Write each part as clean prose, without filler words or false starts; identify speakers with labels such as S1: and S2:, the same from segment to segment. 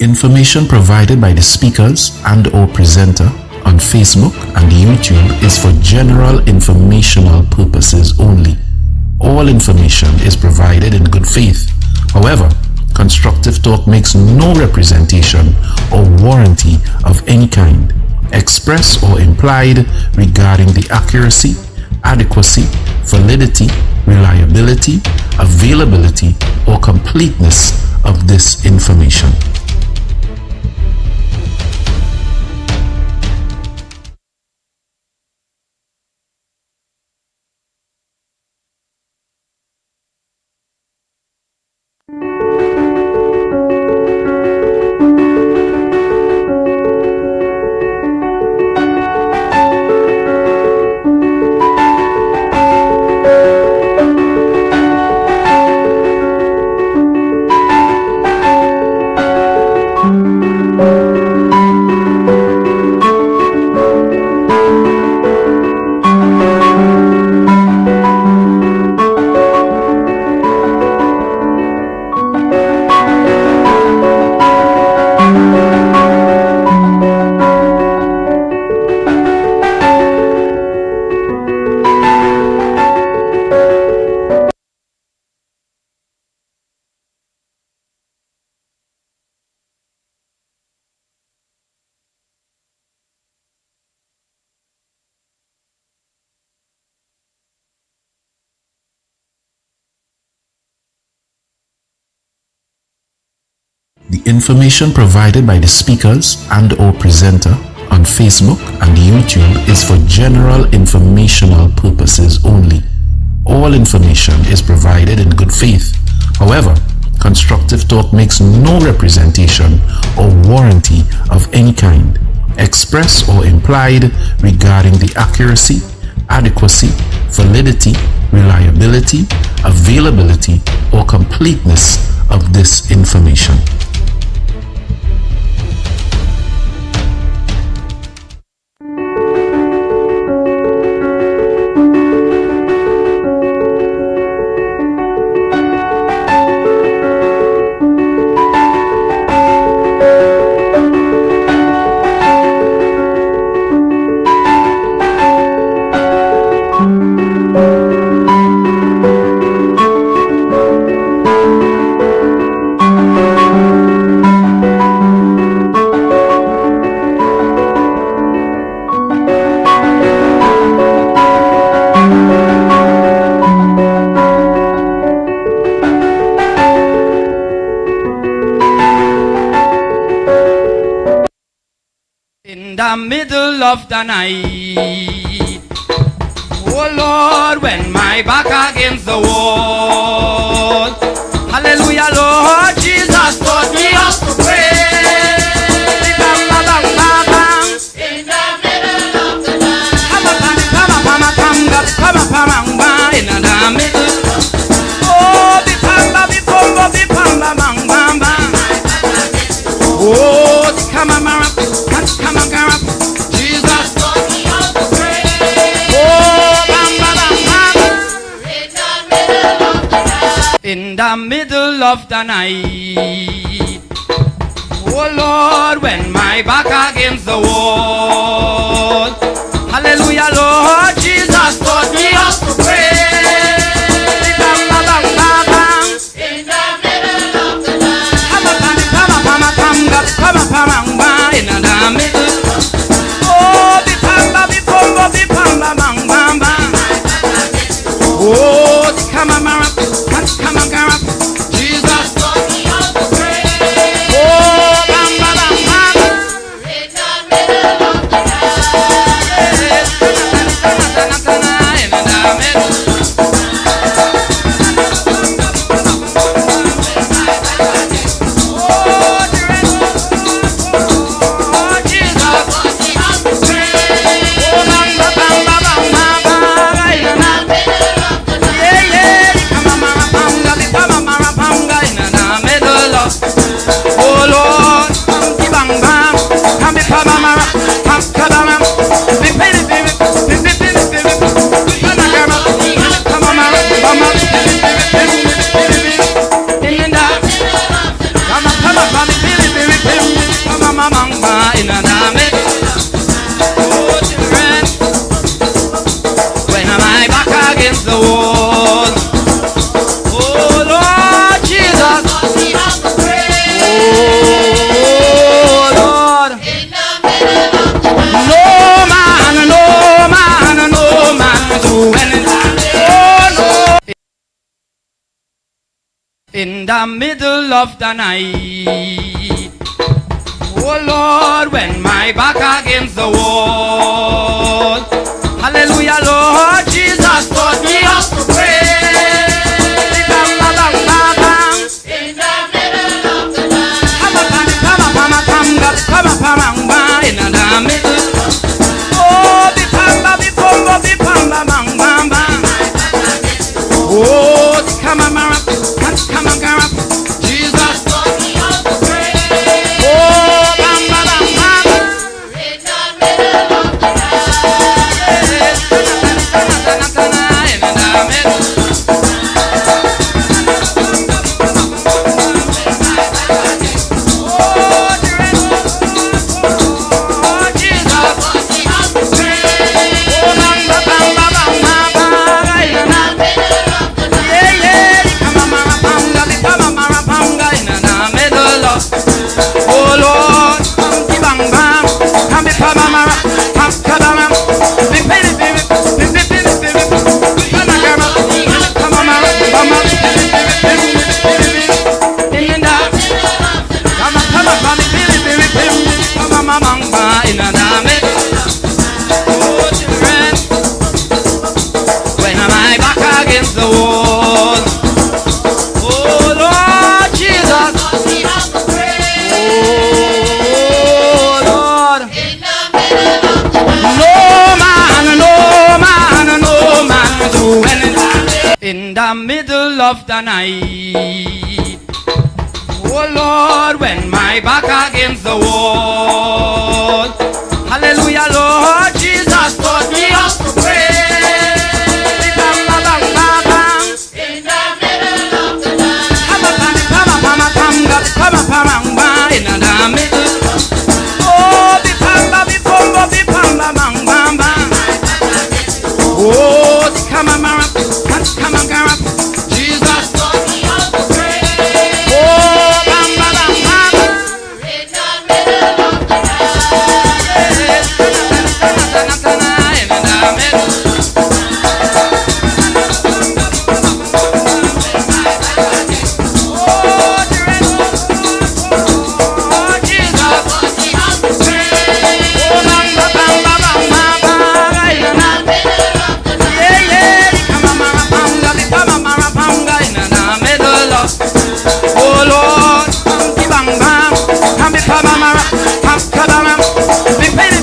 S1: Information provided by the speakers and/or presenter on Facebook and YouTube is for general informational purposes only. All information is provided in good faith. However, Constructive Talk makes no representation or warranty of any kind, express or implied, regarding the accuracy, adequacy, validity, reliability, availability, or completeness of this information. The information provided by the speakers and/or presenter on Facebook and YouTube is for general informational purposes only. All information is provided in good faith. However, Constructive Talk makes no representation or warranty of any kind, express or implied, regarding the accuracy, adequacy, validity, reliability, availability, or completeness of this information.
S2: In the middle of the night, oh Lord, when my back against the wall, hallelujah, Lord Jesus taught me how to pray. In the middle of the night, in the middle, oh, oh, come on, Jesus taught me how to pray. Oh, in the middle of the night, oh Lord, when my back against the wall, hallelujah, Lord Jesus taught me how to pray. In the middle of the night, in the middle, oh, oh, come on, Jesus taught me how to pray. Oh, in the middle of the Oh no. In the middle of the night, oh Lord, when my back against the wall, hallelujah, Lord Jesus taught me how to pray. In the middle of the night, in the middle, oh, oh, come on, Jesus taught me how to pray. Oh, bam, bam, bam, bam. In the middle of the night. In the middle. Oh, Jesus taught me how to pray. Oh, bam, bam, bam, bam, bam, bam. In the middle of the night. Yeah, yeah. Come on, panga, in the middle of. Oh Lord, bang bang, come be pamama, come kabama, be penny, when am I back against the wall? Oh Lord Jesus. In the middle of the night, oh Lord, when my back against the wall, hallelujah, Lord Jesus taught me how to pray. In the middle of the night, in the middle, oh, oh, come on, Jesus taught me how to pray. Oh, bam, bam, bam, bam. In the middle of the night. In the middle. Oh, Jesus taught me how to pray. Oh, bam, bam, bam, bam, bam, bam. In the middle of the night. Yeah, yeah. Oh Lord, bang bang, come be pamama, come kabama, be penny,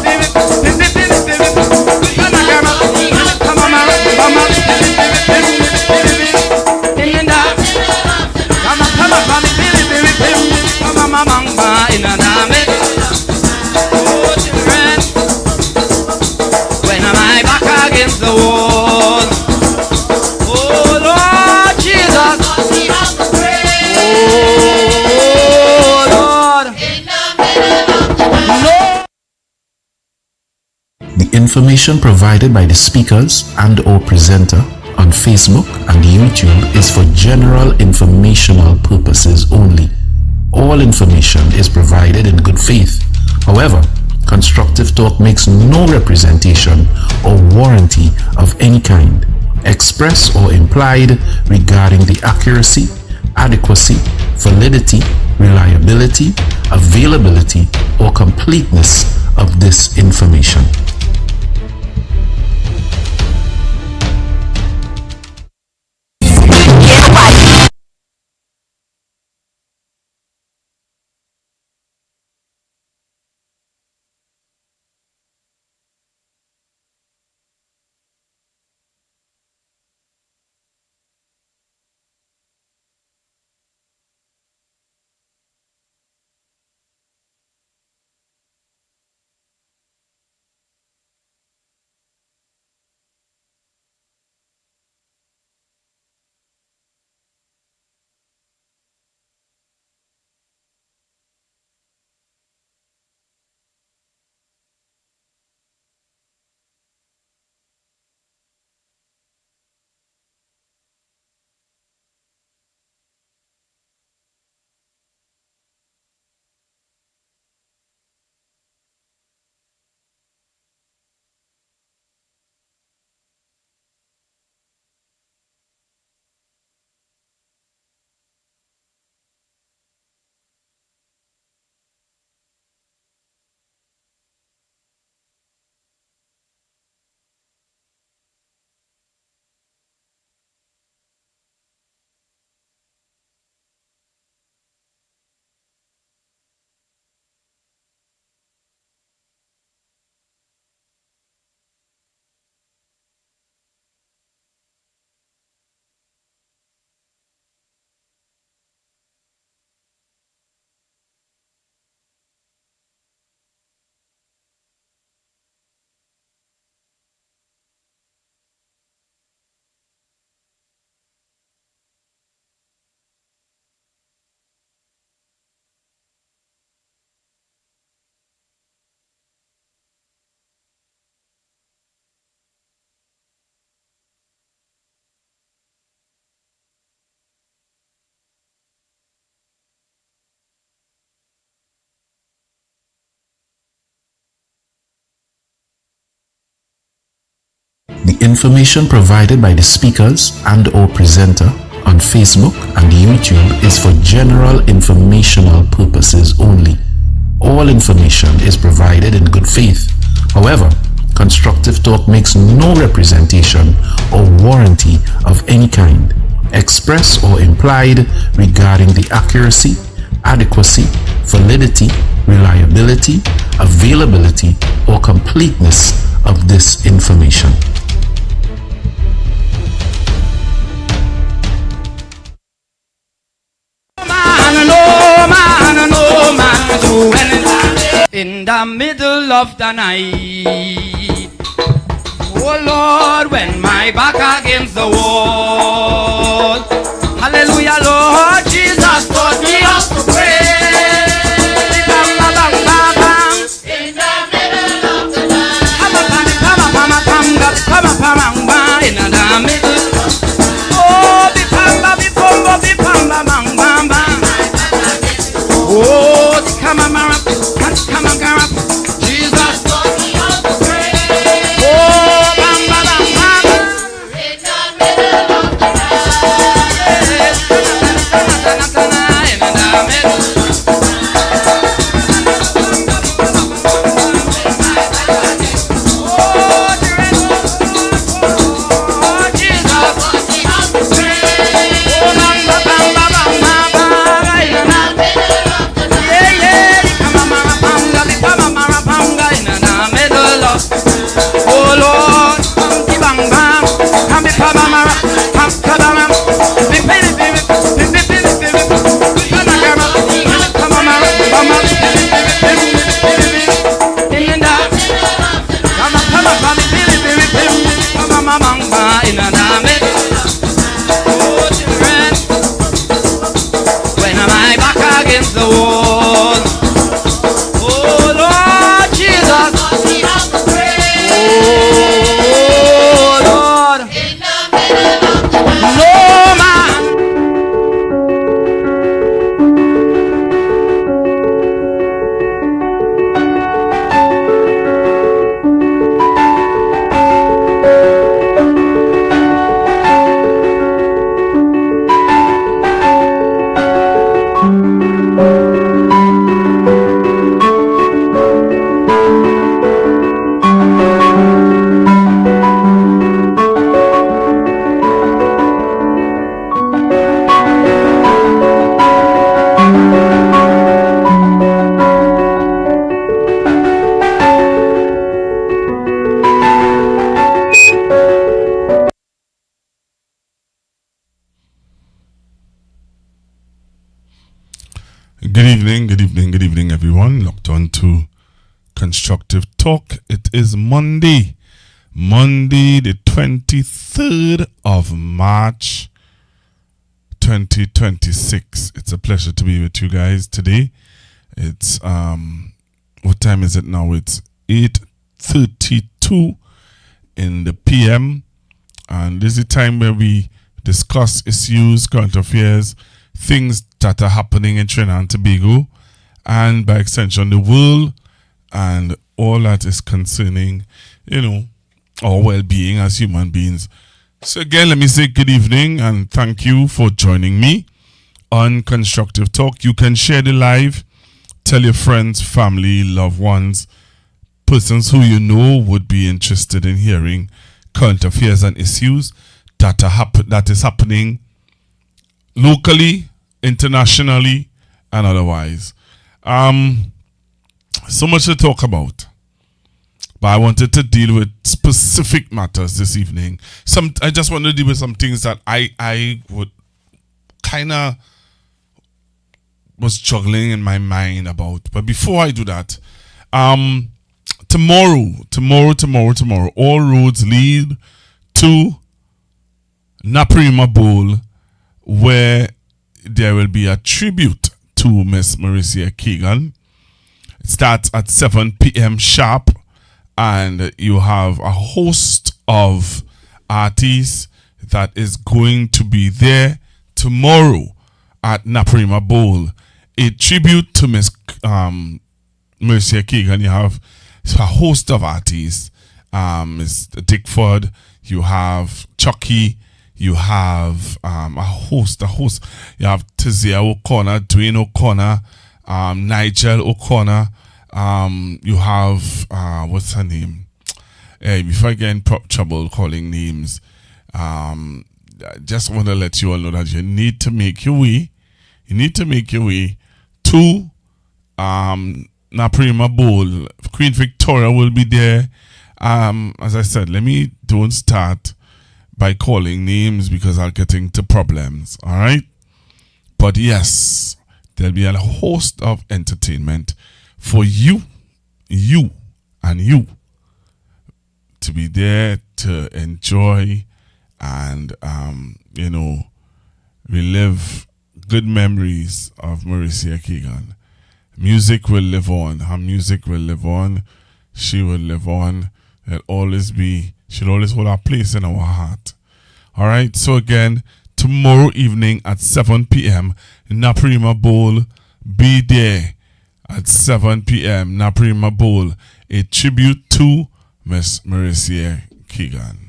S2: when am I back against the wall? Oh Lord Jesus.
S1: The information provided by the speakers and or presenter on Facebook and YouTube is for general informational purposes only. All information is provided in good faith. However, Constructive Talk makes no representation or warranty of any kind, express or implied, regarding the accuracy, adequacy, validity, reliability, availability, or completeness of this information. The information provided by the speakers and or presenter on Facebook and YouTube is for general informational purposes only. All information is provided in good faith. However, Constructive Talk makes no representation or warranty of any kind, express or implied, regarding the accuracy, adequacy, validity, reliability, availability, or completeness of this information.
S2: In the middle of the night, oh Lord, when my back against the wall, hallelujah, Lord Jesus taught me how to pray. In the middle of the night, in the middle, oh, oh, come on, Jesus taught me how to pray. Oh, bam, bam, bam, bam. In the middle of the night, in the middle. Oh, Jesus taught me how to pray. Oh, bam, bam, bam, bam, bam, bam. In the middle of the night. Yeah, come on, in the middle of. Oh Lord, bang bang, come be pamara, come kabam, be penny, be when am I back against the wall? Oh Lord Jesus, oh Lord, no man.
S3: Good evening, everyone. Locked on to Constructive Talk. It is Monday, the 23rd of March, 2026. It's a pleasure to be with you guys today. It's, what time is it now? It's 8:32 in the PM. And this is the time where we discuss issues, current affairs, things that are happening in Trinidad and Tobago, and by extension the world, and all that is concerning, our well-being as human beings. So again, let me say good evening and thank you for joining me on Constructive Talk. You can share the live, tell your friends, family, loved ones, persons who you know would be interested in hearing current affairs and issues that is happening locally, internationally, and otherwise. So much to talk about, but I wanted to deal with specific matters this evening. I just want to deal with some things that I would kind of was juggling in my mind about. But before I do that, tomorrow, all roads lead to Naprima Bowl, where there will be a tribute to Miss Mauricia Keegan. It starts at 7 p.m. sharp, and you have a host of artists that is going to be there tomorrow at Naprima Bowl. A tribute to Miss Mauricia Keegan. You have a host of artists. Mr. Dickford, you have Chucky, you have a host. You have Tizia O'Connor, Dwayne O'Connor, Nigel O'Connor. You have what's her name? Hey, before I get in trouble calling names, I just want to let you all know that you need to make your way. You need to make your way to Naprima Bowl. Queen Victoria will be there. As I said, don't start by calling names because I'll get into problems. All right. But yes, there'll be a host of entertainment for you to be there to enjoy and relive good memories of Mauricia Keegan. Music will live on. Her music will live on. She will live on. She'll always hold her place in our heart. All right. So again, tomorrow evening at 7 p.m. Naprima Bowl. Be there at 7 p.m. Naprima Bowl. A tribute to Miss Mauricia Keegan.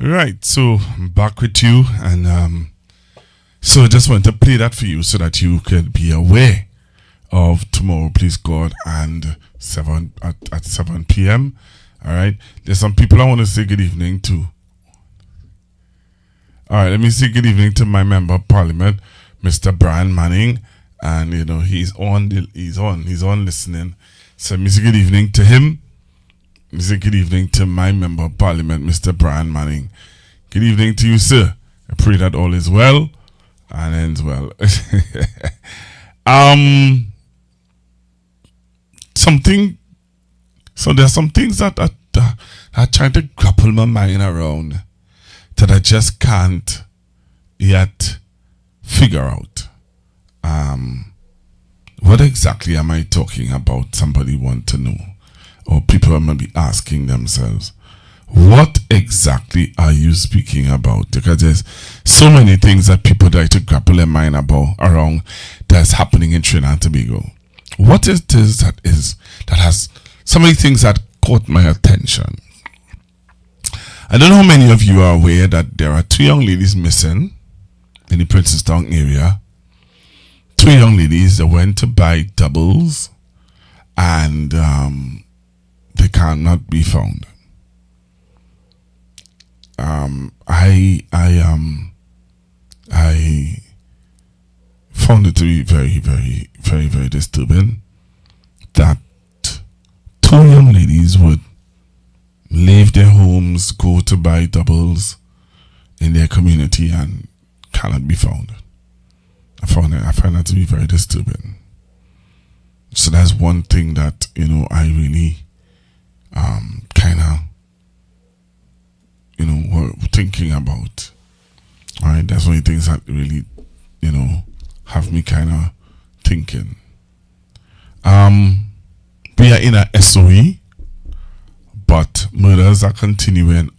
S3: Right, so I'm back with you, and so I just want to play that for you so that you can be aware of tomorrow, please God, and at 7 p.m. All right, there's some people I want to say good evening to. All right, let me say good evening to my member of parliament, Mr. Brian Manning, and he's on listening. So let me say good evening to him. Say good evening to my member of parliament, Mr. Brian Manning. Good evening to you, sir. I pray that all is well and ends well. So there's some things that I trying to grapple my mind around that I just can't yet figure out. What exactly am I talking about? Somebody want to know. Or people are maybe asking themselves, what exactly are you speaking about? Because there's so many things that people try to grapple their mind about around that's happening in Trinidad and Tobago. What is this that has so many things that caught my attention? I don't know how many of you are aware that there are 2 young ladies missing in the Princestown area. 2 young ladies that went to buy doubles and they cannot be found. I found it to be very, very, very, very disturbing that 2 young ladies would leave their homes, go to buy doubles in their community and cannot be found. I find that to be very disturbing. So that's one thing that I really kind of were thinking about. All right, that's one of the things that really have me kind of thinking. We are in a SOE, but murders are continuing.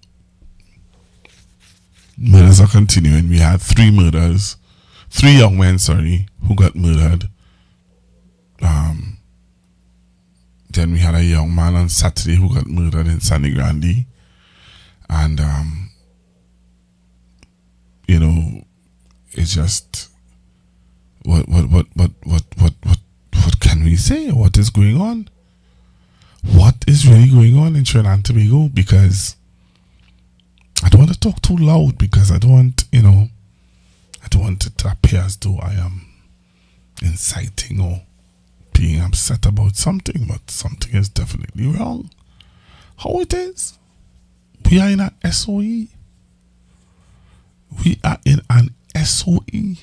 S3: We had 3 young men who got murdered. Then we had a young man on Saturday who got murdered in Sandy Grande. And it's just what can we say? What is going on? What is really going on in Trinidad and Tobago? Because I don't want to talk too loud because I don't want I don't want it to appear as though I am inciting or being upset about something, but something is definitely wrong. How it is? We are in an SOE. We are in an SOE.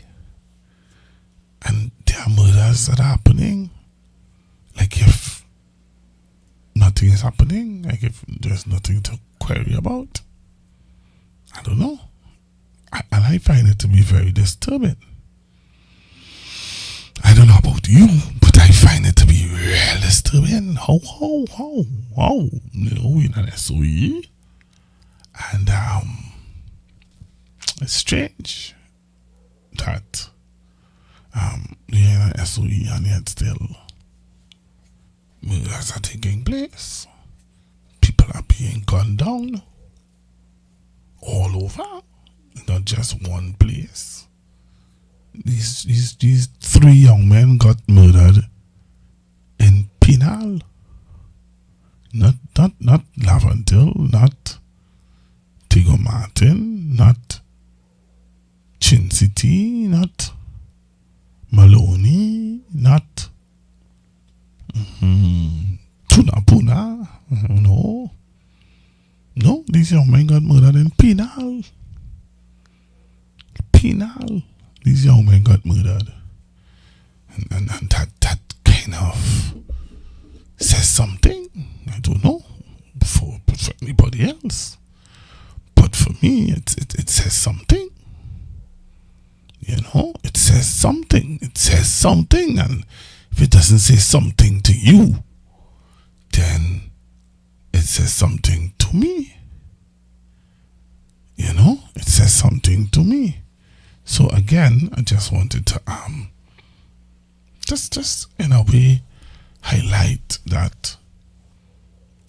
S3: And there are murders that are happening. Like if nothing is happening, like if there's nothing to query about. I don't know. And I find it to be very disturbing. I don't know about you, but I find it to be real disturbing. How? You know, we're in an SOE. And it's strange that we're in an SOE and yet still murders are taking place. People are being gunned down all over, not just one place. These 3 young men got murdered in Penal. Not Laventille, not Tigo Martin, not Chin City, not Maloney, not Tunapuna. No, these young men got murdered in Penal. These young men got murdered. And that kind of says something. I don't know for anybody else. But for me, it says something. You know, it says something. It says something. And if it doesn't say something to you, then it says something to me. You know, it says something to me. So again, I just wanted to just in a way highlight that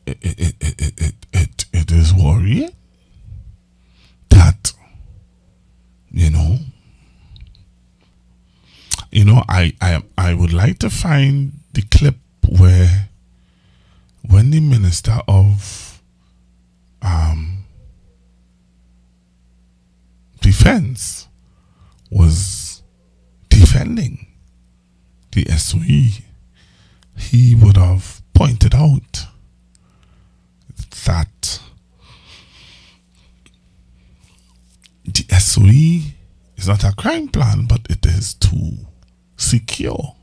S3: it is worrying that I would like to find the clip where when the Minister of Defense was defending the SOE, he would have pointed out that the SOE is not a crime plan, but it is to secure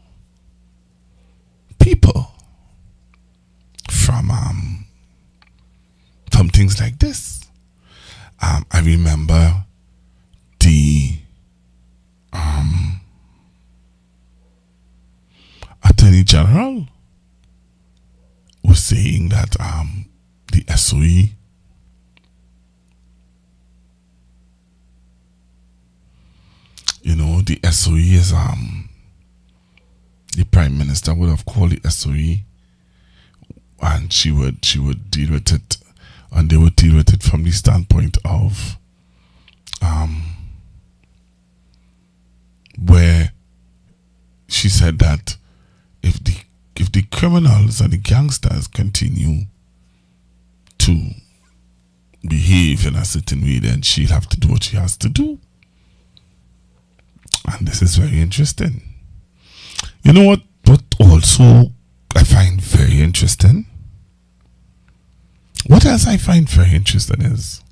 S3: people from things like this. I remember the Attorney General was saying that the SOE the SOE is the Prime Minister would have called the SOE and she would deal with it, and they would deal with it from the standpoint of where she said that if the criminals and the gangsters continue to behave in a certain way, then she'll have to do what she has to do. And this is very interesting. You know what also I find very interesting? What else I find very interesting is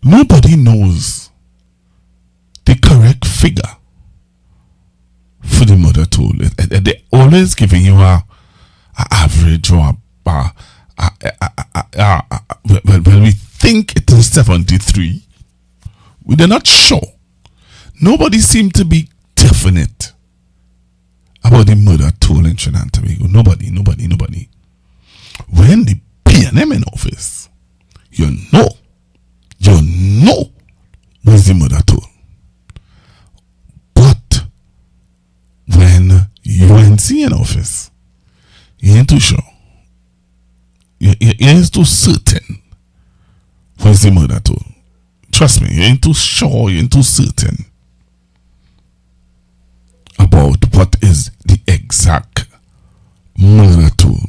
S3: nobody knows the correct figure for the murder toll. They're always giving you a average or well, we think it is 73. We're not sure. Nobody seemed to be definite about the murder toll in Trinidad and Tobago. Nobody. When the PNM in office, you know what's the murder toll. But when UNC in office, you ain't too sure. You ain't too certain what's the murder toll. Trust me, you ain't too sure, you ain't too certain about what is the exact murder toll.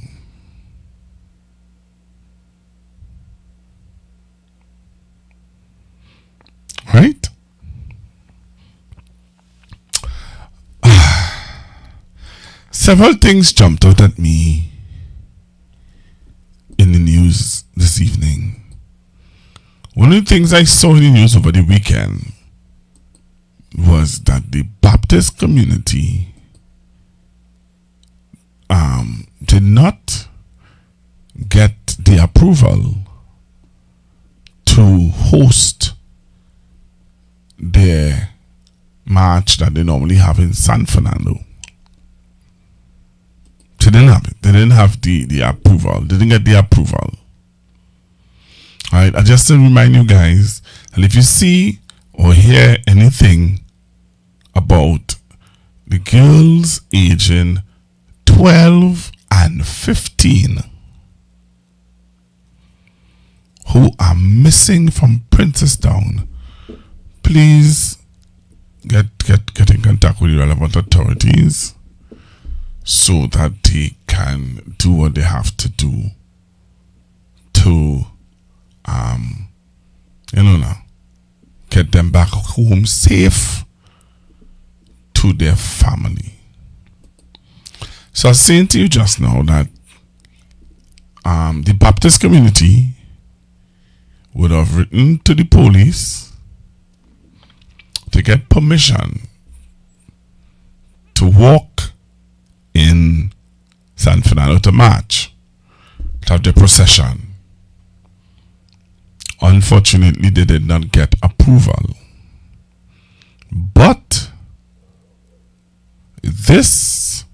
S3: Right? Several things jumped out at me in the news this evening. One of the things I saw in the news over the weekend was that the Baptist community did not get the approval to host their march that they normally have in San Fernando. They didn't have it. They didn't have the approval. They didn't get the approval. Alright, I just to remind you guys, and if you see or hear anything about the girls aging 12 and 15 who are missing from Princetown, please get in contact with the relevant authorities so that they can do what they have to do to get them back home safe to their family. So I was saying to you just now that the Baptist community would have written to the police to get permission to walk in San Fernando to march, to have the procession. Unfortunately, they did not get approval. But this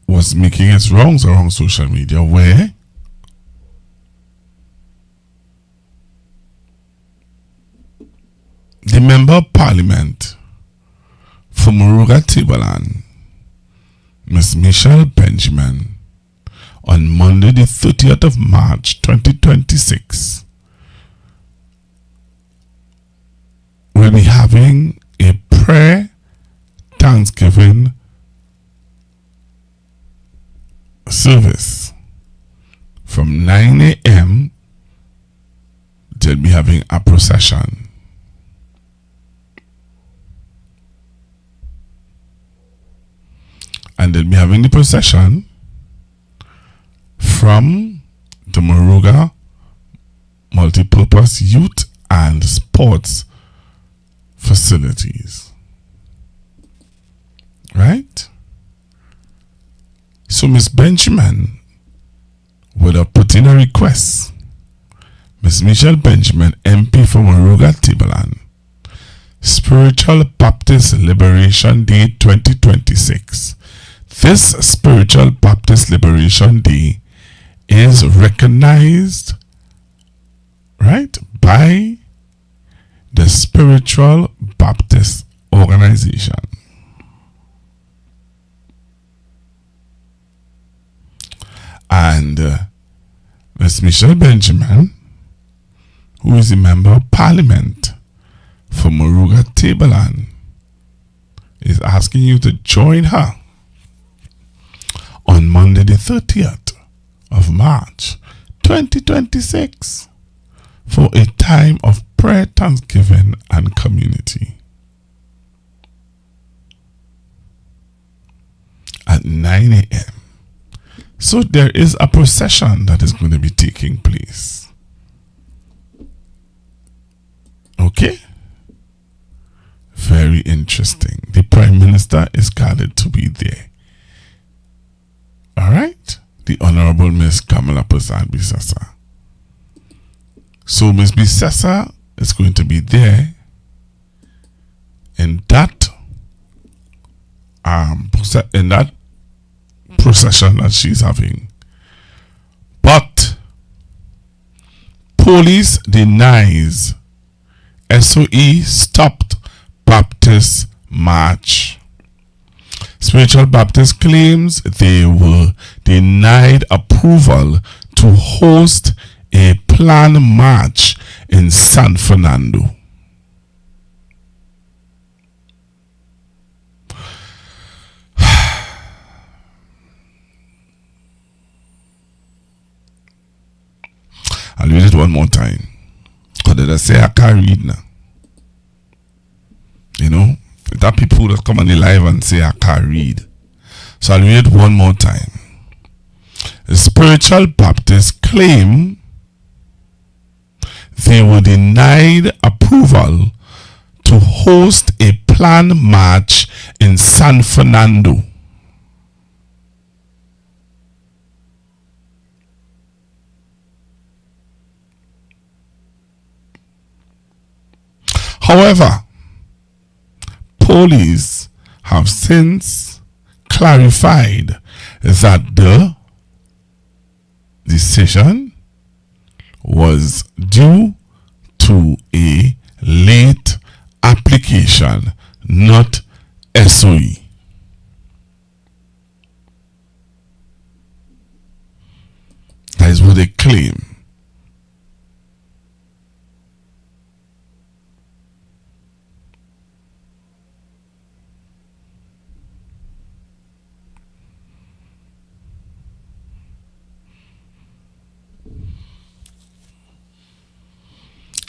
S3: was making its rounds around social media, where the Member of Parliament for Moruga Tableland, Ms. Michelle Benjamin, on Monday the 30th of March 2026 will be having a prayer Thanksgiving service from 9 a.m. They'll be having a procession. And they'll be having the procession from the Moruga Multipurpose Youth and Sports Facilities. Right? So Ms. Benjamin would have put in a request. Ms. Michelle Benjamin, MP for Moruga Tableland, Spiritual Baptist Liberation Day 2026. This Spiritual Baptist Liberation Day is recognized, right, by the Spiritual Baptist Organization. And Ms. Michelle Benjamin, who is a Member of Parliament for Moruga Tableland, is asking you to join her on Monday the 30th of March 2026 for a time of prayer, thanksgiving, and community at 9 a.m. So there is a procession that is going to be taking place. Okay? Very interesting. The Prime Minister is guarded to be there. Alright? The Honorable Miss Kamala Prasad Bisasa. So Miss Bisasa is going to be there in that procession that she's having. But police denies SOE stopped Baptist march. Spiritual Baptist claims they were denied approval to host a planned march in San Fernando. I'll read it one more time. Because just say I can't read now. You know, that people that come on the live and say I can't read. So I'll read it one more time. The Spiritual Baptists claim they were denied approval to host a planned march in San Fernando. However, police have since clarified that the decision was due to a late application, not SOE. That is what they claim.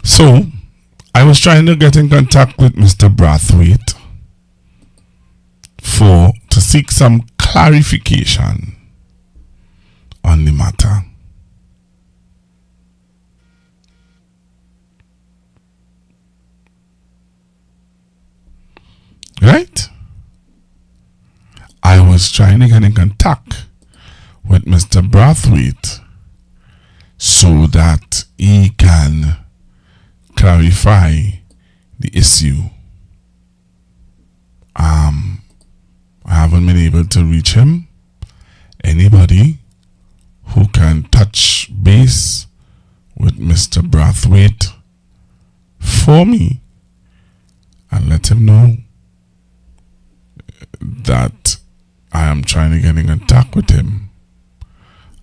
S3: So, I was trying to get in contact with Mr. Brathwaite to seek some clarification on the matter. Right? I was trying to get in contact with Mr. Brathwaite so that he can clarify the issue. I haven't been able to reach him. Anybody who can touch base with Mr. Brathwaite for me and let him know that I am trying to get in contact with him,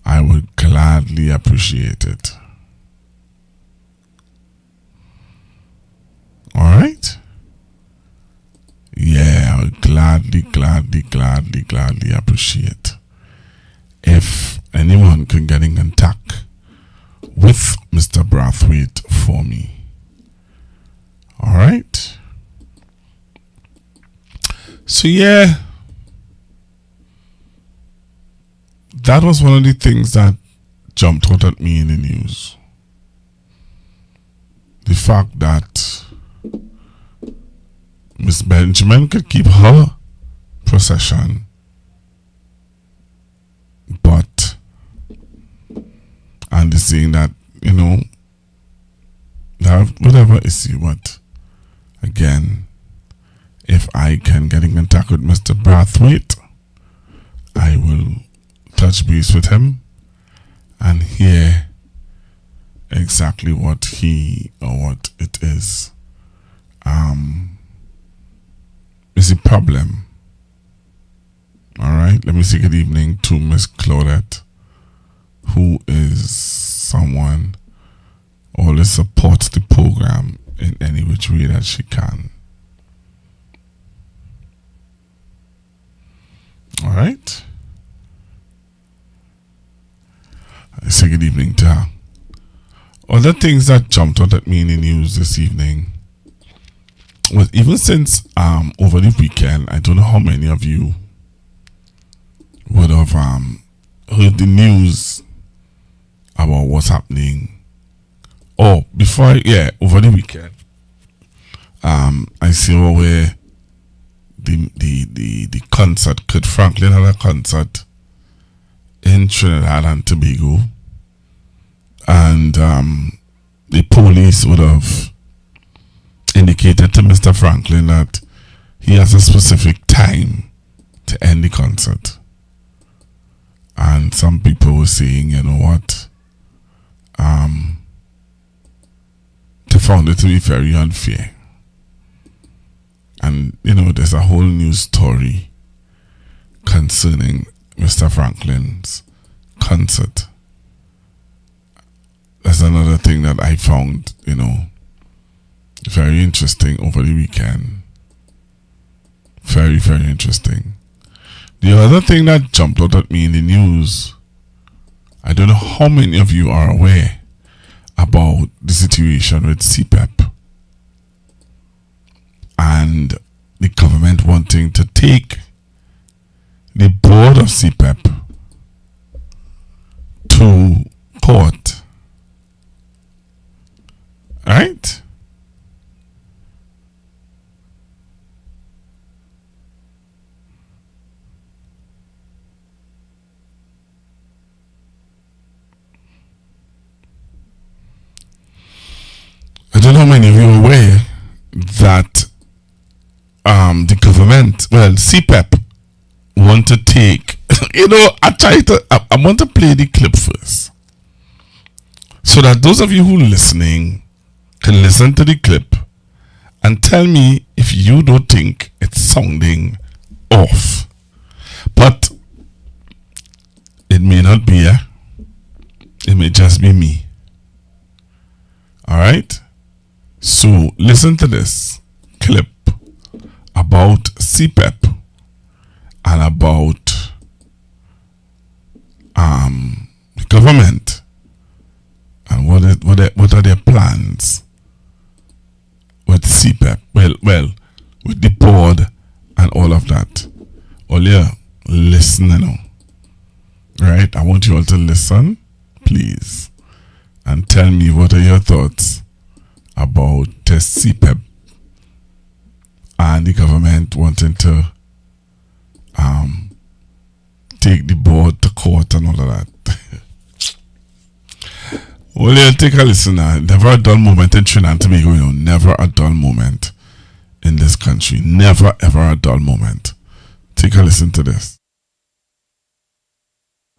S3: I would gladly appreciate it. Alright? Yeah, I would gladly appreciate if anyone can get in contact with Mr. Brathwaite for me. Alright? So yeah, that was one of the things that jumped out at me in the news. The fact that Miss Benjamin could keep her procession, but and they're saying that, you know, have whatever issue, but again, if I can get in contact with Mr. Brathwaite, I will touch base with him and hear exactly what he or what it is. Is a problem. Alright, let me say good evening to Miss Claudette, who is someone who always supports the program in any which way that she can. Alright. I say good evening to her. Other things that jumped out at me in the news this evening was, even since over the weekend, I don't know how many of you would have heard the news about what's happening. Oh, over the weekend, I see where the concert, Kurt Franklin had a concert in Trinidad and Tobago, and the police would have indicated to Mr. Franklin that he has a specific time to end the concert. And some people were saying, you know what, they found it to be very unfair. And, you know, there's a whole news story concerning Mr. Franklin's concert. That's another thing that I found, you know, very interesting over the weekend. Very, very interesting. The other thing that jumped out at me in the news, I don't know how many of you are aware, about the situation with CPEP and the government wanting to take the board of CPEP to court. Right? I don't know how many of you are aware that the government, well, CPEP, want to take, I want to play the clip first, so that those of you who are listening can listen to the clip and tell me if you don't think it's sounding off. But it may not be, it may just be me. Alright? So listen to this clip about CPEP and about the government and what are their plans with CPEP. Well, with the board and all of that. Olia, listen now. Right? I want you all to listen, please, and tell me what are your thoughts about the CPEP and the government wanting to take the board to court and all of that. Well, yeah, take a listen now. Never a dull moment in Trinidad and Tobago, never a dull moment in this country. Never ever a dull moment. Take a listen to this.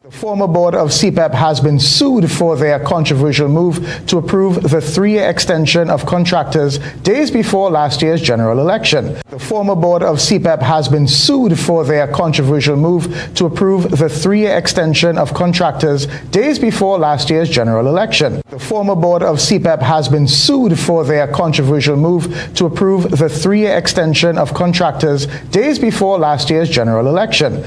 S4: The former board of CPEP has been sued for their controversial move to approve the 3-year extension of contractors days before last year's general election. The former board of CPEP has been sued for their controversial move to approve the 3-year extension of contractors days before last year's general election. The former board of CPEP has been sued for their controversial move to approve the 3-year extension of contractors days before last year's general election.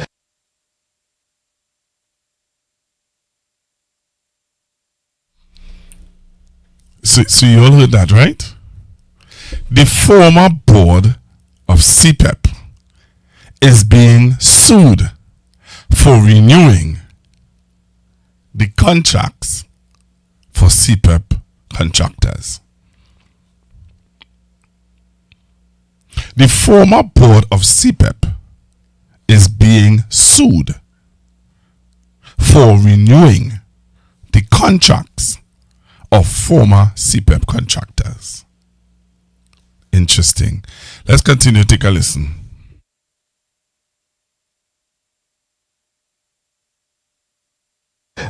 S3: So you all heard that, right? The former board of CPEP is being sued for renewing the contracts for CPEP contractors. The former board of CPEP is being sued for renewing the contracts of former CPEP contractors. Interesting. Let's continue. Take a listen.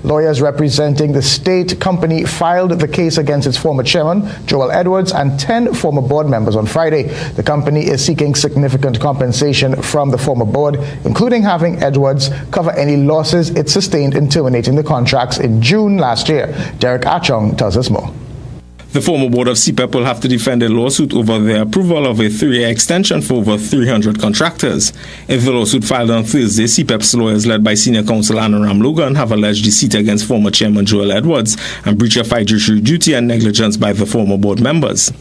S4: Lawyers representing the state company filed the case against its former chairman, Joel Edwards, and 10 former board members on Friday. The company is seeking significant compensation from the former board, including having Edwards cover any losses it sustained in terminating the contracts in June last year. Derek Achong tells us more.
S5: The former board of CPEP will have to defend a lawsuit over their approval of a 3-year extension for over 300 contractors. In the lawsuit filed on Thursday, CPEP's lawyers led by senior counsel Anaram Logan have alleged deceit against former chairman Joel Edwards and breach of fiduciary duty and negligence by the former board members.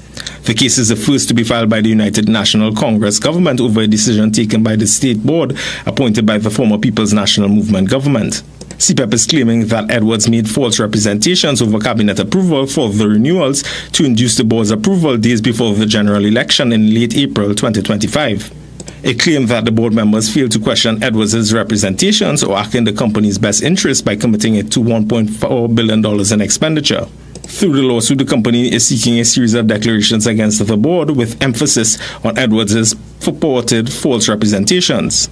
S5: The case is the first to be filed by the United National Congress government over a decision taken by the state board appointed by the former People's National Movement government. CPEP is claiming that Edwards made false representations over cabinet approval for the renewals to induce the board's approval days before the general election in late April 2025. It claimed that the board members failed to question Edwards' representations or act in the company's best interest by committing it to $1.4 billion in expenditure. Through the lawsuit, the company is seeking a series of declarations against the board with emphasis on Edwards' purported false representations.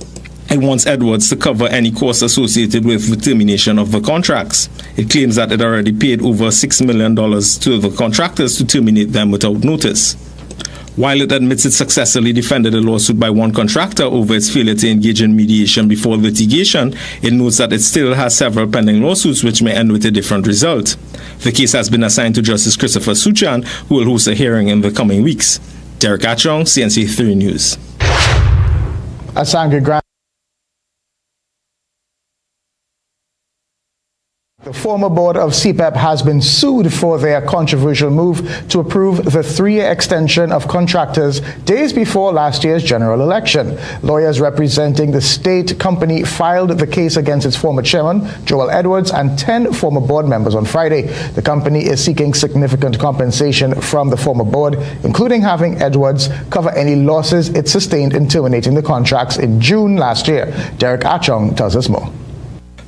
S5: It wants Edwards to cover any costs associated with the termination of the contracts. It claims that it already paid over $6 million to the contractors to terminate them without notice. While it admits it successfully defended a lawsuit by one contractor over its failure to engage in mediation before litigation, it notes that it still has several pending lawsuits which may end with a different result. The case has been assigned to Justice Christopher Suchan, who will host a hearing in the coming weeks. Derek Achong, CNC3 News.
S4: The former board of CPEP has been sued for their controversial move to approve the 3-year extension of contractors days before last year's general election. Lawyers representing the state company filed the case against its former chairman, Joel Edwards, and 10 former board members on Friday. The company is seeking significant compensation from the former board, including having Edwards cover any losses it sustained in terminating the contracts in June last year. Derek Achong tells us more.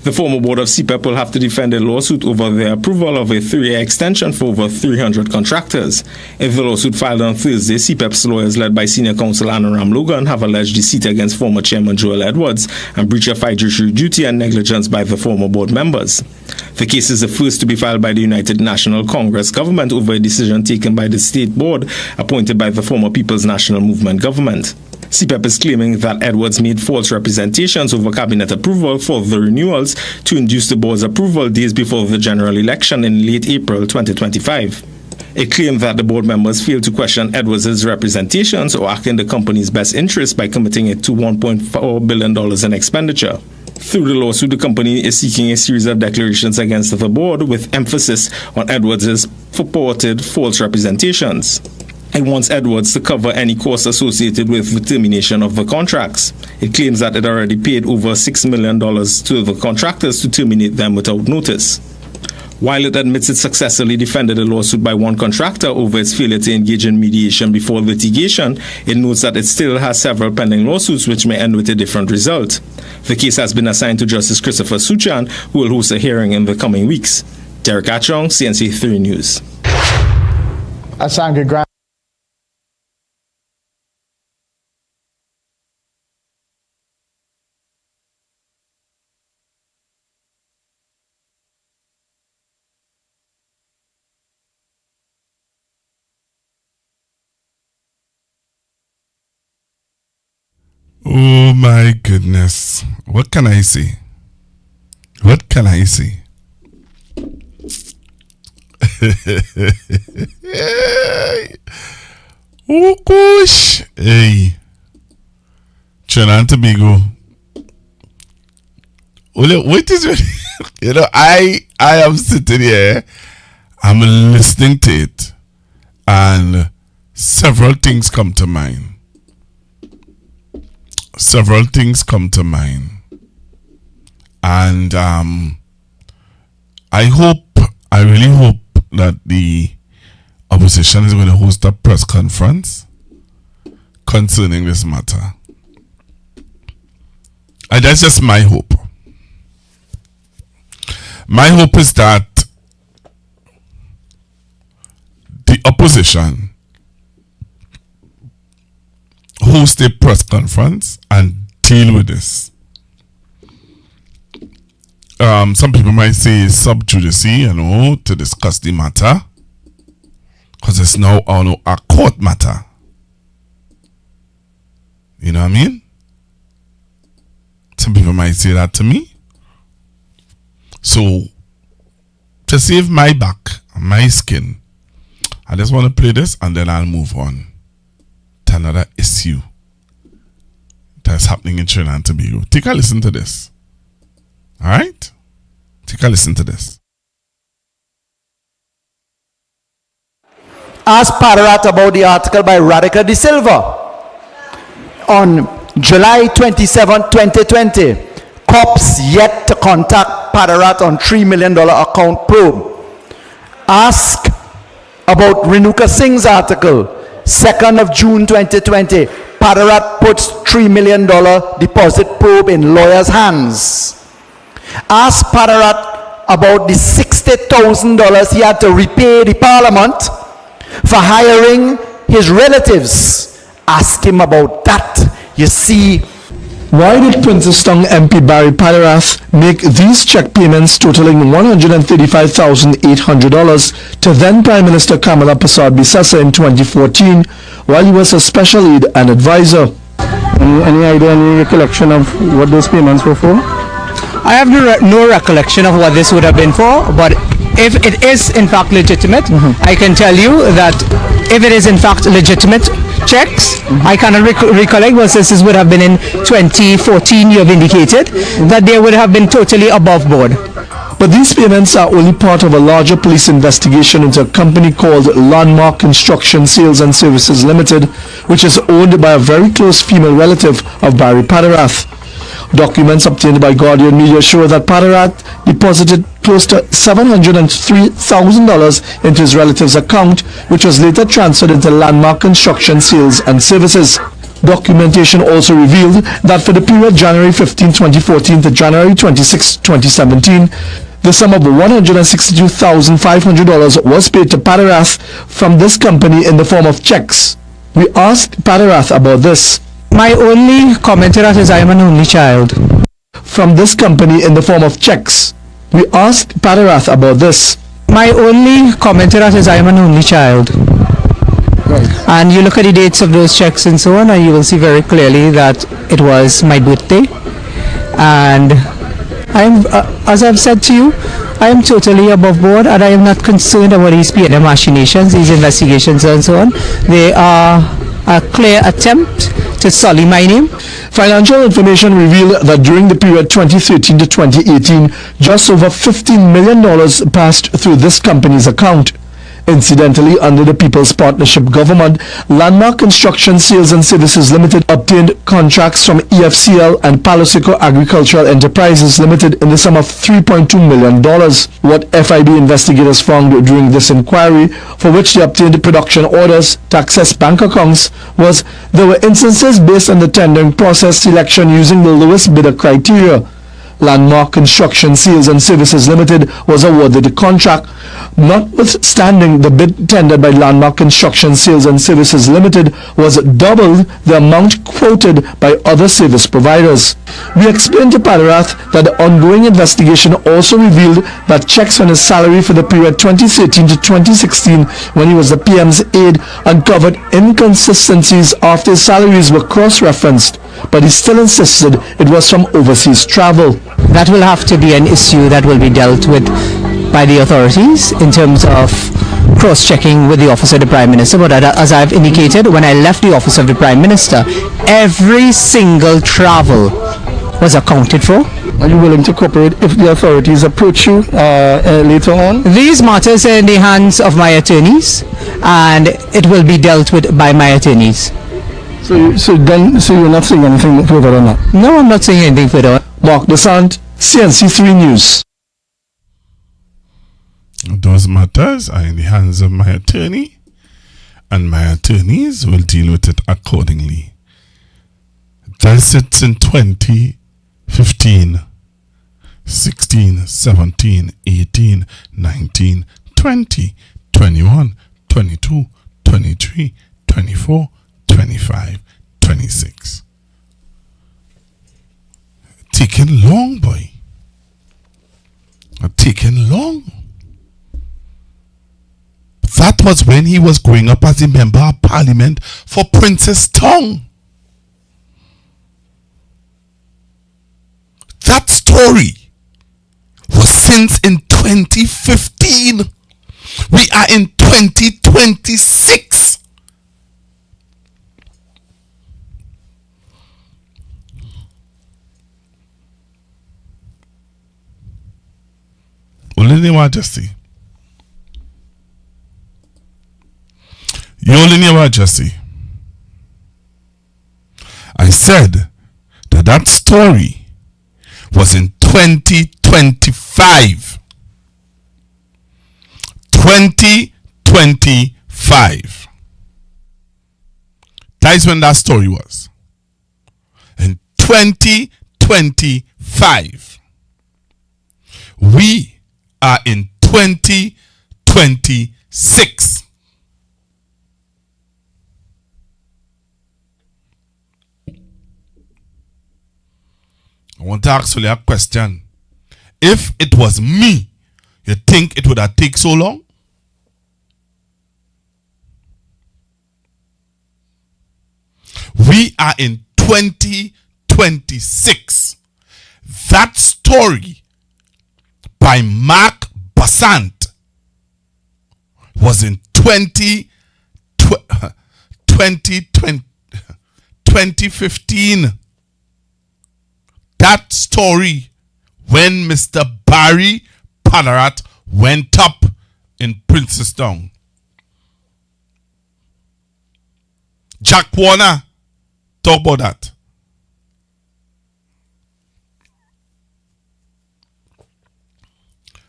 S5: The former board of CPEP will have to defend a lawsuit over their approval of a 3-year extension for over 300 contractors. In the lawsuit filed on Thursday, CPEP's lawyers led by senior counsel Anoram Logan have alleged deceit against former chairman Joel Edwards and breach of fiduciary duty and negligence by the former board members. The case is the first to be filed by the United National Congress government over a decision taken by the state board appointed by the former People's National Movement government. CPEP is claiming that Edwards made false representations over cabinet approval for the renewals to induce the board's approval days before the general election in late April 2025. It claimed that the board members failed to question Edwards' representations or act in the company's best interest by committing it to $1.4 billion in expenditure. Through the lawsuit, the company is seeking a series of declarations against the board with emphasis on Edwards' purported false representations. It wants Edwards to cover any costs associated with the termination of the contracts. It claims that it already paid over $6 million to the contractors to terminate them without notice. While it admits it successfully defended a lawsuit by one contractor over its failure to engage in mediation before litigation, it notes that it still has several pending lawsuits which may end with a different result. The case has been assigned to Justice Christopher Suchan, who will host a hearing in the coming weeks. Derek Achong, CNC 3 News.
S4: Asanga Grant.
S3: Oh my goodness. What can I say? What can I say? Oh gosh. Hey. Trinidad and Tobago. What is it? You know, I am sitting here. I'm listening to it. And several things come to mind. And I really hope that the opposition is going to host a press conference concerning this matter. And that's just my hope. My hope is that the opposition host a press conference and deal with this. Some people might say sub judice, to discuss the matter, because it's now a court matter. You know what I mean? Some people might say that to me. So, to save my back, my skin, I just want to play this and then I'll move on to another issue that's happening in Trinidad and Tobago. Take a listen to this. Alright? Take a listen to this.
S6: Ask Padarath about the article by Radica De Silva. On July 27, 2020, cops yet to contact Padarath on $3 million account probe. Ask about Renuka Singh's article, 2nd of June 2020, Padarath puts $3 million deposit probe in lawyer's hands. Ask Padarath about the $60,000 he had to repay the parliament for hiring his relatives. Ask him about that. You see,
S7: why did Princestown MP Barry Padarath make these check payments totaling $135,800 to then Prime Minister Kamala Persad-Bissessar in 2014 while he was a special aide and advisor?
S8: Any idea, any recollection of what those payments were for?
S9: I have no recollection of what this would have been for, but if it is in fact legitimate, I can tell you that if it is in fact legitimate checks, I cannot recollect, but this would have been in 2014, you have indicated that they would have been totally above board.
S7: But these payments are only part of a larger police investigation into a company called Landmark Construction Sales and Services Limited, which is owned by a very close female relative of Barry Padarath. Documents obtained by Guardian Media show that Padarath deposited close to $703,000 into his relative's account, which was later transferred into Landmark Construction Sales and Services. Documentation also revealed that for the period January 15, 2014 to January 26, 2017, the sum of $162,500 was paid to Padarath from this company in the form of checks. We asked Padarath about this.
S9: My only comment to that is I am an only child.
S7: From this company in the form of checks. We asked Padarath about this.
S9: My only comment to that is I am an only child. Right. And you look at the dates of those checks and so on, and you will see very clearly that it was my birthday. And I am, as I've said to you, I am totally above board, and I am not concerned about these PNM machinations, these investigations and so on. They are a clear attempt to sully my name.
S7: Financial information revealed that during the period 2013 to 2018, just over $15 million passed through this company's account. Incidentally, under the People's Partnership Government, Landmark Construction Sales and Services Limited obtained contracts from EFCL and Palo Seco Agricultural Enterprises Limited in the sum of $3.2 million. What FIB investigators found during this inquiry, for which they obtained production orders to access bank accounts, was there were instances based on the tendering process selection using the lowest bidder criteria. Landmark Construction Sales and Services Limited was awarded the contract. Notwithstanding, the bid tendered by Landmark Construction Sales and Services Limited was double the amount quoted by other service providers. We explained to Padarath that the ongoing investigation also revealed that checks on his salary for the period 2013 to 2016, when he was the PM's aide, uncovered inconsistencies after his salaries were cross-referenced, but he still insisted it was from overseas travel.
S9: That will have to be an issue that will be dealt with by the authorities in terms of cross-checking with the Office of the Prime Minister. But as I've indicated, when I left the Office of the Prime Minister, every single travel was accounted for.
S8: Are you willing to cooperate if the authorities approach you later on?
S9: These matters are in the hands of my attorneys, and it will be dealt with by my attorneys.
S8: So you're not saying anything further on that?
S9: No, I'm not saying anything further.
S7: Mark Desant, CNC3 News.
S3: Those matters are in the hands of my attorney, and my attorneys will deal with it accordingly. That's it in 2015, 16, 17, 18, 19, 20, 21, 22, 23, 24, 25, 26. Taking long, boy. Taking long. That was when he was growing up as a member of parliament for Princess Tong. That story was since in 2015. We are in 2026. Only Your Majesty. Your Majesty. I said that story was in 2025. 2025. That is when that story was. In 2025. We are in 2026. I want to ask you a question. If it was me, you think it would have taken so long? We are in 2026. That story by Mark Basant was in 2015. That story when Mr. Barry Padarath went up in Princestown. Jack Warner, talk about that.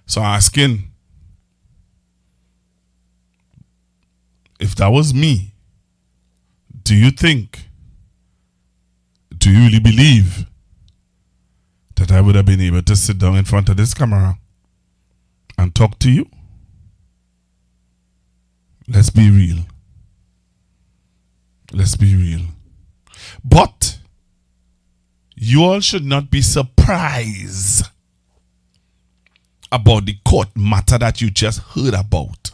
S3: So I'm asking, if that was me, do you really believe that I would have been able to sit down in front of this camera and talk to you? Let's be real. Let's be real. But you all should not be surprised about the court matter that you just heard about.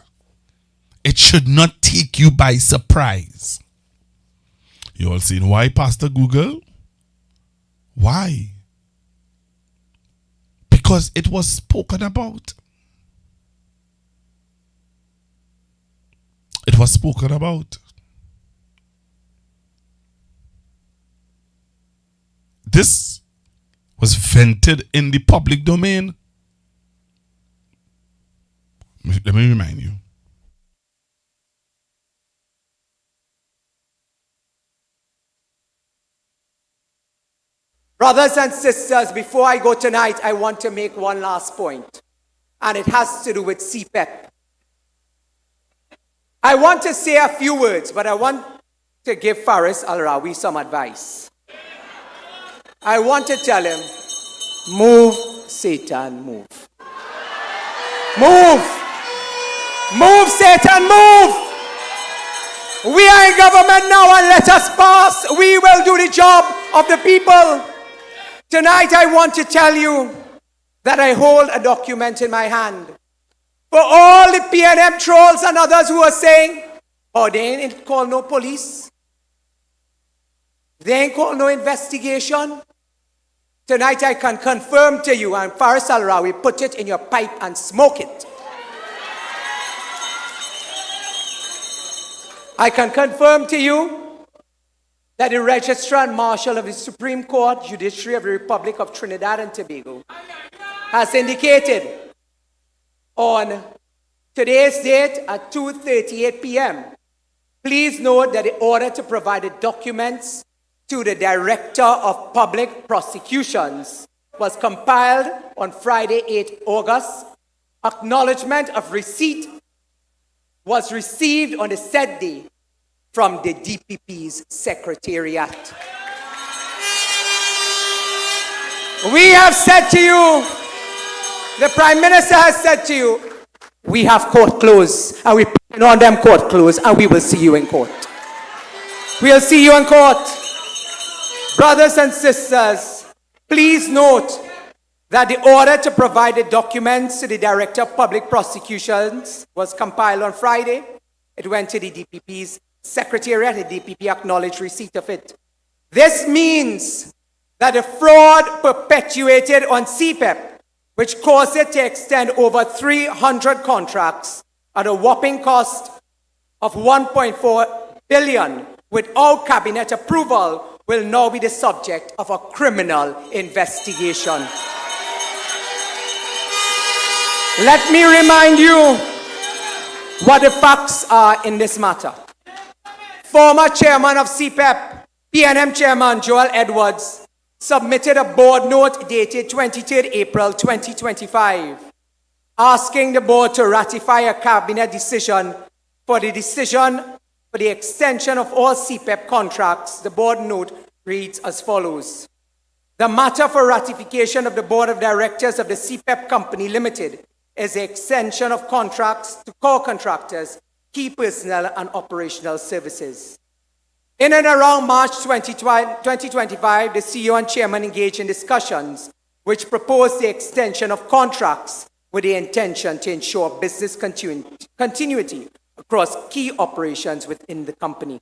S3: It should not take you by surprise. You all seen why, Pastor Google? Why? Because it was spoken about. It was spoken about. This was vented in the public domain. Let me remind you.
S10: Brothers and sisters, before I go tonight, I want to make one last point, and it has to do with CPEP. I want to say a few words, but I want to give Faris Al-Rawi some advice. I want to tell him, move, Satan, move. Move! Move, Satan, move! We are in government now, and let us pass. We will do the job of the people. Tonight I want to tell you that I hold a document in my hand. For all the PNM trolls and others who are saying, oh, they ain't call no police. They ain't call no investigation. Tonight I can confirm to you, and Faris Al-Rawi, put it in your pipe and smoke it. I can confirm to you that the Registrar and Marshal of the Supreme Court, Judiciary of the Republic of Trinidad and Tobago, has indicated on today's date at 2:38 p.m. Please note that the order to provide the documents to the Director of Public Prosecutions was compiled on Friday, 8 August. Acknowledgement of receipt was received on the said day from the DPP's Secretariat. We have said to you, the Prime Minister has said to you, we have court clothes, and we put on them court clothes, and we will see you in court. We'll see you in court. Brothers and sisters, please note that the order to provide the documents to the Director of Public Prosecutions was compiled on Friday. It went to the DPP's Secretariat. The DPP acknowledged receipt of it. This means that the fraud perpetuated on CPEP, which caused it to extend over 300 contracts at a whopping cost of $1.4 billion without cabinet approval, will now be the subject of a criminal investigation. Let me remind you what the facts are in this matter. Former chairman of CPEP, PNM chairman Joel Edwards, submitted a board note dated 23rd April 2025, asking the board to ratify a cabinet decision for the extension of all CPEP contracts. The board note reads as follows. The matter for ratification of the board of directors of the CPEP Company Limited is the extension of contracts to core contractors, key personnel and operational services. In and around March 2025, the CEO and chairman engaged in discussions which proposed the extension of contracts with the intention to ensure business continuity across key operations within the company.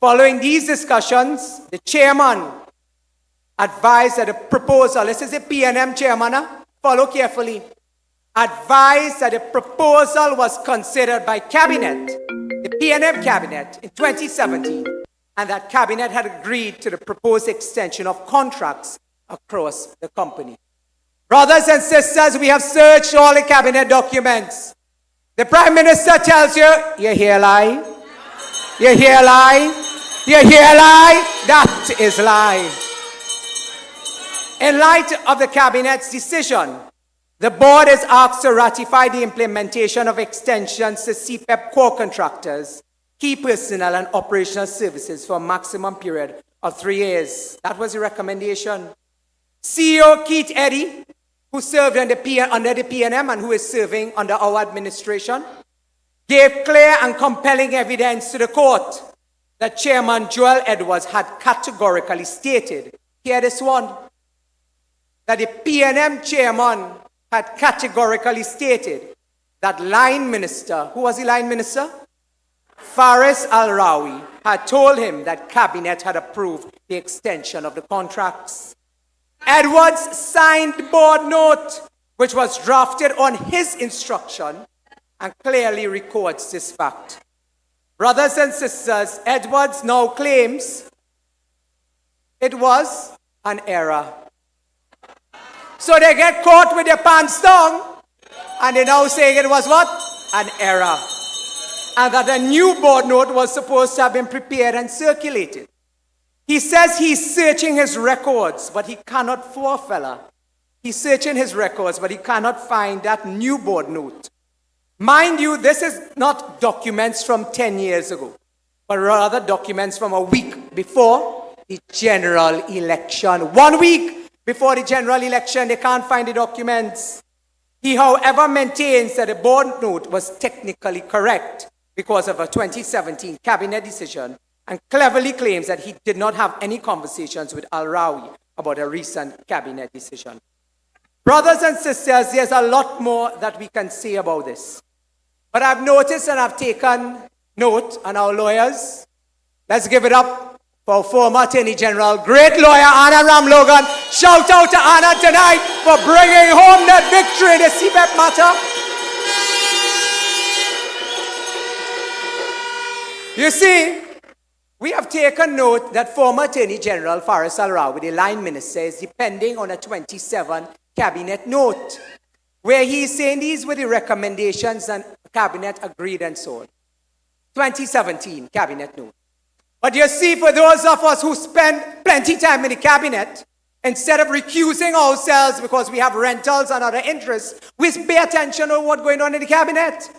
S10: Following these discussions, the chairman advised that a proposal, this is a PNM chairman, follow carefully, advised that a proposal was considered by cabinet, the PNM cabinet, in 2017, and that cabinet had agreed to the proposed extension of contracts across the company. Brothers and sisters, we have searched all the cabinet documents. The Prime Minister tells you, you hear lie? You hear lie? You hear lie? That is lie. In light of the Cabinet's decision, the board is asked to ratify the implementation of extensions to CPEP core contractors, key personnel and operational services for a maximum period of 3 years. That was the recommendation. CEO Keith Eddy, who served under the PNM and who is serving under our administration, gave clear and compelling evidence to the court that Chairman Joel Edwards had categorically stated, hear this one, that the PNM chairman had categorically stated that line minister, who was the line minister? Faris Al-Rawi, had told him that cabinet had approved the extension of the contracts. Edwards signed the board note, which was drafted on his instruction and clearly records this fact. Brothers and sisters, Edwards now claims it was an error. So they get caught with their pants down, and they now saying it was what? An error. And that a new board note was supposed to have been prepared and circulated. He says he's searching his records, but he cannot, poor fella. He's searching his records, but he cannot find that new board note. Mind you, this is not documents from 10 years ago, but rather documents from a week before the general election. 1 week before the general election, they can't find the documents. He, however, maintains that the board note was technically correct because of a 2017 cabinet decision and cleverly claims that he did not have any conversations with Al-Rawi about a recent cabinet decision. Brothers and sisters, there's a lot more that we can say about this. But I've noticed and I've taken note, and our lawyers, let's give it up for former Attorney General, great lawyer Anna Ramlogan. Shout out to Anna tonight for bringing home that victory in the CPEP matter. You see, we have taken note that former Attorney General Faris Al-Rawi, the line minister, is depending on a 27 cabinet note, where he's saying these were the recommendations and cabinet agreed and so on. 2017 cabinet note. But you see, for those of us who spend plenty time in the cabinet, instead of recusing ourselves because we have rentals and other interests, we pay attention to what's going on in the cabinet.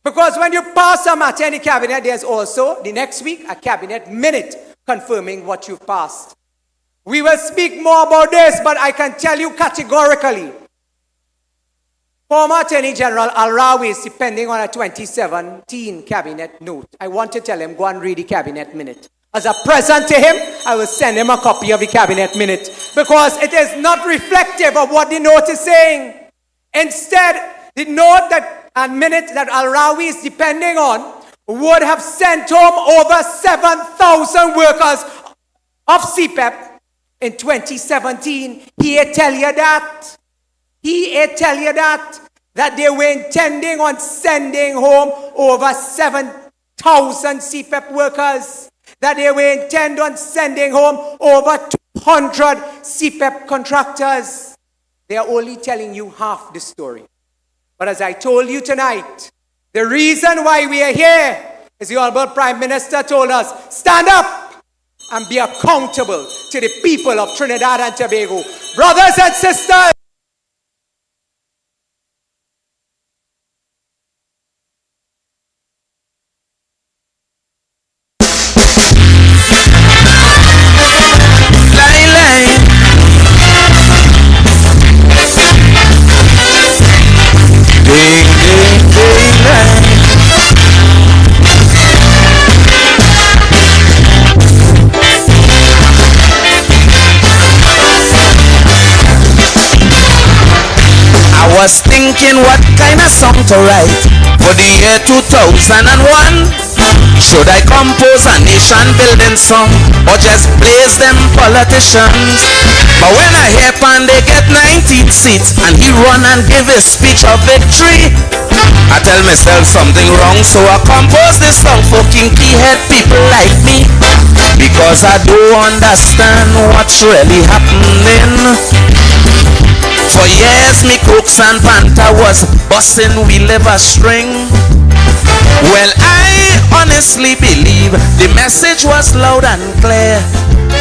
S10: Because when you pass a matter in the cabinet, there's also, the next week, a cabinet minute confirming what you've passed. We will speak more about this, but I can tell you categorically, former Attorney General Al-Rawi is depending on a 2017 cabinet note. I want to tell him, go and read the cabinet minute. As a present to him, I will send him a copy of the cabinet minute because it is not reflective of what the note is saying. Instead, the note that and minute that Al-Rawi is depending on would have sent home over 7,000 workers of CPEP in 2017. He tell you that. That they were intending on sending home over 7,000 CPEP workers. That they were intending on sending home over 200 CPEP contractors. They are only telling you half the story. But as I told you tonight, the reason why we are here is the Honorable Prime Minister told us, stand up and be accountable to the people of Trinidad and Tobago. Brothers and sisters,
S11: was thinking what kind of song to write for the year 2001. Should I compose a nation building song or just praise them politicians? But when I hear Pan they get 19 seats and he run and give a speech of victory, I tell myself something wrong, so I compose this song for kinky head people like me, because I don't understand what's really happening. For years me crooks and panther was busting we liver string. Well, I honestly believe the message was loud and clear,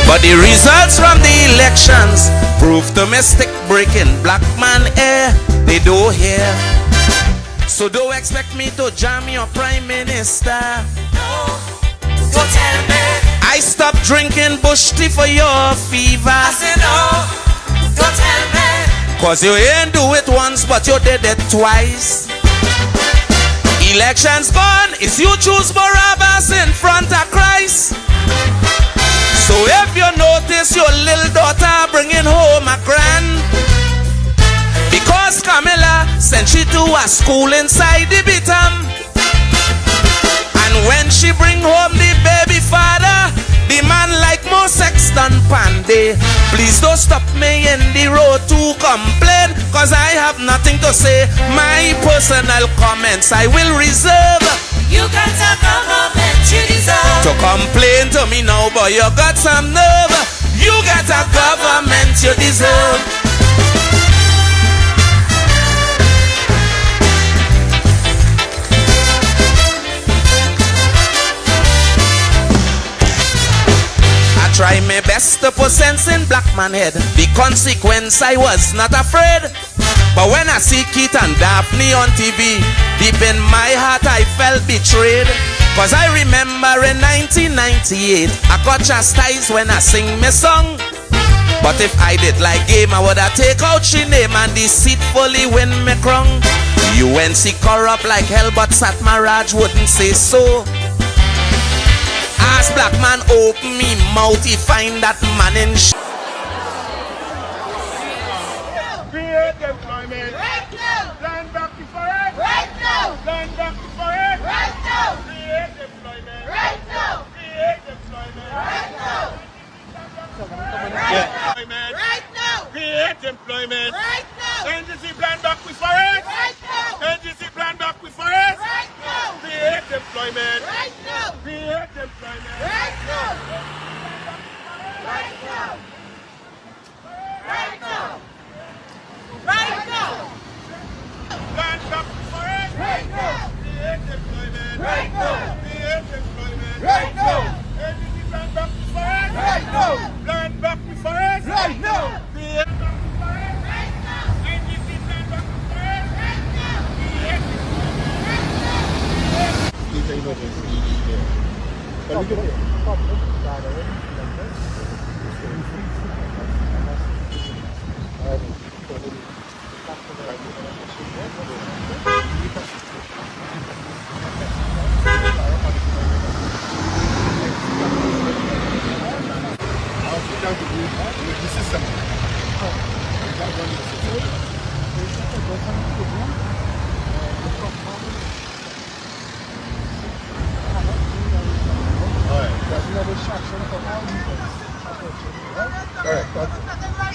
S11: but the results from the elections proved the mystic breaking black man air. They don't hear. So don't expect me to jam your prime minister. No, don't tell me. I stopped drinking bush tea for your fever. I said no, don't tell me. Cause you ain't do it once, but you did it twice. Elections gone, it's you choose Barabbas in front of Christ. So if you notice your little daughter bringing home a grand, because Camilla sent she to a school inside the Bitam, and when she bring home the baby father, the man like more sex than Panday. Please don't stop me in the road to complain, cause I have nothing to say. My personal comments I will reserve. You got a government you deserve. To complain to me now, but you got some nerve. You got a government you deserve. Try my best to put sense in black man head. The consequence I was not afraid. But when I see Keith and Daphne on TV, deep in my heart I felt betrayed. Cause I remember in 1998 I got chastised when I sing my song. But if I did like game I would have take out she name and deceitfully win me crown. UNC corrupt like hell, but Sat Maharaj wouldn't say so. Ask black man open me mouth, he find that man in
S12: Create employment. Right now. Land back the forest. Right now. Land back the forest. Right now. Create employment. Right now. Create employment. Right now. Right now. Right now. Create employment. Right now. NGC plan back the forest. Right now. NGC plan back the forest. Right now. Create employment. Right now. Create employment. Right now. Right now. Right now. Right now. Land back the forest. Right now. Create employment. Right now. Create employment. Right now. NGC plan back the forest. Right now. Land back the forest. Right now. Create back the forest. Right now. NGC plan back the forest. Right now. Create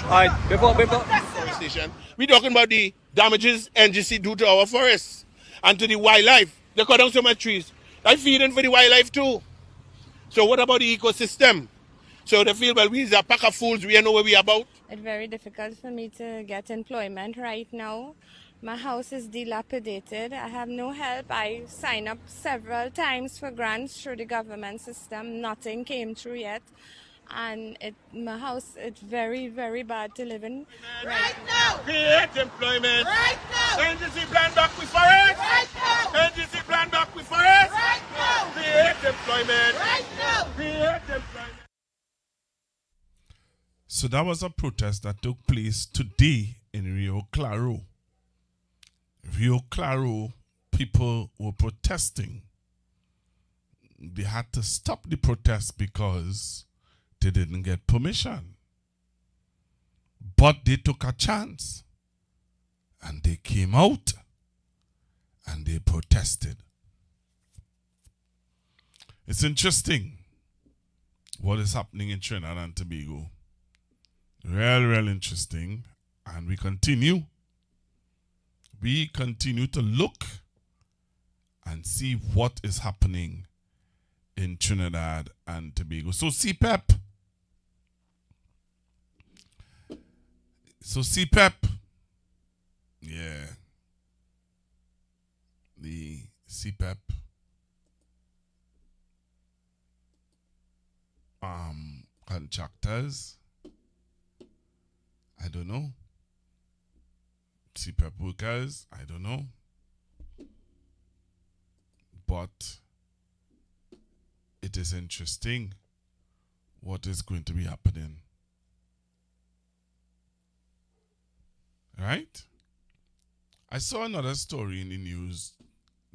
S13: Alright, before station, we're talking about the damages NGC do to our forests and to the wildlife. They cut down so much trees. I feeding for the wildlife too. So what about the ecosystem? So they feel, well, we're a pack of fools, we don't know where we're about.
S14: It's very difficult for me to get employment right now. My house is dilapidated. I have no help. I signed up several times for grants through the government system. Nothing came through yet. And my house, it's very, very bad to live in.
S12: Right now.
S13: Create employment.
S12: Right now.
S13: NGC plan back with forest.
S12: Right now.
S13: NGC plan back with forest.
S12: Right now.
S13: Create employment.
S12: Right now.
S13: Create employment.
S3: So that was a protest that took place today in Rio Claro. Rio Claro people were protesting. They had to stop the protest because they didn't get permission. But they took a chance and they came out and they protested. It's interesting what is happening in Trinidad and Tobago. Real interesting. And we continue to look and see what is happening in Trinidad and Tobago. So CPEP Yeah. The CPEP contractors, I don't know. CPEP workers, I don't know. But it is interesting what is going to be happening. Right? I saw another story in the news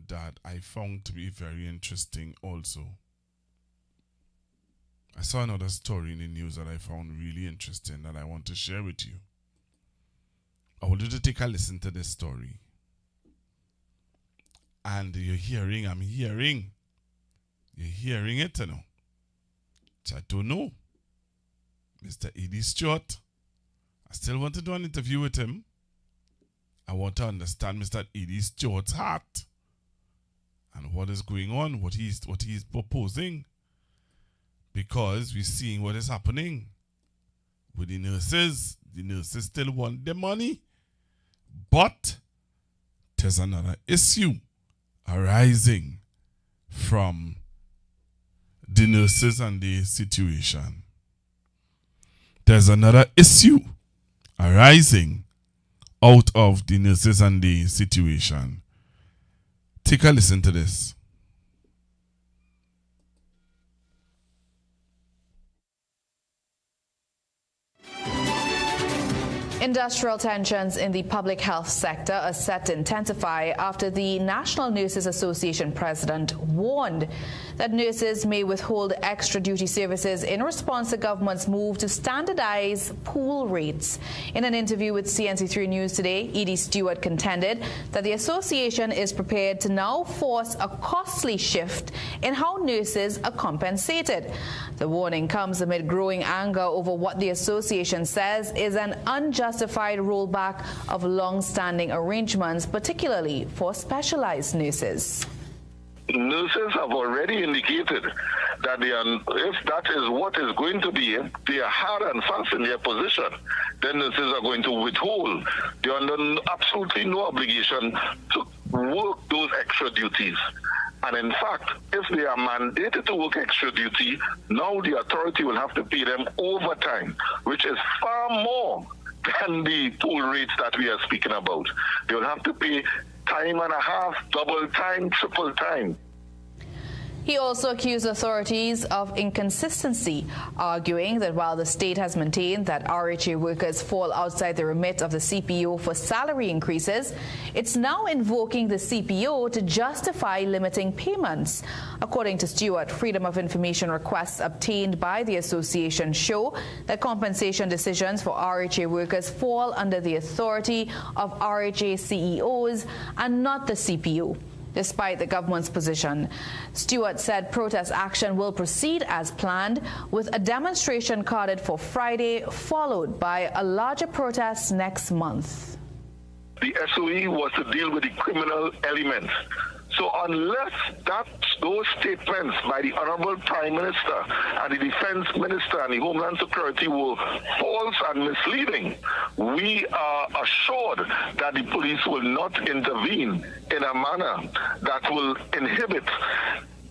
S3: that I found to be very interesting also. I saw another story in the news that I found really interesting that I want to share with you. I want you to take a listen to this story. And you're hearing it, you know. So I don't know. Mr. Edie Stuart, I still want to do an interview with him. I want to understand Mr. Edie Stewart's heart and what is going on, what he's proposing. Because we're seeing what is happening with the nurses. The nurses still want their money. But there's another issue arising from the nurses and the situation. There's another issue arising out of the nurses and the situation. Take a listen to this.
S15: Industrial tensions in the public health sector are set to intensify after the National Nurses Association president warned that nurses may withhold extra duty services in response to government's move to standardize pool rates. In an interview with CNC3 News today, Edie Stuart contended that the association is prepared to now force a costly shift in how nurses are compensated. The warning comes amid growing anger over what the association says is an unjustified rollback of long-standing arrangements, particularly for specialized nurses.
S16: Nurses have already indicated that if that is what is going to be, they are hard and fast in their position. Then nurses are going to withhold. They are under absolutely no obligation to work those extra duties. And in fact, if they are mandated to work extra duty, now the authority will have to pay them overtime, which is far more than the pool rates that we are speaking about. They will have to pay time and a half, double time, triple time.
S15: He also accused authorities of inconsistency, arguing that while the state has maintained that RHA workers fall outside the remit of the CPO for salary increases, it's now invoking the CPO to justify limiting payments. According to Stuart, Freedom of Information requests obtained by the association show that compensation decisions for RHA workers fall under the authority of RHA CEOs and not the CPO. Despite the government's position, Stuart said protest action will proceed as planned, with a demonstration carded for Friday, followed by a larger protest next month.
S16: The SOE was to deal with the criminal elements. So unless those statements by the Honorable Prime Minister and the Defense Minister and the Homeland Security were false and misleading, we are assured that the police will not intervene in a manner that will inhibit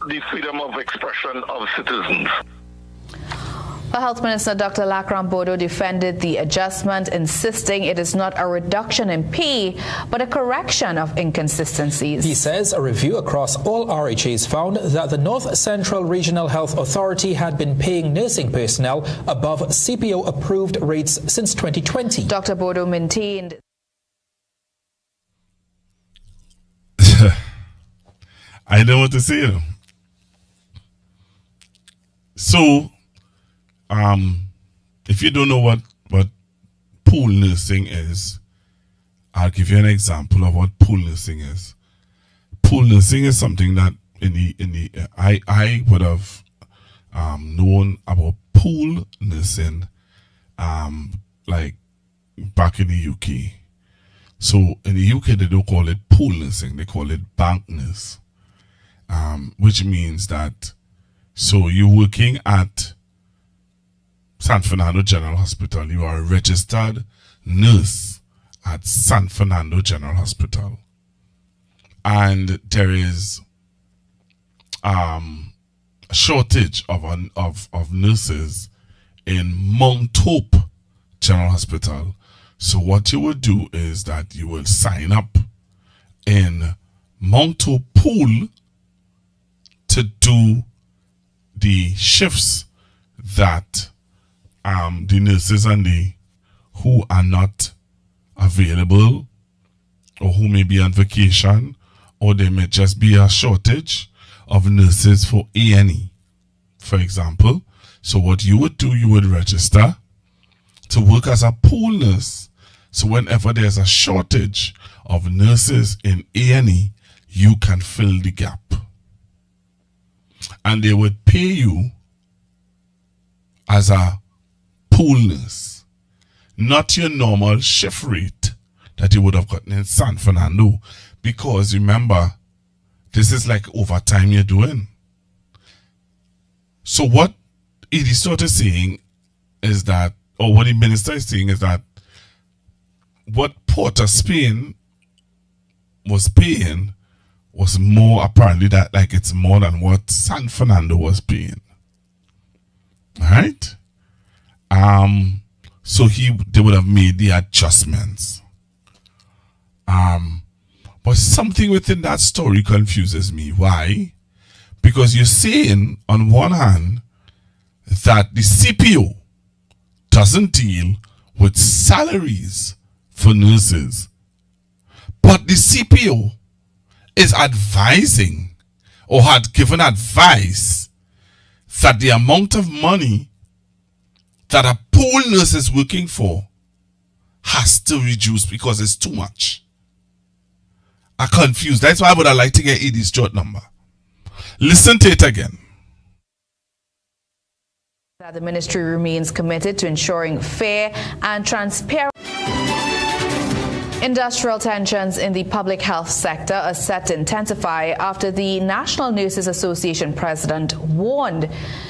S16: the freedom of expression of citizens.
S15: The Health Minister Dr. Lakram Bodo defended the adjustment, insisting it is not a reduction in pay, but a correction of inconsistencies.
S17: He says a review across all RHAs found that the North Central Regional Health Authority had been paying nursing personnel above CPO-approved rates since 2020.
S15: Dr. Bodo maintained...
S3: I know what to say, though. So... if you don't know what pool nursing is, I'll give you an example of what pool nursing is. Pool nursing is something that I would have known about pool nursing like back in the UK. So in the UK they don't call it pool nursing, they call it bank nurse, which means that so you're working at San Fernando General Hospital, you are a registered nurse at San Fernando General Hospital. And there is a shortage of nurses in Mount Hope General Hospital. So what you would do is that you will sign up in Mount Hope Pool to do the shifts that the nurses and the who are not available or who may be on vacation, or there may just be a shortage of nurses for A&E, for example. So what you would do, you would register to work as a pool nurse. So whenever there's a shortage of nurses in A&E, you can fill the gap. And they would pay you as a pool nurse, not your normal shift rate that you would have gotten in San Fernando, because remember, this is like overtime you're doing. So what it is sort of saying is that, or what the minister is saying is that what Port of Spain was paying was more, apparently that like it's more than what San Fernando was paying. Right? So they would have made the adjustments. But something within that story confuses me. Why? Because you're saying on one hand that the CPO doesn't deal with salaries for nurses, but the CPO is advising or had given advice that the amount of money that a pool nurse is working for has to reduce because it's too much. I'm confused. That's why I would have liked to get Edie's short number. Listen to it again.
S15: That the ministry remains committed to ensuring fair and transparent. Industrial tensions in the public health sector are set to intensify after the National Nurses Association president warned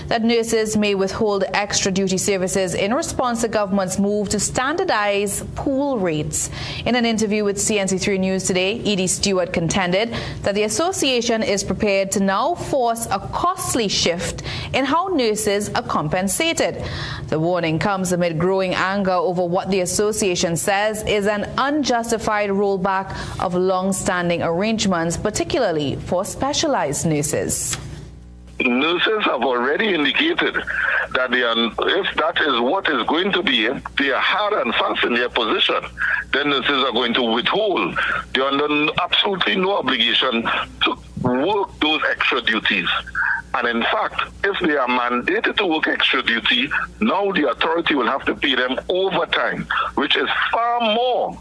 S15: that nurses may withhold extra duty services in response to government's move to standardize pool rates. In an interview with CNC3 News today, Edie Stuart contended that the association is prepared to now force a costly shift in how nurses are compensated. The warning comes amid growing anger over what the association says is an unjustified rollback of long-standing arrangements, particularly for specialized nurses.
S16: Nurses have already indicated that if that is what is going to be, they are hard and fast in their position. Then nurses are going to withhold. They are under absolutely no obligation to work those extra duties. And in fact, if they are mandated to work extra duty, now the authority will have to pay them overtime, which is far more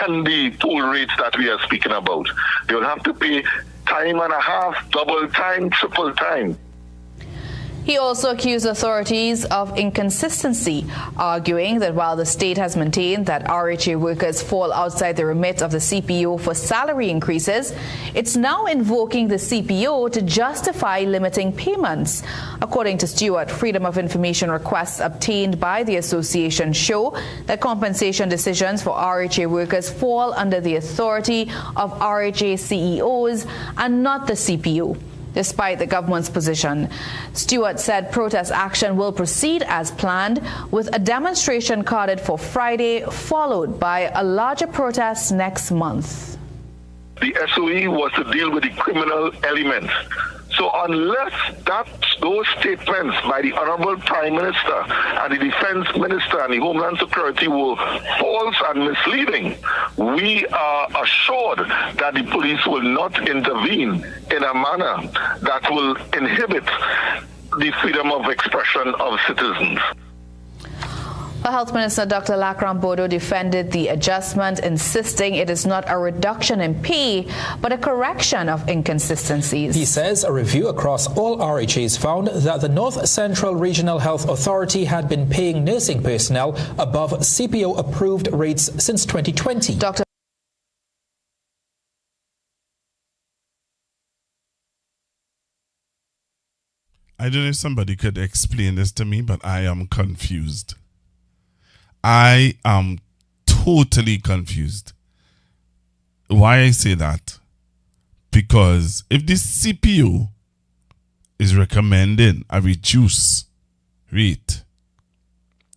S16: than the pool rates that we are speaking about. They will have to pay time and a half, double time, triple time.
S15: He also accused authorities of inconsistency, arguing that while the state has maintained that RHA workers fall outside the remit of the CPO for salary increases, it's now invoking the CPO to justify limiting payments. According to Stuart, Freedom of Information requests obtained by the association show that compensation decisions for RHA workers fall under the authority of RHA CEOs and not the CPO. Despite the government's position, Stuart said protest action will proceed as planned, with a demonstration carded for Friday, followed by a larger protest next month.
S16: The SOE was to deal with the criminal elements. So unless those statements by the Honorable Prime Minister and the Defense Minister and the Homeland Security were false and misleading, we are assured that the police will not intervene in a manner that will inhibit the freedom of expression of citizens.
S15: Health Minister Dr. Lakram Bodo defended the adjustment, insisting it is not a reduction in pay, but a correction of inconsistencies.
S17: He says a review across all RHAs found that the North Central Regional Health Authority had been paying nursing personnel above CPO-approved rates since 2020.
S15: Dr.
S3: I don't know if somebody could explain this to me, but I am confused. I am totally confused. Why I say that? Because if the CPO is recommending a reduced rate,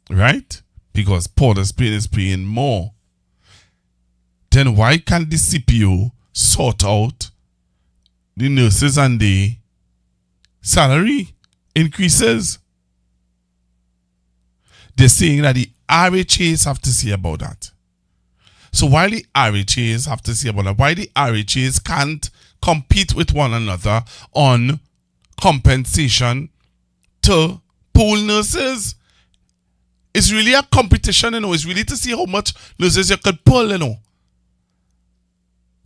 S3: right? Because Port of Spain is paying more, then why can't the CPO sort out the nurses and the salary increases? They're saying that the RHAs have to say about that. So while the RHAs have to say about that, why the RHAs can't compete with one another on compensation to pool nurses? It's really a competition, you know. It's really to see how much nurses you could pull, you know.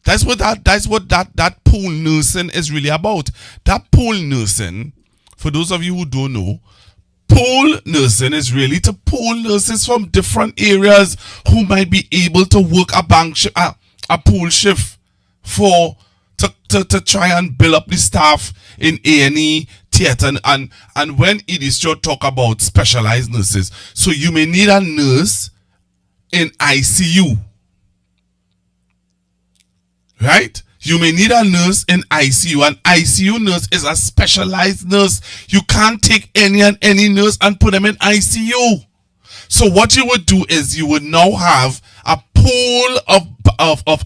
S3: That's what that pool nursing is really about. That pool nursing, for those of you who don't know, pool nursing is really to pool nurses from different areas who might be able to work a pool shift to try and build up the staff in A&E, theatre, and when Edie Stuart talk about specialized nurses, so you may need a nurse in ICU. Right? You may need a nurse in ICU. An ICU nurse is a specialized nurse. You can't take any nurse and put them in ICU. So what you would do is you would now have a pool of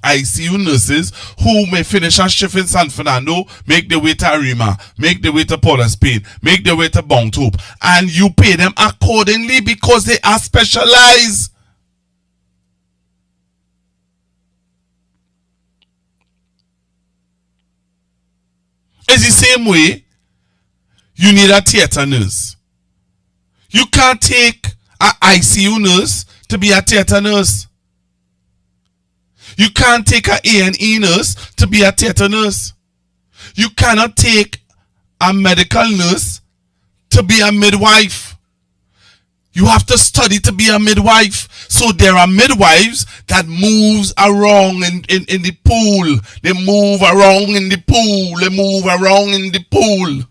S3: ICU nurses who may finish a shift in San Fernando, make their way to Arima, make their way to Port of Spain, make their way to Mount Hope, and you pay them accordingly because they are specialized. It's the same way you need a theatre nurse. You can't take an ICU nurse to be a theatre nurse. You can't take an A&E nurse to be a theatre nurse. You cannot take a medical nurse to be a midwife. You have to study to be a midwife. So there are midwives that moves around in the pool. They move around in the pool. They move around in the pool.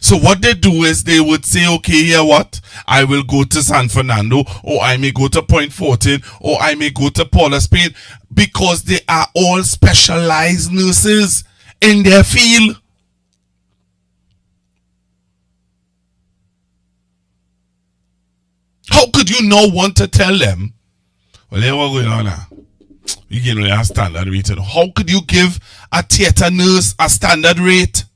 S3: So what they do is they would say, okay, here what? I will go to San Fernando, or I may go to Point Fortin, or I may go to Port of Spain, because they are all specialized nurses in their field. How could you not want to tell them, well, here what's going on now? You give a standard rate. How could you give a theatre nurse a standard rate?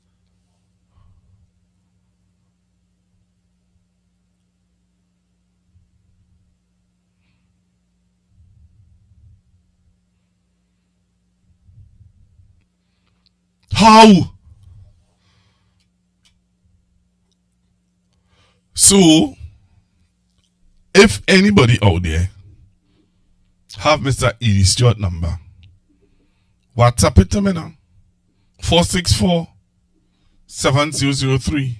S3: How? So, if anybody out there have Mr. Edie Stuart number, WhatsApp it to me now. 464-7003.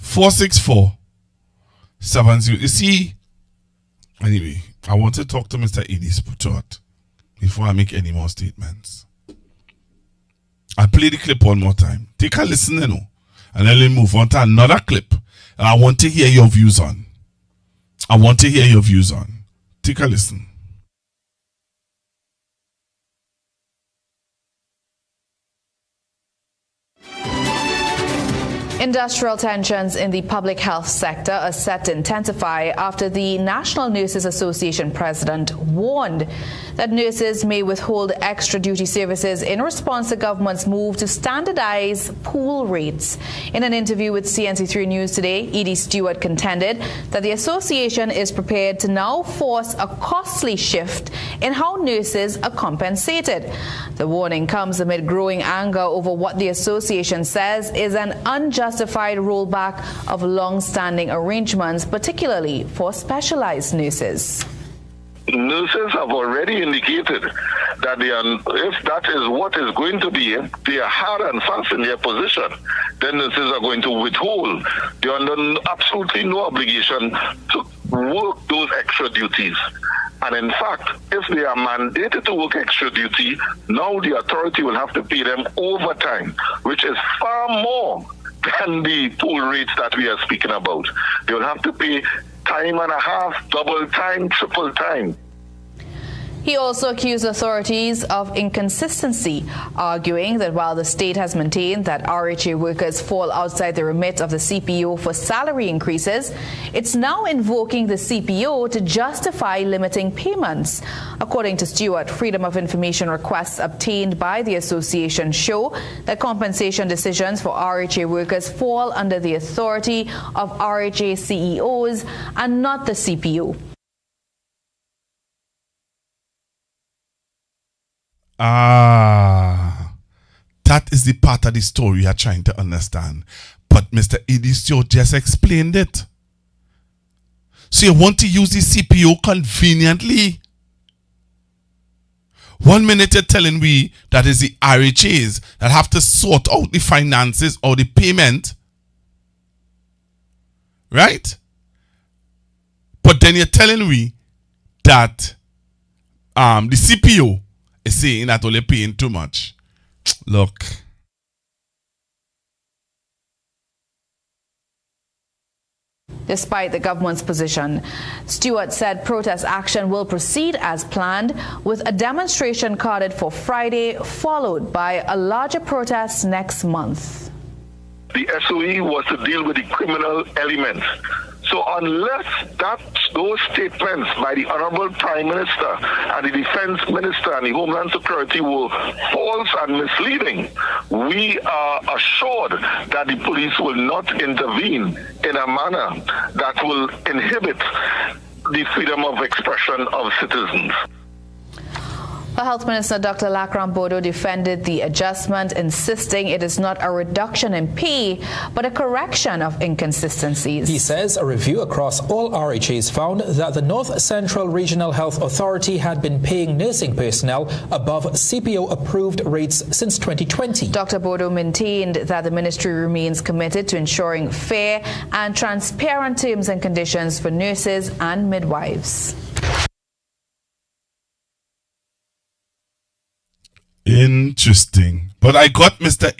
S3: 464-70. You see, anyway, I want to talk to Mr. Edie Stuart before I make any more statements. I'll play the clip one more time. Take a listen, you know, and then we'll move on to another clip I want to hear your views on. Take a listen.
S15: Industrial tensions in the public health sector are set to intensify after the National Nurses Association president warned that nurses may withhold extra duty services in response to government's move to standardize pool rates. In an interview with CNC3 News today, Edie Stuart contended that the association is prepared to now force a costly shift in how nurses are compensated. The warning comes amid growing anger over what the association says is an unjustified rollback of long-standing arrangements, particularly for specialized nurses.
S16: Nurses have already indicated that if that is what is going to be, they are hard and fast in their position. Then nurses are going to withhold. They are under absolutely no obligation to work those extra duties. And in fact, if they are mandated to work extra duty, now the authority will have to pay them overtime, which is far more than the pool rates that we are speaking about. They will have to pay time and a half, double time, triple time.
S15: He also accused authorities of inconsistency, arguing that while the state has maintained that RHA workers fall outside the remit of the CPO for salary increases, it's now invoking the CPO to justify limiting payments. According to Stuart, Freedom of Information requests obtained by the association show that compensation decisions for RHA workers fall under the authority of RHA CEOs and not the CPO.
S3: That is the part of the story you are trying to understand. But Mr. Eddie Stuart just explained it. So you want to use the CPO conveniently. 1 minute you're telling me that is the RHAs that have to sort out the finances or the payment. Right? But then you're telling me that the CPO is saying that only paying too much. Look.
S15: Despite the government's position, Stuart said protest action will proceed as planned, with a demonstration carded for Friday, followed by a larger protest next month.
S16: The SOE was to deal with the criminal elements. So unless those statements by the Honorable Prime Minister and the Defense Minister and the Homeland Security were false and misleading, we are assured that the police will not intervene in a manner that will inhibit the freedom of expression of citizens.
S15: The Health Minister Dr. Lakram Bodo defended the adjustment, insisting it is not a reduction in pay, but a correction of inconsistencies.
S17: He says a review across all RHAs found that the North Central Regional Health Authority had been paying nursing personnel above CPO-approved rates since 2020.
S15: Dr. Bodo maintained that the ministry remains committed to ensuring fair and transparent terms and conditions for nurses and midwives.
S3: Interesting. But I got Mr.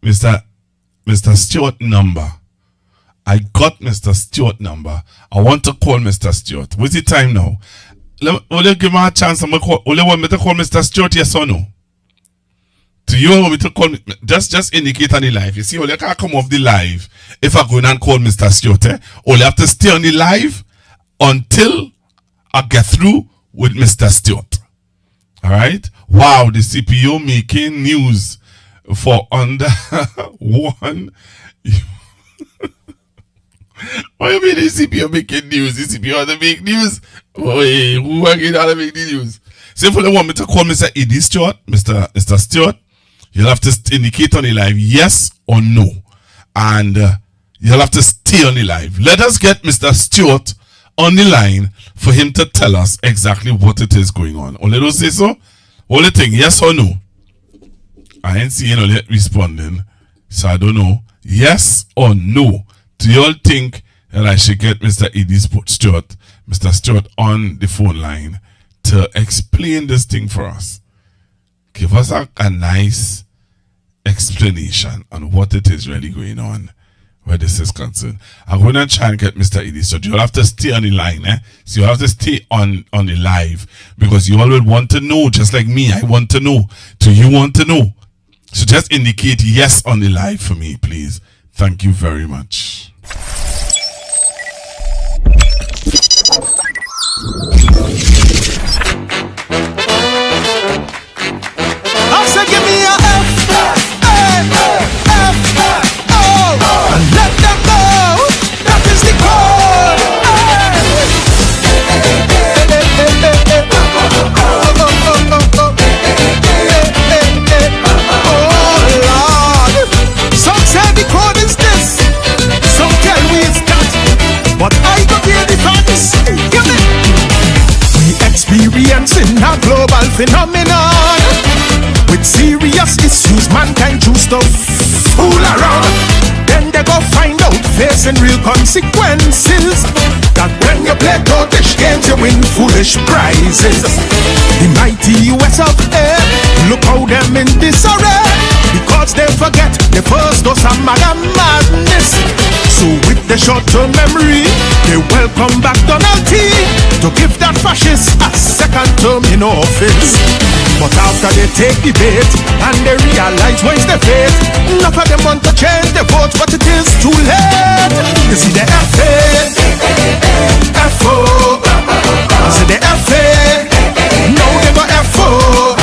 S3: Mr. Stuart number. I got Mr. Stuart number. I want to call Mr. Stuart. What's the time now? Will you give me a chance? Will you want me to call Mr. Stuart, yes or no? Do you want me to call? Just indicate on the live. You see, you can't come off the live if I go in and call Mr. Stuart. Or you have to stay on the live until I get through with Mr. Stuart. All right. Wow, the CPO making news for under one. What do you mean the CPO making news? The CPO has to make news? Wait, who are going to make the news? So if you want me to call Mr. Eddie Stuart, Mr. Stuart, you'll have to indicate on the live yes or no. And you'll have to stay on the live. Let us get Mr. Stuart on the line for him to tell us exactly what it is going on. Only don't say so. Only thing, yes or no? I ain't seeing no yet responding, so I don't know. Yes or no? Do you all think that I should get Mr. Eddie Stuart, Mr. Stuart on the phone line to explain this thing for us? Give us a nice explanation on what it is really going on where this is concerned. I'm going to try and get Mr. Eddie. So you'll have to stay on the line. So you have to stay on the live because you all will want to know, just like me. I want to know. Do you want to know? So just indicate yes on the live for me, please. Thank you very much.
S12: I said give me a F, and let them know that is the code. Oh Lord, some say the code is this, some tell me it's that, but I go hear the facts. Give me. We experiencing a global phenomenon with serious issues. Mankind choose to fool around, then they go find out facing real consequences. That when you play totish games, you win foolish prizes. The mighty US of A, look how them in disarray, because they forget the first dose of madness. So with the short-term memory,
S18: come back Donald T to give that fascist a second term in office. But after they take the bait and they realize what's the fate, enough of them want to change the vote, but it is too late. You see the FA, FO, you see the FA, now they go FO.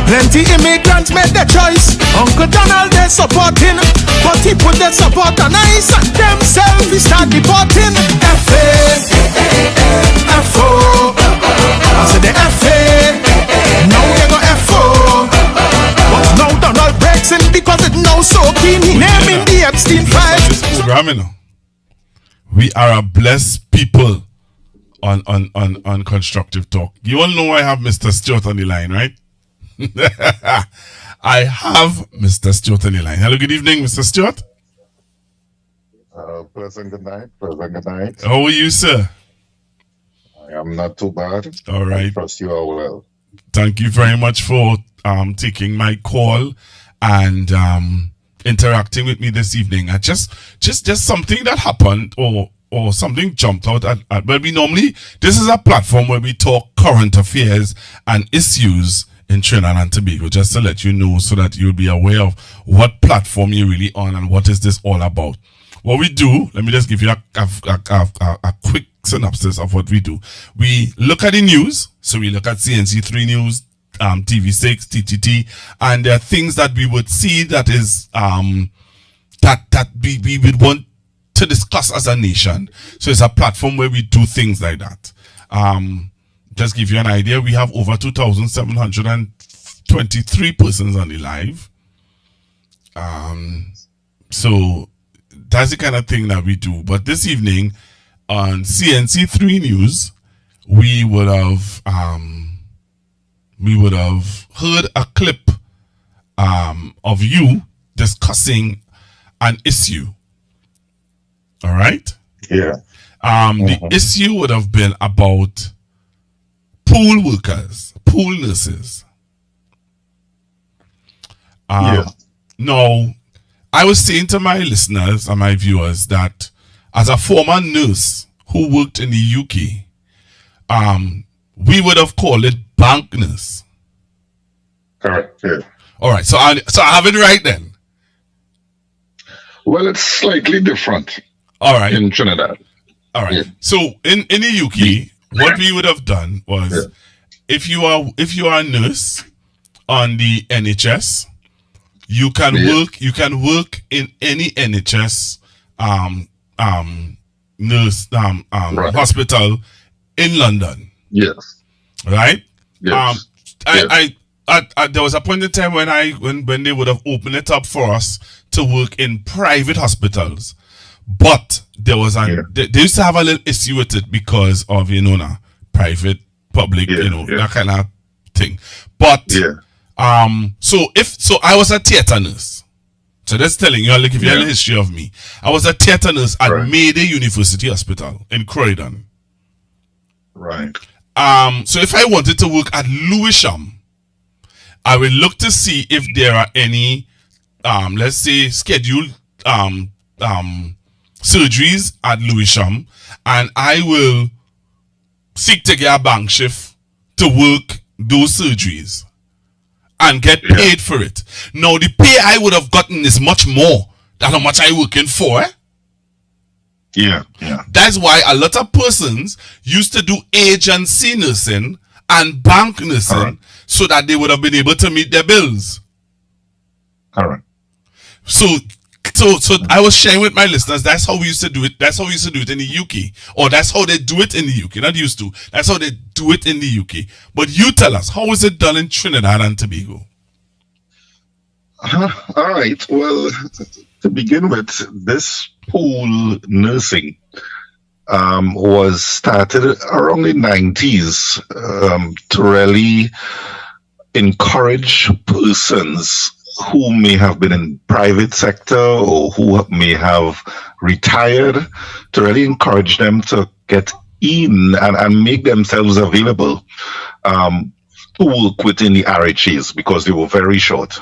S18: Plenty immigrants made their choice. Uncle Donald they supporting, but he put their support on ice and themselves he start deporting. FA, FO, I said the FA, now they go FO. But now Donald breaks in because it now so keen. He naming the Epstein files.
S3: We are a blessed people on Constructive Talk. You all know I have Mr. Stuart on the line, right? I have Mr. Stuart on the line. Hello, good evening, Mr. Stuart.
S19: Pleasant good night. Pleasant good night.
S3: How are you, sir?
S19: I am not too bad.
S3: All right.
S19: I trust you are well.
S3: Thank you very much for taking my call and interacting with me this evening. I just something that happened or something jumped out at where we normally, this is a platform where we talk current affairs and issues in Trinidad and Tobago, just to let you know so that you'll be aware of what platform you're really on and what is this all about. What we do, let me just give you a quick synopsis of what we do. We look at the news, so we look at CNC3 News, TV6, TTT, and there are things that we would see that is that we would want to discuss as a nation. So it's a platform where we do things like that. Just give you an idea, we have over 2,723 persons on the live. So that's the kind of thing that we do. But this evening on CNC3 News, we would have heard a clip of you discussing an issue. All right?
S19: Yeah.
S3: The issue would have been about pool workers, pool nurses. Now, I was saying to my listeners and my viewers that as a former nurse who worked in the UK, we would have called it bank nurse.
S19: Correct. Yeah.
S3: All right. So I have it right then.
S19: Well, it's slightly different.
S3: All right.
S19: In Trinidad.
S3: All right.
S19: Yeah.
S3: So in the UK, what we would have done was, if you are a nurse on the NHS, you can work in any NHS nurse hospital in London.
S19: Yes.
S3: Right?
S19: Yes.
S3: There was a point in time when they would have opened it up for us to work in private hospitals, but there was they used to have a little issue with it because of private, public, that kind of thing. But so I was a theatre nurse. So that's telling you, I'll give you a little history of me. I was a theatre nurse at Mayday University Hospital in Croydon.
S19: Right.
S3: So if I wanted to work at Lewisham, I will look to see if there are any, let's say, scheduled surgeries at Lewisham, and I will seek to get a bank shift to work those surgeries and get paid for it. Now, the pay I would have gotten is much more than how much I'm working for.
S19: Yeah.
S3: That's why a lot of persons used to do agency nursing and bank nursing so that they would have been able to meet their bills.
S19: All right.
S3: So I was sharing with my listeners, that's how we used to do it. That's how we used to do it in the UK. Or that's how they do it in the UK. Not used to. That's how they do it in the UK. But you tell us, how is it done in Trinidad and Tobago?
S19: All right. Well, to begin with, this pool nursing was started around the 90s to really encourage persons who may have been in private sector or who may have retired, to really encourage them to get in and make themselves available to work within the RHAs because they were very short.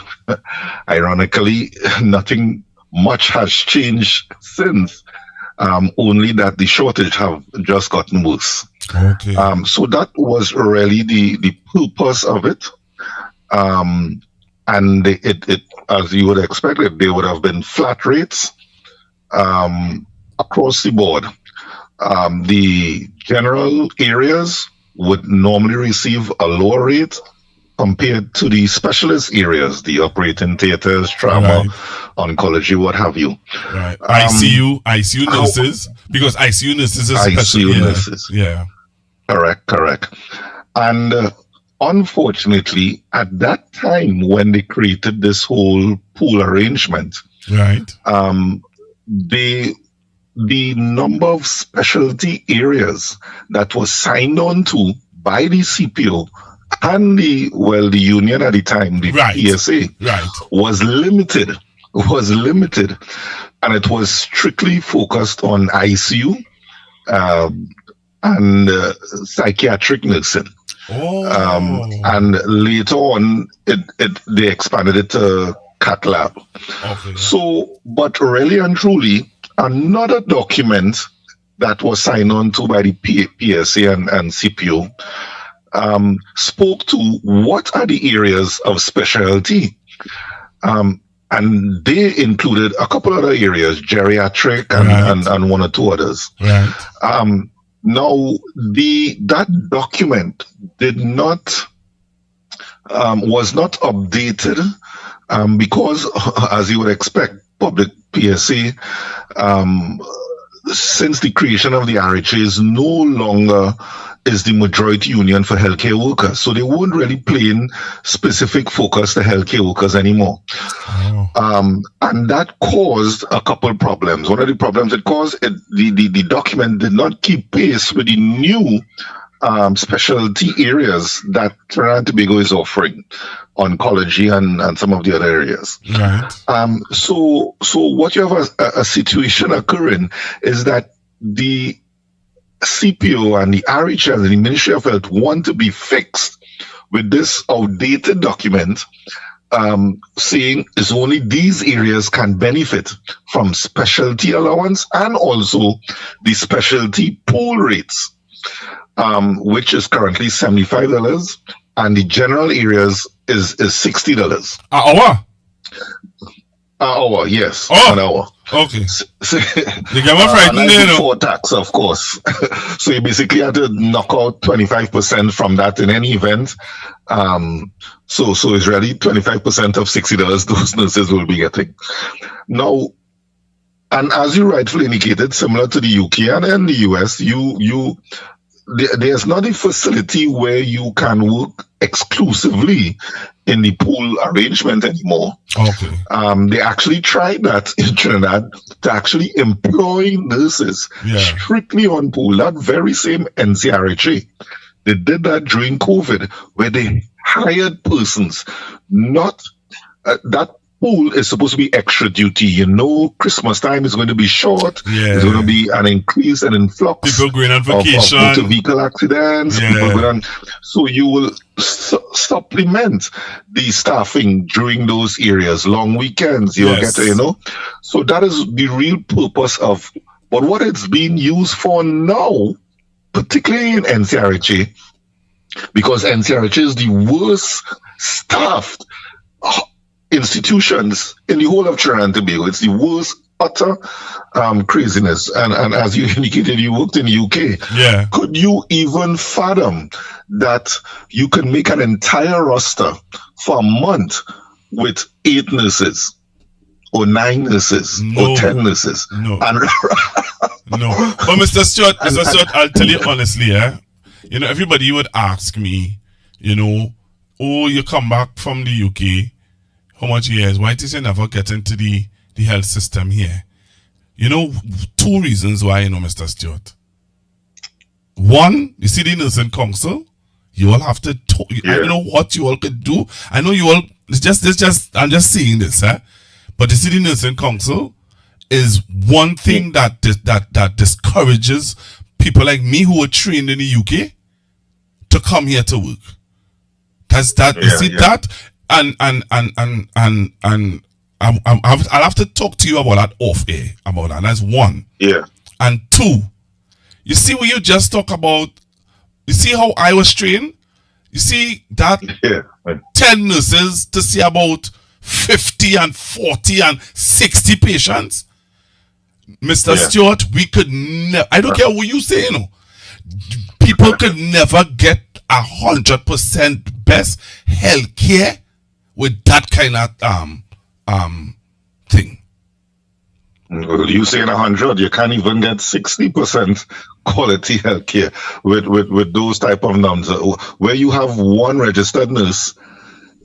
S19: Ironically, nothing much has changed since. only that the shortage have just gotten worse.
S3: Okay.
S19: So that was really the purpose of it. And it as you would expect, there would have been flat rates across the board. The general areas would normally receive a lower rate compared to the specialist areas, the operating theaters, trauma, oncology, what have you.
S3: Right. ICU nurses, because ICU nurses is
S19: ICU nurses.
S3: Yeah.
S19: Correct. And unfortunately, at that time when they created this whole pool arrangement,
S3: right,
S19: the number of specialty areas that was signed on to by the CPO and the union at the time, the PSA, was limited, and it was strictly focused on ICU and psychiatric nursing. And later on, they expanded it to cath lab.
S3: Okay.
S19: So, but really and truly, another document that was signed on to by the PSA and CPO spoke to what are the areas of specialty. And they included a couple other areas, geriatric and one or two others.
S3: Right.
S19: Now, that document was not updated because, as you would expect, public PSA, since the creation of the RHAs, no longer is the majority union for healthcare workers. So they weren't really playing specific focus to healthcare workers anymore. And that caused a couple problems. One of the problems it caused, the document did not keep pace with the new specialty areas that Trinidad and Tobago is offering, oncology and some of the other areas.
S3: Right.
S19: So what you have a situation occurring is that the CPO and the RHL and the Ministry of Health want to be fixed with this outdated document saying it's only these areas can benefit from specialty allowance and also the specialty pool rates, which is currently $75, and the general areas is $60.
S3: An hour?
S19: An hour, yes.
S3: Oh,
S19: an hour.
S3: Okay. You get my frightened there,
S19: before tax, of course. So you basically have to knock out 25% from that in any event. So it's really 25% of $60 those nurses will be getting. Now, and as you rightfully indicated, similar to the UK and in the US, there's not a facility where you can work exclusively in the pool arrangement anymore.
S3: Okay.
S19: They actually tried that in Trinidad to actually employ nurses strictly on pool, that very same NCRHA. They did that during COVID, where they hired persons, not that pool is supposed to be extra duty. You know, Christmas time is going to be short.
S3: Yeah.
S19: There's going to be an increase and influx
S3: people going on vacation,
S19: of motor vehicle accidents. People going on, so you will supplement the staffing during those areas. Long weekends, you'll get, So that is the real purpose of. But what it's being used for now, particularly in NCRHA, because NCRHA is the worst staffed institutions in the whole of Trinidad and Tobago. It's the worst utter craziness. And as you indicated, you worked in the UK.
S3: Yeah.
S19: Could you even fathom that you can make an entire roster for a month with 8 nurses or 9 nurses or 10 nurses?
S3: No. No. But Mr. Stuart, I'll tell you honestly, everybody would ask me, you come back from the UK, how much years? Why did you never get into the health system here? 2 reasons why, Mr. Stuart. One, you see the nursing council, you all have to talk. I don't know what you all could do. I know you all, I'm just seeing this, but you see the nursing council is one thing that discourages people like me who were trained in the UK to come here to work. That's that. You see that? And I'll have to talk to you about that off air about that. That's one.
S19: Yeah.
S3: And two, you see what you just talk about, you see how I was trained? You see that 10 nurses to see about 50 and 40 and 60 patients? Mr. Stuart, we could never, I don't care what you say, you know. People could never get 100% best health care with that kind of thing.
S19: You saying 100, you can't even get 60% quality health care with those type of numbers, where you have one registered nurse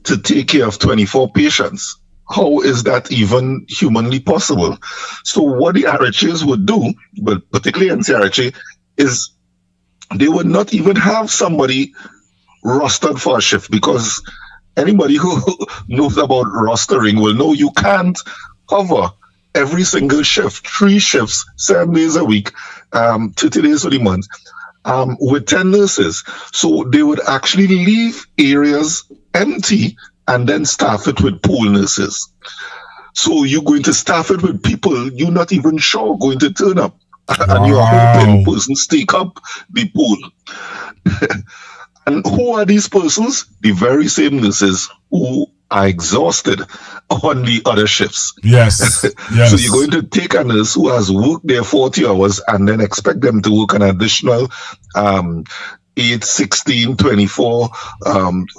S19: to take care of 24 patients. How is that even humanly possible? So what the RHAs would do, but particularly NCRHA, is they would not even have somebody rostered for a shift, because anybody who knows about rostering will know you can't cover every single shift, 3 shifts, 7 days a week, 30 days of the month, with 10 nurses. So they would actually leave areas empty and then staff it with pool nurses. So you're going to staff it with people you're not even sure going to turn up. And you're hoping persons take up the pool. And who are these persons? The very same nurses who are exhausted on the other shifts.
S3: Yes.
S19: So you're going to take a nurse who has worked there 40 hours and then expect them to work an additional 8, 16, 24,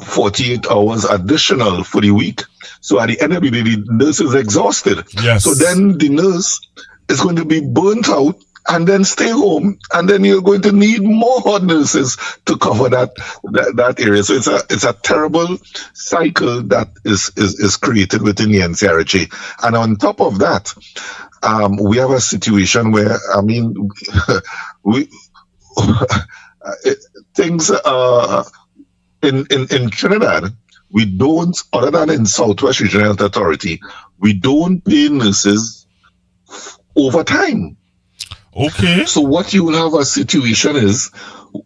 S19: 48 hours additional for the week. So at the end of the day, the nurse is exhausted.
S3: Yes.
S19: So then the nurse is going to be burnt out and then stay home, and then you're going to need more nurses to cover that area. So it's a terrible cycle that is created within the NCRHA. And on top of that, we have a situation where, I mean, things in Trinidad, we don't, other than in Southwest Regional Health Authority, we don't pay nurses overtime.
S3: Okay.
S19: So what you will have a situation is,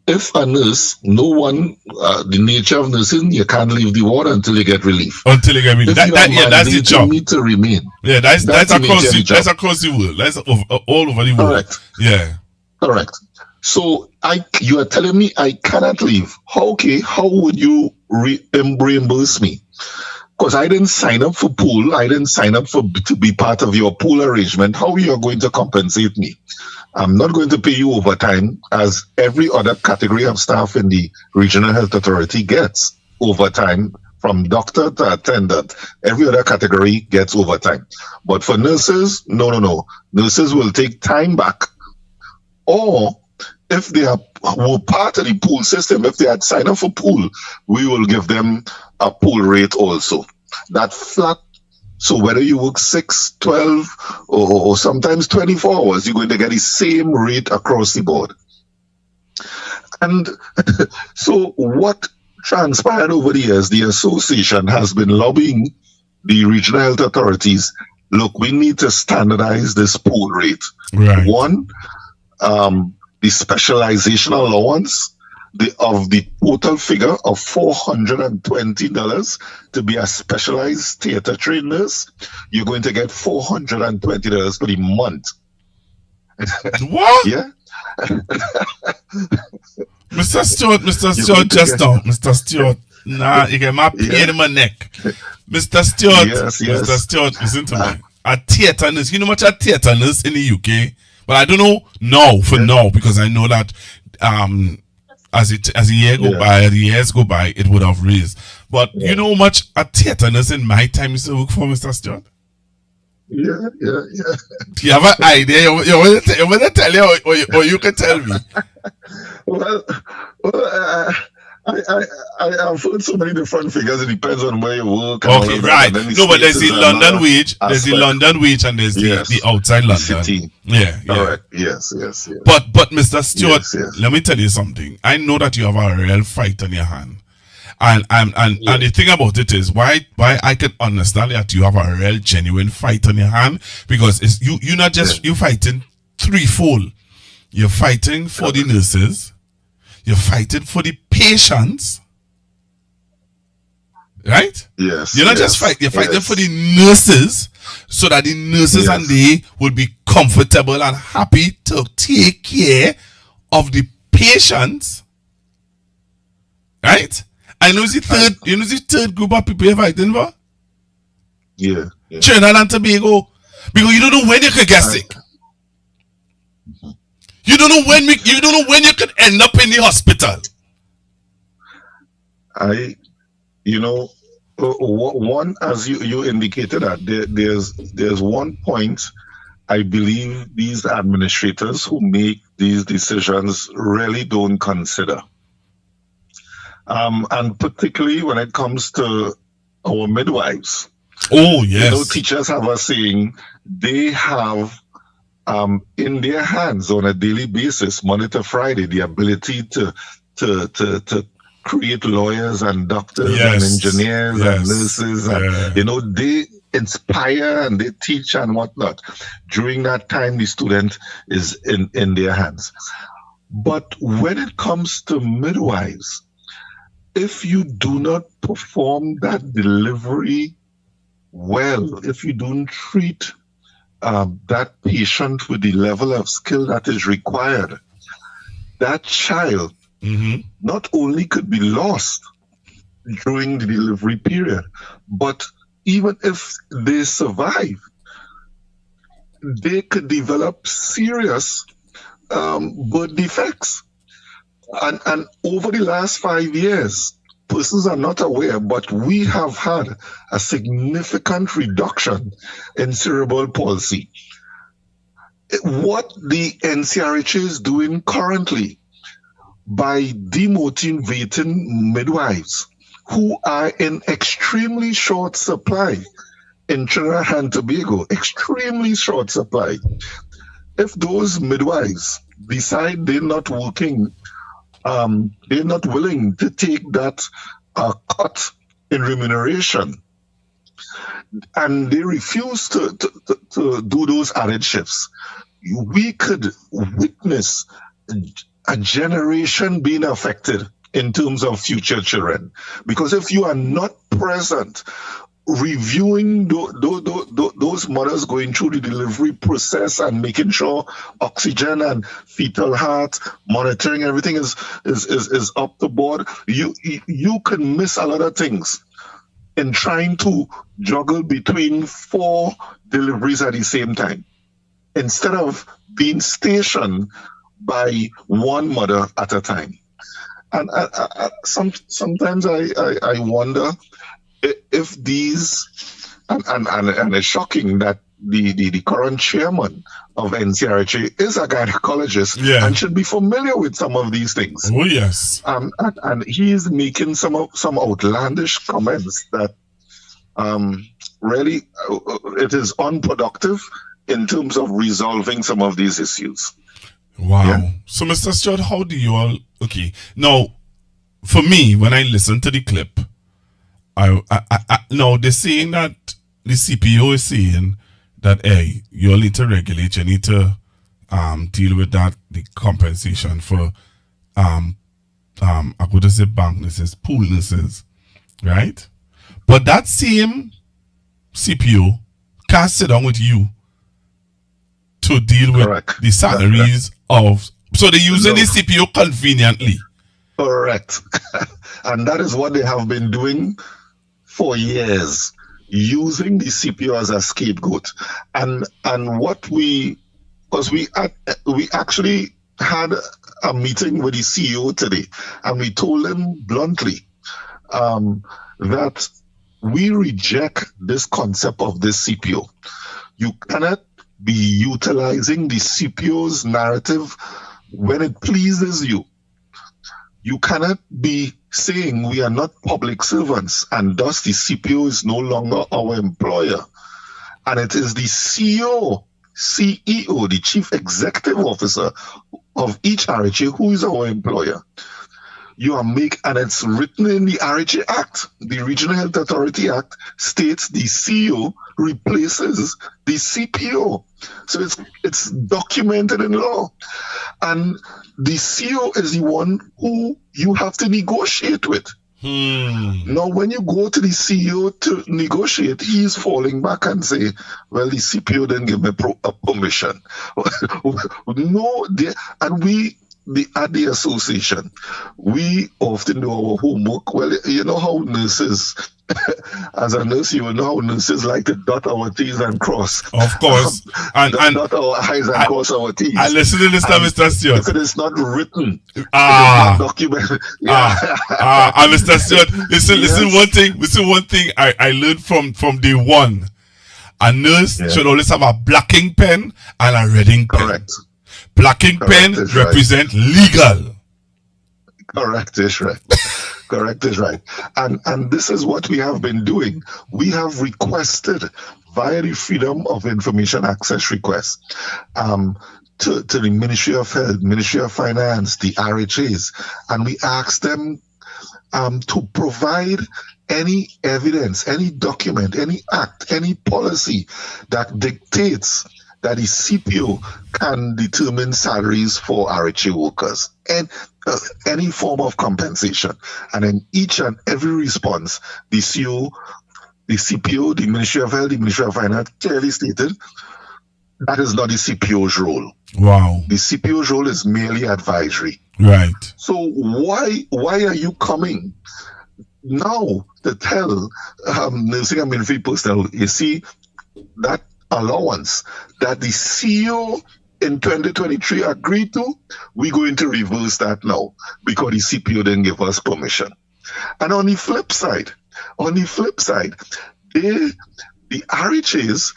S19: if a nurse, the nature of nursing, you can't leave the ward until you get relief.
S3: Until you get relief. That's the job.
S19: You need to remain.
S3: Yeah, that's across the world. That's all over the world.
S19: Correct.
S3: Yeah.
S19: Correct. So you are telling me I cannot leave. How would you reimburse me? Because I didn't sign up for pool. I didn't sign up to be part of your pool arrangement. How are you going to compensate me? I'm not going to pay you overtime, as every other category of staff in the Regional Health Authority gets overtime, from doctor to attendant. Every other category gets overtime. But for nurses, no. Nurses will take time back. Or if they were part of the pool system, if they had signed up for pool, we will give them a pool rate also. That flat. So whether you work 6, 12, or sometimes 24 hours, you're going to get the same rate across the board. And so what transpired over the years, the association has been lobbying the regional health authorities. Look, we need to standardize this pool rate.
S3: Right.
S19: One, the specialization allowance of the total figure of $420 to be a specialized theater trained nurse, you're going to get $420 for the month.
S3: What?
S19: Yeah.
S3: Mr. Stuart, just now. Mr. Stuart, nah, you get my pain in my neck. Mr. Stuart,
S19: yes.
S3: Mr. Stuart, listen to me. A theater nurse, you know much a theater nurse in the UK? But I don't know now, because I know that as the years go by, it would have raised. But you know how much a theater nurse in my time used to work for, Mr. Stuart?
S19: Yeah.
S3: Do you have an idea? You want to tell you, or you can tell me?
S19: Well, I've heard so many different figures. It depends on where you work.
S3: Okay, right. No, but there's the London wage. There's the London wage, and there's the outside London.
S19: City.
S3: Yeah.
S19: Correct. Yes.
S3: But Mr. Stuart, let me tell you something. I know that you have a real fight on your hand. And the thing about it is why I can understand that you have a real genuine fight on your hand, because it's you're not just you fighting threefold. You're fighting for the nurses, you're fighting for the patients, right?
S19: Yes.
S3: You're not just fighting, you're fighting for the nurses, so that the nurses and they will be comfortable and happy to take care of the patients, right? I know the third group of people you're fighting for.
S19: Yeah.
S3: Trinidad and Tobago, because you don't know when you could get sick. You don't know when you could end up in the hospital.
S19: One, as you indicated, that there's one point I believe these administrators who make these decisions really don't consider. And particularly when it comes to our midwives.
S3: Oh, yes.
S19: Teachers have a saying, they have in their hands on a daily basis, Monday to Friday, the ability to create lawyers and doctors and engineers and nurses. And, they inspire and they teach and whatnot. During that time, the student is in their hands. But when it comes to midwives, if you do not perform that delivery well, if you don't treat that patient with the level of skill that is required, that child not only could be lost during the delivery period, but even if they survive, they could develop serious birth defects. And over the last 5 years, persons are not aware, but we have had a significant reduction in cerebral palsy. What the NCRHA is doing currently by demotivating midwives who are in extremely short supply in Trinidad and Tobago, extremely short supply. If those midwives decide they're not working, they're not willing to take that cut in remuneration, and they refuse to do those added shifts, we could witness a generation being affected in terms of future children. Because if you are not present, reviewing those mothers going through the delivery process and making sure oxygen and fetal heart monitoring everything is up to board, you can miss a lot of things in trying to juggle between 4 deliveries at the same time, instead of being stationed by one mother at a time. And sometimes I wonder if these, and it's shocking that the current chairman of NCRHA is a gynecologist and should be familiar with some of these things.
S3: Oh, yes.
S19: And he is making some outlandish comments that really it is unproductive in terms of resolving some of these issues.
S3: Wow. Yeah. So, Mr. Stuart, how do you all... Okay. Now, for me, when I listen to the clip, no, they're saying that the CPO is saying that, hey, you all need to regulate, you need to deal with that, the compensation for, I could say bank nurses, pool nurses, right? But that same CPO can't sit down with you to deal with the salaries of... So they're using the CPO conveniently.
S19: Correct. And that is what they have been doing for years, using the CPO as a scapegoat. And what because we actually had a meeting with the CEO today, and we told him bluntly that we reject this concept of this CPO. You cannot be utilizing the CPO's narrative when it pleases you. You cannot be saying we are not public servants and thus the CPO is no longer our employer. And it is the CEO, the Chief Executive Officer of each RHA who is our employer. And it's written in the RHA Act. The Regional Health Authority Act states the CEO replaces the CPO. So it's documented in law. And the CEO is the one who you have to negotiate with. Now, when you go to the CEO to negotiate, he is falling back and say, well, the CPO didn't give me a permission. No, and we, at the association, we often do our homework. Well, you know how nurses, as a nurse, you know how nurses like to dot our T's and cross.
S3: Of course. And
S19: dot our I's and cross our T's.
S3: And listen to this, Mr. Stuart.
S19: If it is not written, it is not documented.
S3: And Mr. Stuart, listen one thing I learned from day one. A nurse should always have a blacking pen and a reading pen.
S19: Correct.
S3: Blacking pen represent legal.
S19: Correct is right. Correct is right. And this is what we have been doing. We have requested via the Freedom of Information Access request to the Ministry of Health, Ministry of Finance, the RHAs, and we asked them to provide any evidence, any document, any act, any policy that dictates that the CPO can determine salaries for RHA workers and any form of compensation. And in each and every response, the CPO, the Ministry of Health, the Ministry of Finance clearly stated that is not the CPO's role.
S3: Wow.
S19: The CPO's role is merely advisory.
S3: Right.
S19: So why are you coming now to tell nursing and midwifery personnel, you see, that allowance that the CEO in 2023 agreed to, we're going to reverse that now because the CPO didn't give us permission. And on the flip side, the RHAs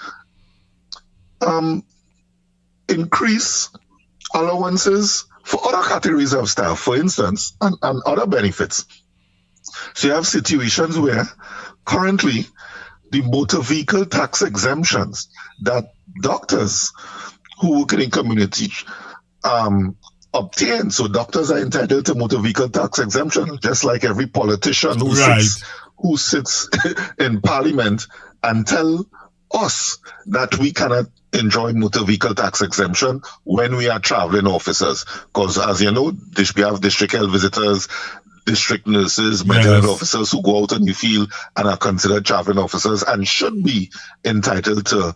S19: increase allowances for other categories of staff, for instance, and other benefits. So you have situations where currently the motor vehicle tax exemptions that doctors who work in community obtain. So doctors are entitled to motor vehicle tax exemption, just like every politician who sits in parliament and tell us that we cannot enjoy motor vehicle tax exemption when we are traveling officers. Because as you know, we have district health visitors, district nurses, mental health officers who go out in the field and are considered traveling officers and should be entitled to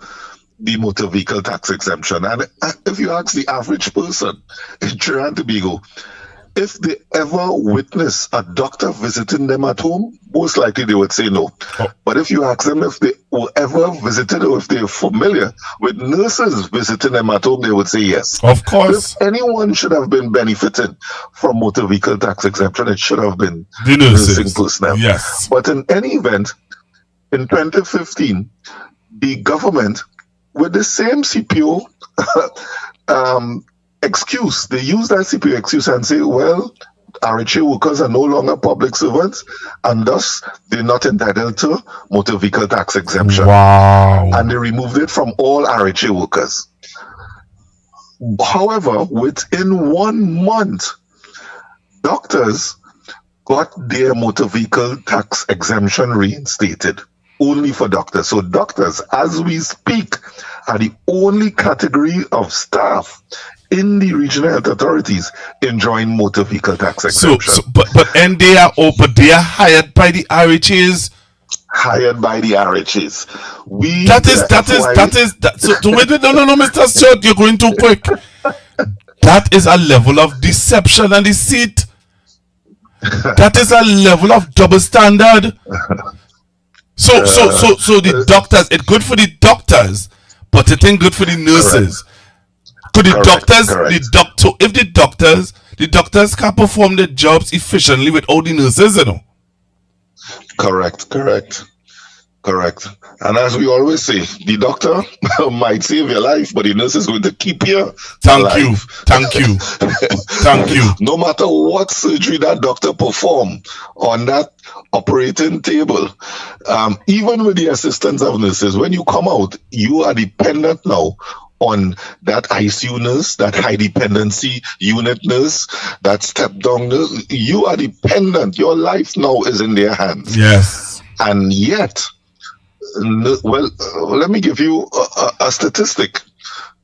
S19: the motor vehicle tax exemption. And if you ask the average person in Trinidad and Tobago, if they ever witness a doctor visiting them at home, most likely they would say no. But if you ask them if they were ever visited or if they're familiar with nurses visiting them at home, they would say yes.
S3: Of course.
S19: If anyone should have been benefited from motor vehicle tax exemption, it should have been
S3: the
S19: nursing personnel.
S3: Yes.
S19: But in any event, in 2015, the government, with the same CPO excuse, they use that CPO excuse and say, well, RHA workers are no longer public servants and thus they're not entitled to motor vehicle tax exemption.
S3: Wow.
S19: And they removed it from all RHA workers. However, within 1 month, doctors got their motor vehicle tax exemption reinstated. Only for doctors. So doctors, as we speak, are the only category of staff in the regional health authorities enjoying motor vehicle tax exemption.
S3: But they are hired by the RHAs.
S19: Hired by the RHAs.
S3: Wait, no, Mr. Stuart, you're going too quick. That is a level of deception and deceit. That is a level of double standard. So the doctors, it's good for the doctors, but it ain't good for the nurses. Could the doctors, if the doctors can't perform their jobs efficiently without the nurses, you know?
S19: Correct. And as we always say, the doctor might save your life, but the nurse is going to keep you alive.
S3: Thank you.
S19: No matter what surgery that doctor perform on that operating table, even with the assistance of nurses, when you come out, you are dependent now on that ICU nurse, that high dependency unit nurse, that step down nurse. You are dependent. Your life now is in their hands.
S3: Yes.
S19: And yet, well, let me give you a statistic.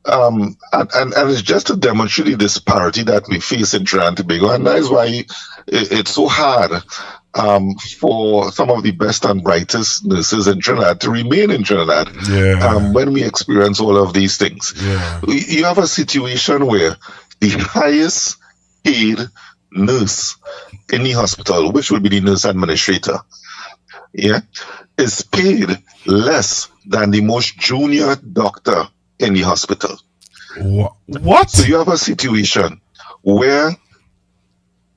S19: And it's just to demonstrate the disparity that we face in Trinidad and Tobago. And that is why it's so hard for some of the best and brightest nurses in Trinidad to remain in Trinidad when we experience all of these things. You have a situation where the highest paid nurse in the hospital, which would be the nurse administrator, is paid less than the most junior doctor in the hospital.
S3: What?
S19: So you have a situation where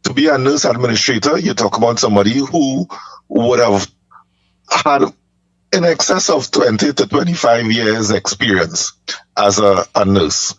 S19: to be a nurse administrator, you talk about somebody who would have had in excess of 20 to 25 years experience as a nurse.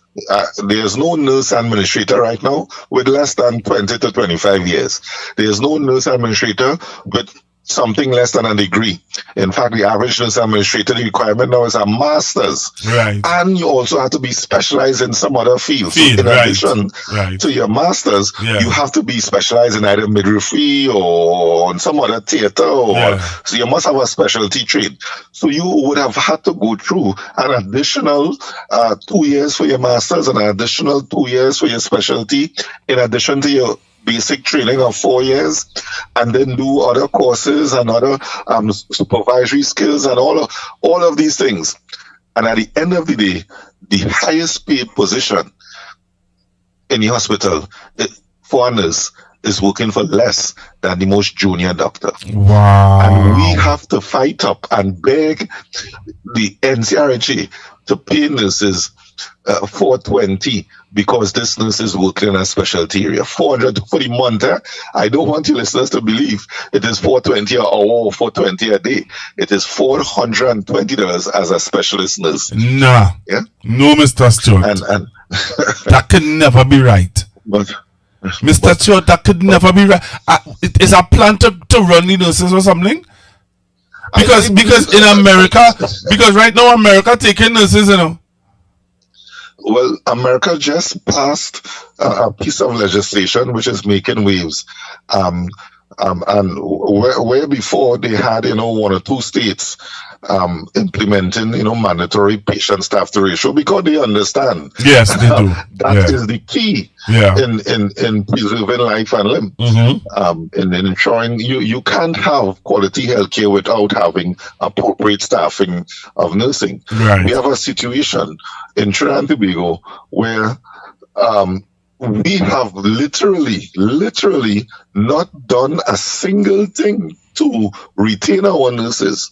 S19: There's no nurse administrator right now with less than 20 to 25 years. There's no nurse administrator with something less than a degree. In fact, the average nurse administrator requirement now is a master's.
S3: Right.
S19: And you also have to be specialized in some other field. So in addition to your master's, you have to be specialized in either midwifery or in some other theater. So you must have a specialty trade. So you would have had to go through an additional 2 years for your master's and an additional 2 years for your specialty, in addition to your basic training of 4 years, and then do other courses and other supervisory skills and all of these things. And at the end of the day, the highest paid position in the hospital for a nurse is working for less than the most junior doctor.
S3: Wow.
S19: And we have to fight up and beg the NCRHA to pay nurses $420 because this nurse is working in a specialty area. $400 for the month. I don't want your listeners to believe it is $420 an hour or $420 a day. It is $420 as a specialist nurse.
S3: Nah.
S19: Yeah?
S3: No, Mr. Stuart.
S19: And
S3: that could never be right. Mr. Stuart, that could never be right. Is a plan to run the nurses or something? Because in America, because right now America taking nurses, you know.
S19: Well, America just passed a piece of legislation which is making waves. And where before they had, 1 or 2 states implementing, mandatory patient-staff to ratio, because they understand.
S3: Yes, they do.
S19: That is the key in preserving life and limb. And in ensuring you can't have quality healthcare without having appropriate staffing of nursing.
S3: Right.
S19: We have a situation in Trinidad and Tobago where we have literally not done a single thing to retain our nurses.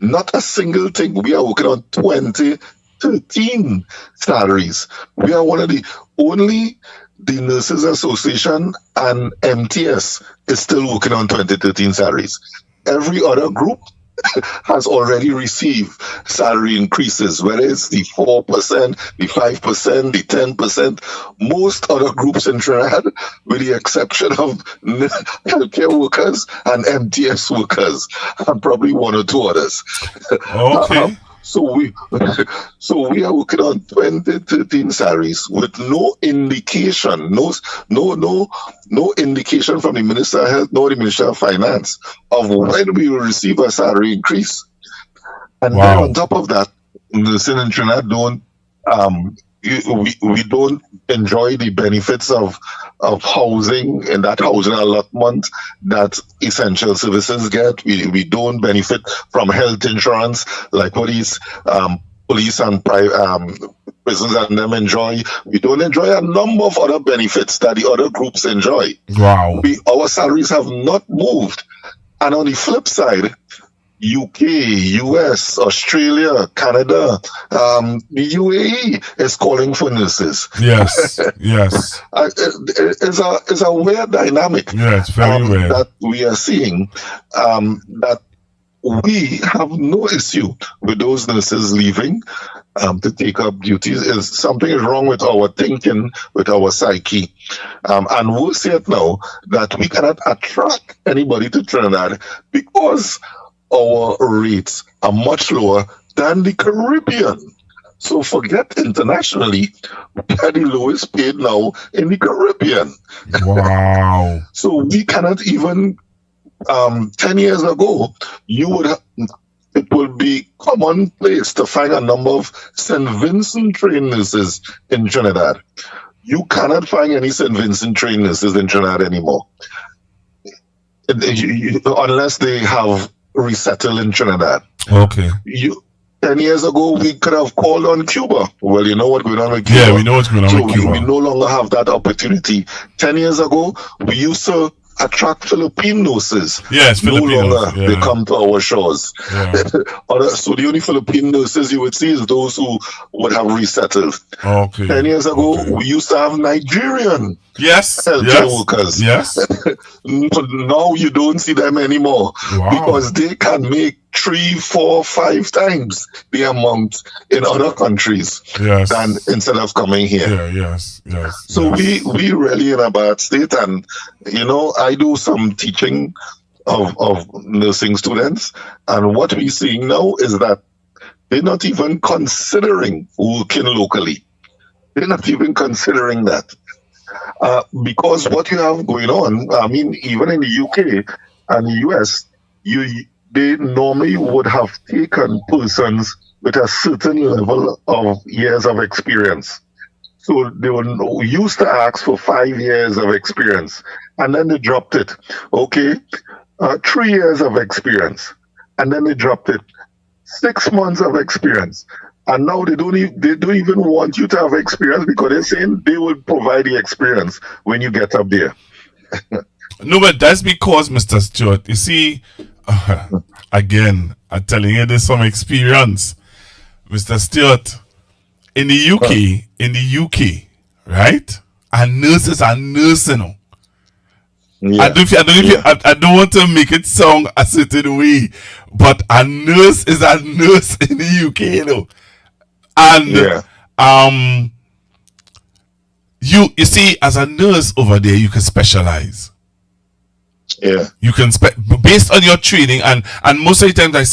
S19: Not a single thing. We are working on 2013 salaries. We are one of the only, the Nurses Association and MTS is still working on 2013 salaries. Every other group has already received salary increases, whether it's the 4%, the 5%, the 10%. Most other groups in Trinidad, with the exception of healthcare workers and MTS workers, and probably 1 or 2 others.
S3: Okay.
S19: So we are working on 2013 salaries with no indication, no indication from the Minister of Health nor the Minister of Finance of when we will receive a salary increase. And then on top of that, nursing in Trinidad we don't enjoy the benefits of housing and that housing allotment that essential services get. We don't benefit from health insurance like what these police and prisons and them enjoy. We don't enjoy a number of other benefits that the other groups enjoy.
S3: Wow.
S19: Our salaries have not moved. And on the flip side, UK, US, Australia, Canada, the UAE is calling for nurses.
S3: Yes, yes.
S19: It's a weird dynamic.
S3: Yeah, it's very weird.
S19: That we are seeing, that we have no issue with those nurses leaving to take up duties. Something is wrong with our thinking, with our psyche. And we'll see it now that we cannot attract anybody to Trinidad because our rates are much lower than the Caribbean. So forget internationally, we are the lowest paid now in the Caribbean.
S3: Wow.
S19: So we cannot even, 10 years ago, it would be commonplace to find a number of St. Vincent trained nurses in Trinidad. You cannot find any St. Vincent trained nurses in Trinidad anymore. unless they have resettled in Trinidad.
S3: Okay.
S19: 10 years ago, we could have called on Cuba. Well, you know what's going on with Cuba.
S3: Yeah, we know what's going on with Cuba.
S19: We no longer have that opportunity. 10 years ago, we used to attract Filipinos.
S3: Yes, Filipinos.
S19: No longer they come to our shores.
S3: Yeah.
S19: So the only Filipino nurses you would see is those who would have resettled.
S3: Okay.
S19: 10 years ago, we used to have Nigerian healthcare workers.
S3: Yes.
S19: Now you don't see them anymore because they can make 3, 4, 5 times the amount in other countries than instead of coming here.
S3: Yes.
S19: So we really in a bad state, and I do some teaching of nursing students, and what we're seeing now is that they're not even considering working locally. They're not even considering that. Because what you have going on, I mean, even in the UK and the US, they normally would have taken persons with a certain level of years of experience. So they were used to ask for 5 years of experience, and then they dropped it. Okay, 3 years of experience, and then they dropped it. 6 months of experience. And now they don't even want you to have experience because they're saying they will provide the experience when you get up there.
S3: No, but that's because, Mr. Stuart, you see, again, I'm telling you this from experience. Mr. Stuart, in the UK, right? And nurses are nursing.
S19: Yeah.
S3: I don't want to make it sound a certain way, but a nurse is a nurse in the UK, And you see, as a nurse over there, you can specialize.
S19: Yeah,
S3: you can based on your training, and most of the times I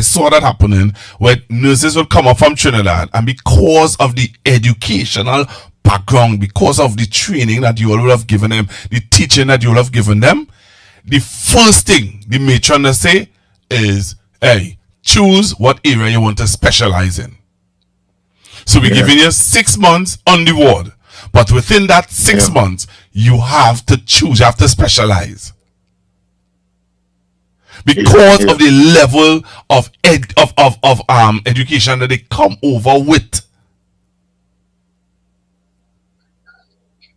S3: saw that happening where nurses would come up from Trinidad, and because of the educational background, because of the training that you all would have given them, the teaching that you would have given them, the first thing the matron will say is, hey, choose what area you want to specialize in. So we're giving you 6 months on the ward, but within that 6 months, you have to choose, you have to specialize. Because of the level of education that they come over with.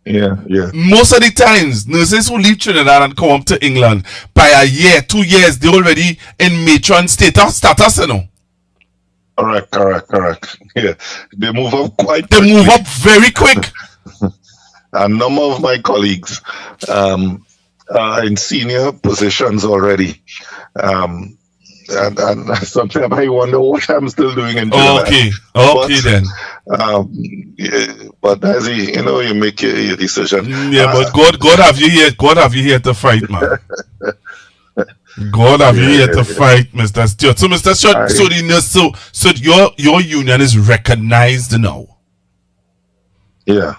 S19: Yeah.
S3: Most of the times, nurses who leave Trinidad and come up to England, by a year, 2 years, they're already in matron status,
S19: Correct. Yeah, they move up
S3: move up very quick.
S19: A number of my colleagues are in senior positions already. And sometimes I wonder what I'm still doing in Trinidad.
S3: Okay then.
S19: But as you make your decision.
S3: Yeah, but God have you here. God have you here to fight, man. God have you here to fight, Mr. Stuart. So, Mr. Stuart, so your union is recognized now.
S19: Yeah.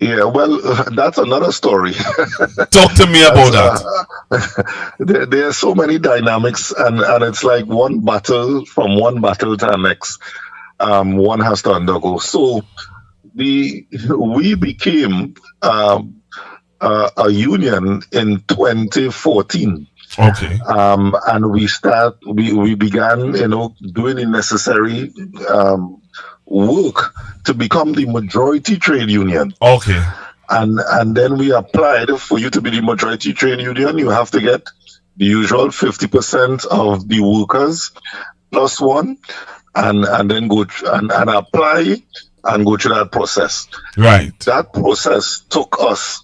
S19: Well, that's another story.
S3: Talk to me about that.
S19: There are so many dynamics, and it's like one battle to the next. One has to undergo. So we became a union in 2014.
S3: Okay.
S19: And we began, doing the necessary work to become the majority trade union.
S3: Okay.
S19: And then we applied. For you to be the majority trade union, you have to get the usual 50% of the workers plus one, and then go and apply and go through that process.
S3: Right.
S19: That process took us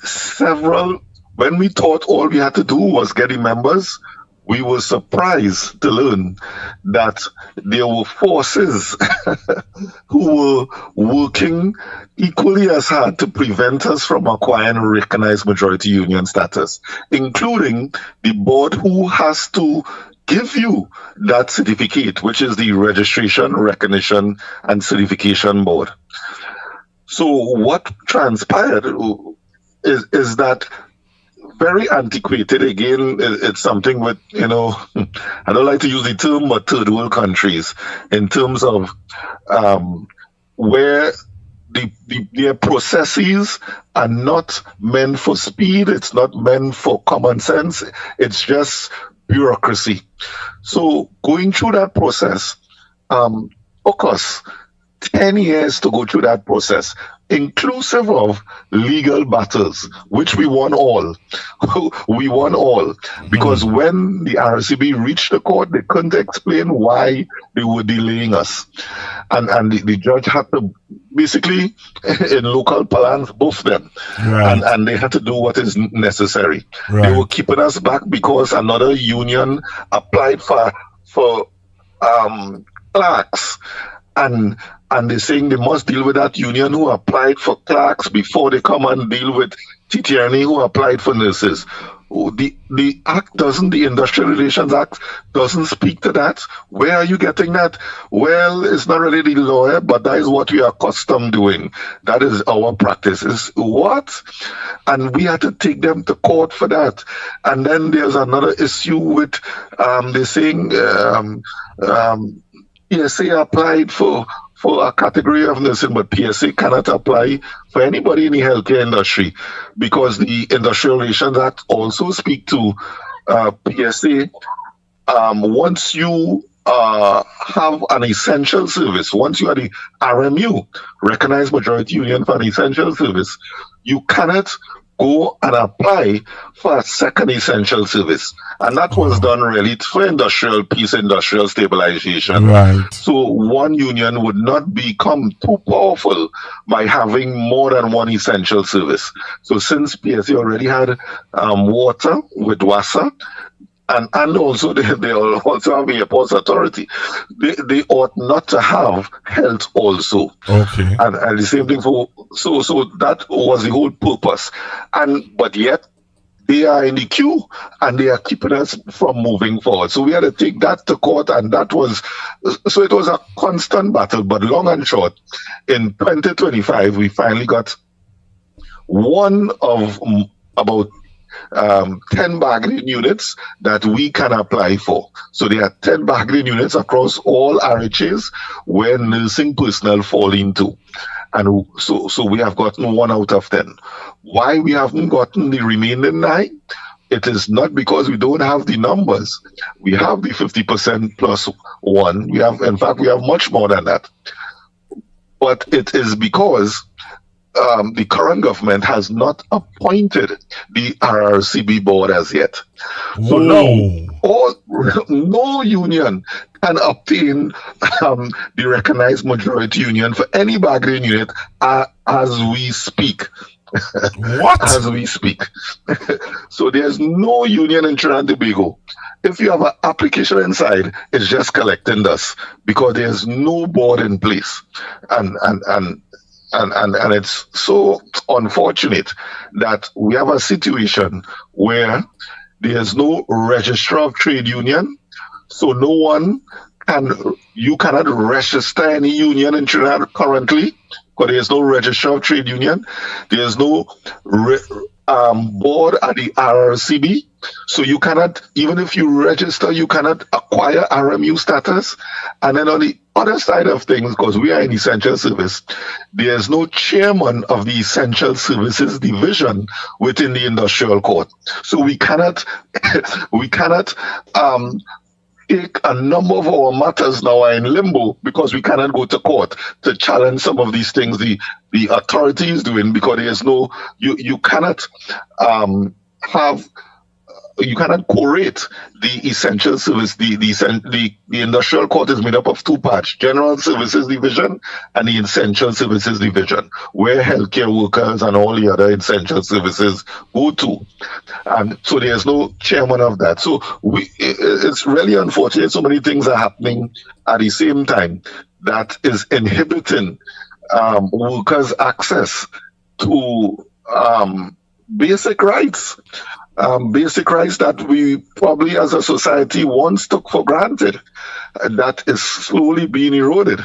S19: several. When we thought all we had to do was get the members, we were surprised to learn that there were forces who were working equally as hard to prevent us from acquiring recognized majority union status, including the board who has to give you that certificate, which is the Registration, Recognition, and Certification Board. So what transpired is that very antiquated. Again, it's something with, I don't like to use the term, but third world countries, in terms of where their processes are not meant for speed. It's not meant for common sense. It's just bureaucracy. So going through that process, of course, 10 years to go through that process, inclusive of legal battles, which we won all. We won all. Because when the RCB reached the court, they couldn't explain why they were delaying us. And the judge had to basically, in local parlance, buff them.
S3: Right.
S19: And they had to do what is necessary.
S3: Right.
S19: They were keeping us back because another union applied for clerks. And they're saying they must deal with that union who applied for clerks before they come and deal with TTRNA who applied for nurses. The Act doesn't, the Industrial Relations Act doesn't speak to that. Where are you getting that? Well, it's not really the lawyer, but that is what we are accustomed doing. That is our practice. Is what? And we had to take them to court for that. And then there's another issue with, they're saying, PSA applied for a category of nursing, but PSA cannot apply for anybody in the healthcare industry because the Industrial Relations Act also speak to PSA. Once you have an essential service, once you are the RMU, Recognized Majority Union for an essential service, you cannot go and apply for a second essential service. And that was done really for industrial peace, industrial stabilization.
S3: Right.
S19: So one union would not become too powerful by having more than one essential service. So since PSA already had water with WASA, and also they also have airports authority, they ought not to have health also.
S3: Okay.
S19: And the same thing for so that was the whole purpose. But yet they are in the queue and they are keeping us from moving forward. So we had to take that to court, and it was a constant battle. But long and short, in 2025 we finally got one of about 10 bargaining units that we can apply for. So there are 10 bargaining units across all RHAs where nursing personnel fall into. And so we have gotten 1 out of 10. Why we haven't gotten the remaining 9? It is not because we don't have the numbers. We have the 50% plus 1. We have much more than that. But it is because the current government has not appointed the RRCB board as yet. So no union can obtain the recognized majority union for any bargaining unit as we speak.
S3: What?
S19: As we speak. So there's no union in Trinidad and Tobago. If you have an application inside, it's just collecting dust because there's no board in place. And it's so unfortunate that we have a situation where there's no registrar of trade union, so you cannot register any union in Trinidad currently, because there's no registrar of trade union. There's no board at the RRCB, so you cannot, even if you register, you cannot acquire RMU status. And then on the other side of things, because we are in essential service, there's no chairman of the essential services division within the industrial court. So we cannot take a number of our matters now are in limbo because we cannot go to court to challenge some of these things the authority is doing, because there's no, you cannot you cannot co-rate the essential service. The industrial court is made up of 2 parts: General Services Division and the Essential Services Division, where healthcare workers and all the other essential services go to. And so there's no chairman of that. So it's really unfortunate. So many things are happening at the same time that is inhibiting workers' access to basic rights. Basic rights that we probably as a society once took for granted, that is slowly being eroded.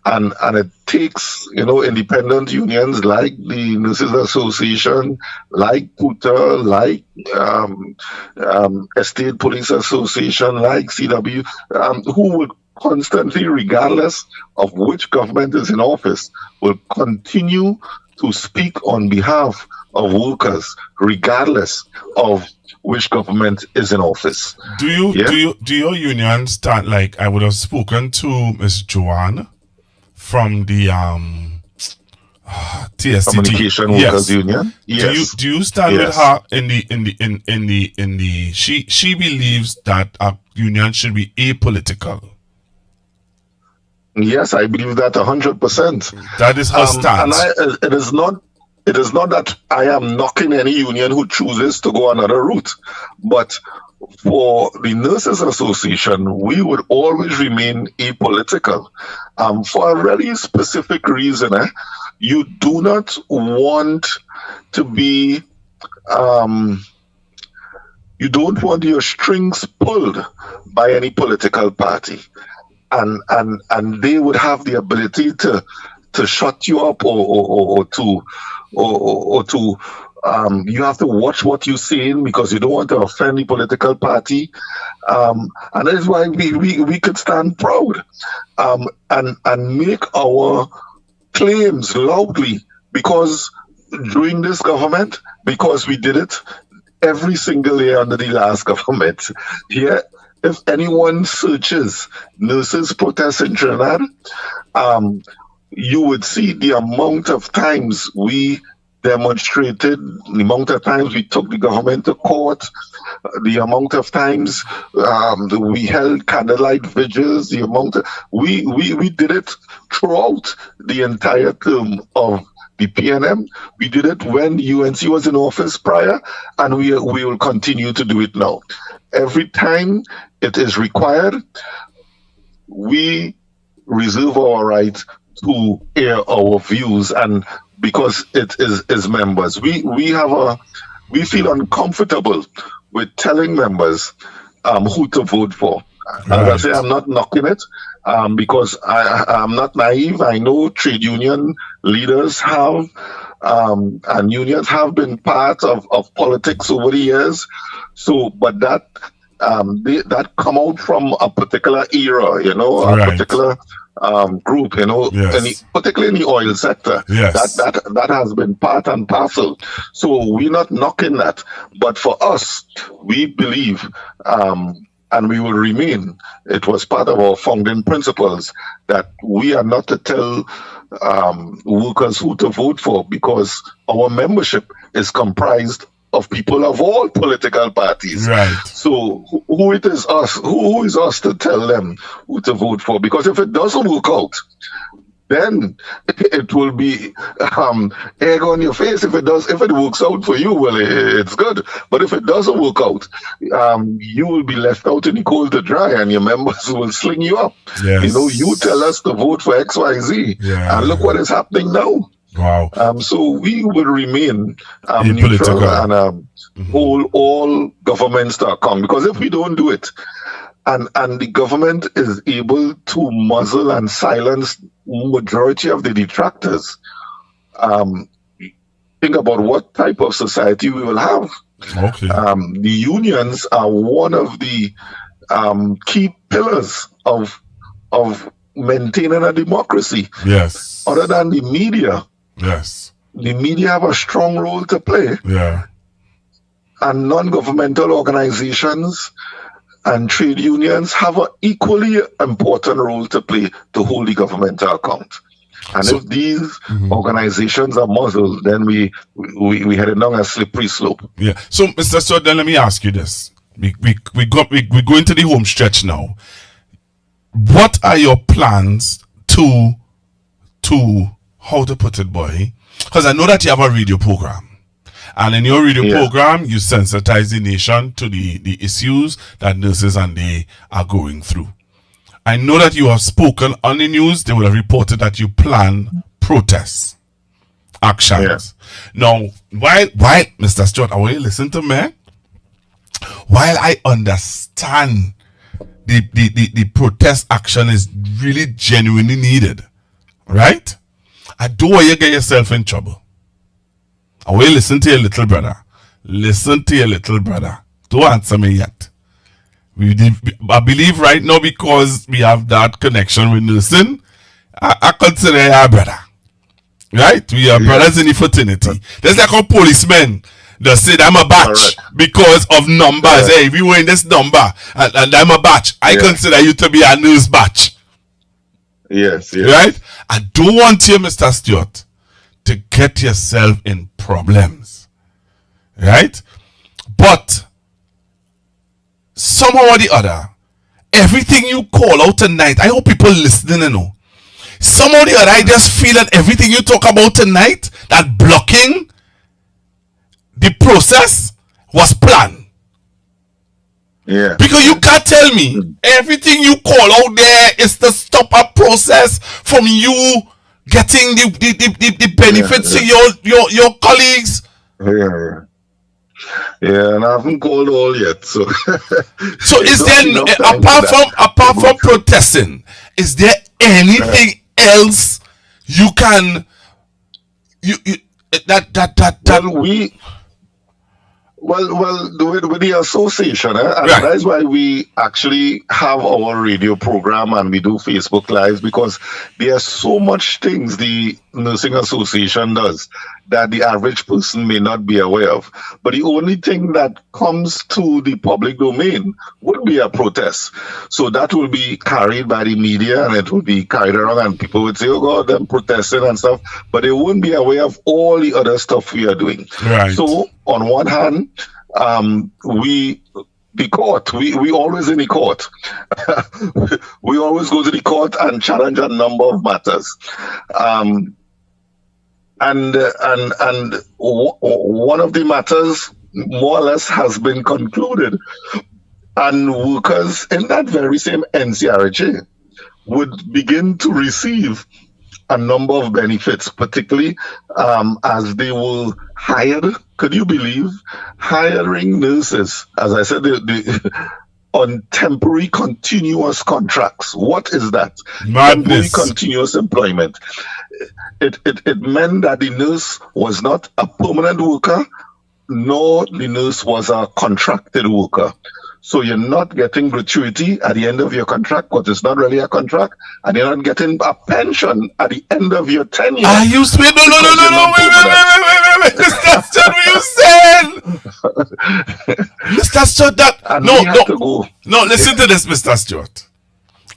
S19: And it takes, independent unions like the Nurses Association, like PUTA, like Estate Police Association, like CW, who would constantly, regardless of which government is in office, will continue to speak on behalf of workers, regardless of which government is in office.
S3: Do your union stand, like I would have spoken to Ms. Joanne from the TSTT
S19: Communication Workers Union? Yes.
S3: Do you stand with her in the she believes that our union should be apolitical?
S19: Yes, I believe that 100%.
S3: That is her stance.
S19: And it is not that I am knocking any union who chooses to go another route, but for the Nurses Association, we would always remain apolitical for a very specific reason. You do not want to be, you don't want your strings pulled by any political party. And they would have the ability to shut you up or to you have to watch what you're saying because you don't want to offend the political party. And that is why we could stand proud and make our claims loudly, because during this government, because we did it every single year under the last government. Here, if anyone searches nurses protests in Trinidad, you would see the amount of times we demonstrated, the amount of times we took the government to court, the amount of times we held candlelight vigils, the amount of, we did it throughout the entire term of the PNM. We did it when the UNC was in office prior, and we will continue to do it now. Every time it is required, we reserve our right to air our views, and because it is members, we feel uncomfortable with telling members who to vote for. Right. As I say, I'm not knocking it because I'm not naive. I know trade union leaders have and unions have been part of politics over the years. So, but that come out from a particular era, a particular group, yes. Particularly in the oil sector. Yes. That has been part and parcel. So we're not knocking that. But for us, we believe, and we will remain, it was part of our founding principles that we are not to tell workers who to vote for, because our membership is comprised of people of all political parties. Right. So who is us to tell them who to vote for? Because if it doesn't work out, then it will be egg on your face. If it works out for you, well, it's good. But if it doesn't work out, you will be left out in the cold to dry, and your members will sling you up. Yes. You tell us to vote for XYZ, and look what is happening now. Wow. So we will remain neutral and hold all governments to account, because if we don't do it, and the government is able to muzzle and silence majority of the detractors, think about what type of society we will have. Okay. The unions are one of the key pillars of maintaining a democracy. Yes. Other than the media. Yes. The media have a strong role to play. Yeah. And non-governmental organizations and trade unions have an equally important role to play to hold the government to account. And if these organizations are muzzled, then we headed down a slippery slope. Yeah.
S3: So, Mr. Stuart, then let me ask you this. We go into the home stretch now. What are your plans to how to put it, boy? Because I know that you have a radio program. And in your radio program, you sensitize the nation to the issues that nurses and they are going through. I know that you have spoken on the news. They would have reported that you plan protests, actions. Now, while Mr. Stuart, I want you to listen to me. While I understand the protest action is really genuinely needed, right? I don't want you to get yourself in trouble. I will listen to your little brother. Listen to your little brother. Don't answer me yet. I believe right now, because we have that connection with nursing, I consider you a brother. Right? We are brothers in the fraternity. There's like a policeman that said I'm a batch because of numbers. Hey, we were in this number and I'm a batch. I consider you to be a nurse batch.
S19: Yes.
S3: Right? I don't want you, Mr. Stuart, to get yourself in problems. Right? But somehow or the other, everything you call out tonight, I hope people listening to know. Somehow or the other, I just feel that everything you talk about tonight, that blocking the process, was planned.
S19: Yeah.
S3: Because you can't tell me everything you call out there is to stop a process from you getting the benefits to your colleagues.
S19: Yeah, and I haven't called all yet. So
S3: is there apart from protesting, is there anything else you can
S19: with the association, and that's why we actually have our radio program and we do Facebook Lives, because there are so much things the Nursing Association does that the average person may not be aware of. But the only thing that comes to the public domain would be a protest. So that will be carried by the media and it will be carried around and people would say, oh God, them protesting and stuff, but they won't be aware of all the other stuff we are doing.
S3: Right.
S19: So on one hand, we always in the court. We always go to the court and challenge a number of matters. And one of the matters more or less has been concluded, and workers in that very same NCRHA would begin to receive a number of benefits, particularly as they were hired. Could you believe hiring nurses, as I said, on temporary continuous contracts? What is that?
S3: Madness.
S19: Temporary continuous employment. It meant that the nurse was not a permanent worker, nor the nurse was a contracted worker. So you're not getting gratuity at the end of your contract, because it's not really a contract, and you're not getting a pension at the end of your tenure.
S3: No, wait, Mr. Stuart, what you saying? Mr. Stuart, no, listen to this, Mr. Stuart.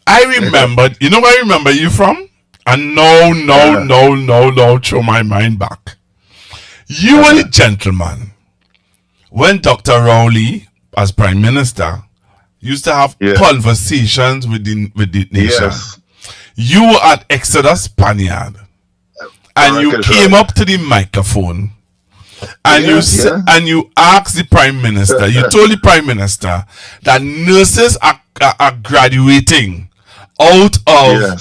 S3: I remembered, you know where I remember you from? And no, throw my mind back. You were a gentleman when Dr. Rowley, as Prime Minister, used to have conversations with the nation.
S19: Yes.
S3: You were at Exodus Spaniard, and you came up to the microphone, and you asked the Prime Minister, you told the Prime Minister that nurses are graduating out of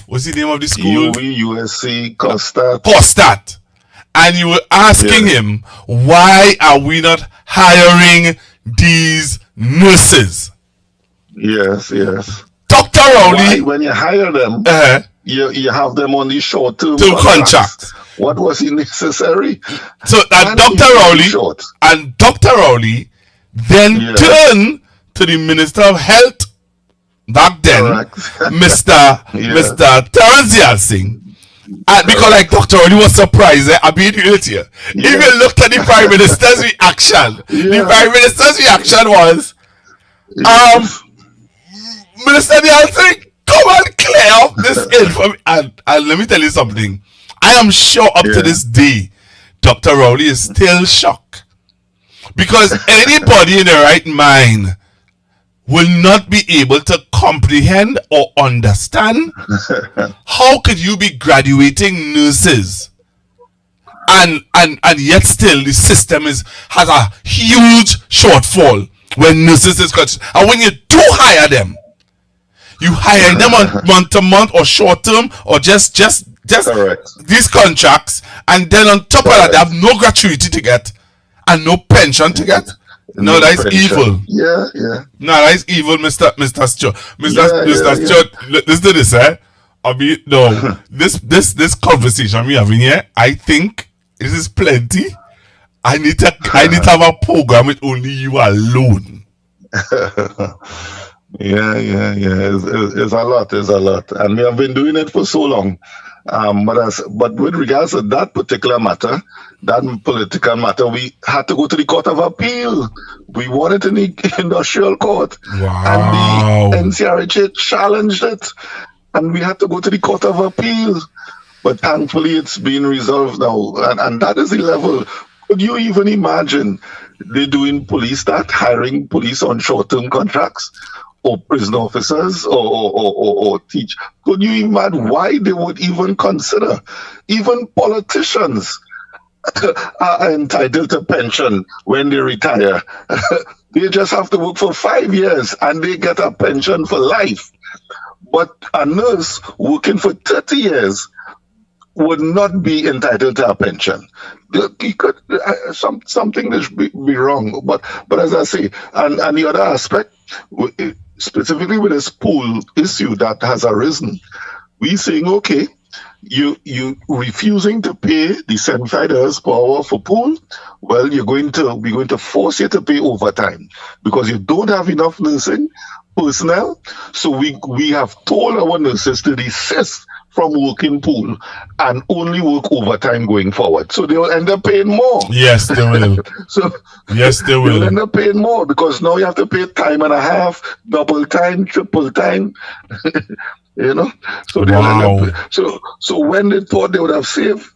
S3: what's the name of the school?
S19: USC
S3: Costat. And you were asking him, why are we not hiring these nurses?
S19: Yes.
S3: Dr. Rowley,
S19: when you hire them, you have them on the short-term
S3: contracts.
S19: What was necessary?
S3: So that Dr. Rowley then turned to the Minister of Health back then, Mr. Terence Singh. And because like Dr. Rowley was surprised, I'll be real here. Even looked at the Prime Minister's reaction. The Prime Minister's reaction was, Minister Singh, come and clear up this information. And let me tell you something. I am sure up to this day, Dr. Rowley is still shocked. Because anybody in their right mind will not be able to comprehend or understand how could you be graduating nurses and yet still the system has a huge shortfall when nurses is graduated. And when you do hire them, you hire them on month to month or short term or just these contracts, and then on top of that they have no gratuity to get and no pension to get. No, that is evil.
S19: Yeah.
S3: No, that is evil, Mr. Stuart. Mr. Stuart, listen to this, this conversation we having here, I think this is plenty. I need to have a program with only you alone.
S19: Yeah. It's a lot. And we have been doing it for so long. But with regards to that particular matter, that political matter, we had to go to the Court of Appeal. We won it in the Industrial Court.
S3: Wow.
S19: And the NCRHA challenged it. And we had to go to the Court of Appeal. But thankfully, it's been resolved now. And that is the level. Could you even imagine they doing police that, hiring police on short-term contracts? Or prison officers or teach. Could you imagine why they would even consider? Even politicians are entitled to pension when they retire. They just have to work for 5 years and they get a pension for life. But a nurse working for 30 years would not be entitled to a pension. Something that should be wrong. But as I say, and the other aspect, specifically with this pool issue that has arisen, we saying, okay, you refusing to pay the $75 per hour for pool, well, we're going to force you to pay overtime because you don't have enough nursing personnel. So we have told our nurses to desist from working pool and only work overtime going forward. So they will end up paying more.
S3: Yes, they will. Yes, they will.
S19: They'll end up paying more because now you have to pay time and a half, double time, triple time. You know? So they'll end up, so when they thought they would have saved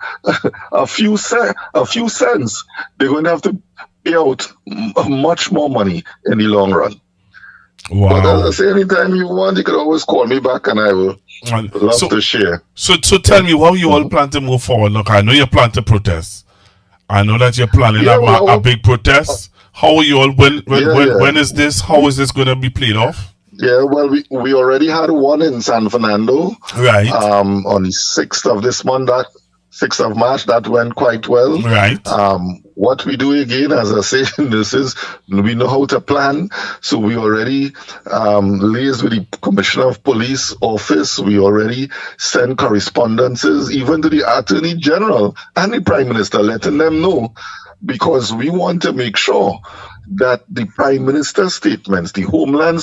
S19: a few cents, they're going to have to pay out much more money in the long run.
S3: Wow.
S19: But as I say, anytime you want, you can always call me back and I will love to share.
S3: So tell me, how you all plan to move forward? Look, I know you plan to protest. I know that you're planning a big protest. How are you all, when is this? How is this going to be played off?
S19: Yeah, well, we already had one in San Fernando.
S3: Right.
S19: On the 6th of this month, 6th of March, that went quite well.
S3: Right.
S19: What we do again, as I say, we know how to plan. So we already liaised with the Commissioner of Police office. We already send correspondences even to the Attorney General and the Prime Minister, letting them know, because we want to make sure that the Prime Minister's statements, the Homeland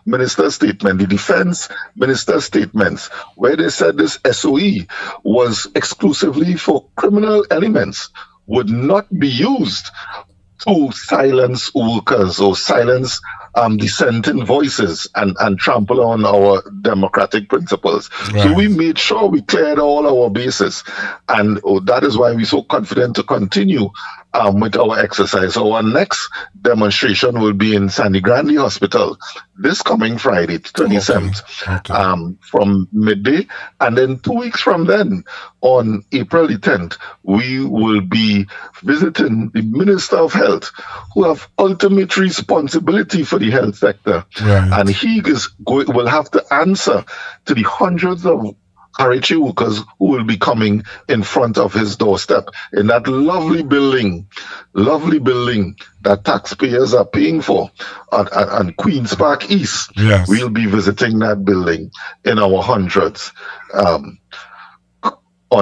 S19: Minister's statement, the Defense Minister's statements, where they said this SOE was exclusively for criminal elements, would not be used to silence workers or silence dissenting voices and trample on our democratic principles. Right. So we made sure we cleared all our bases. And that is why we're so confident to continue with our exercise. So our next demonstration will be in Sandy Grande Hospital this coming Friday, 27th, from midday. And then 2 weeks from then, on April the 10th, we will be visiting the Minister of Health, who have ultimate responsibility for the health sector. Right. And he will have to answer to the hundreds of RHA workers who will be coming in front of his doorstep in that lovely building that taxpayers are paying for on Queen's Park East.
S3: Yes.
S19: We'll be visiting that building in our hundreds on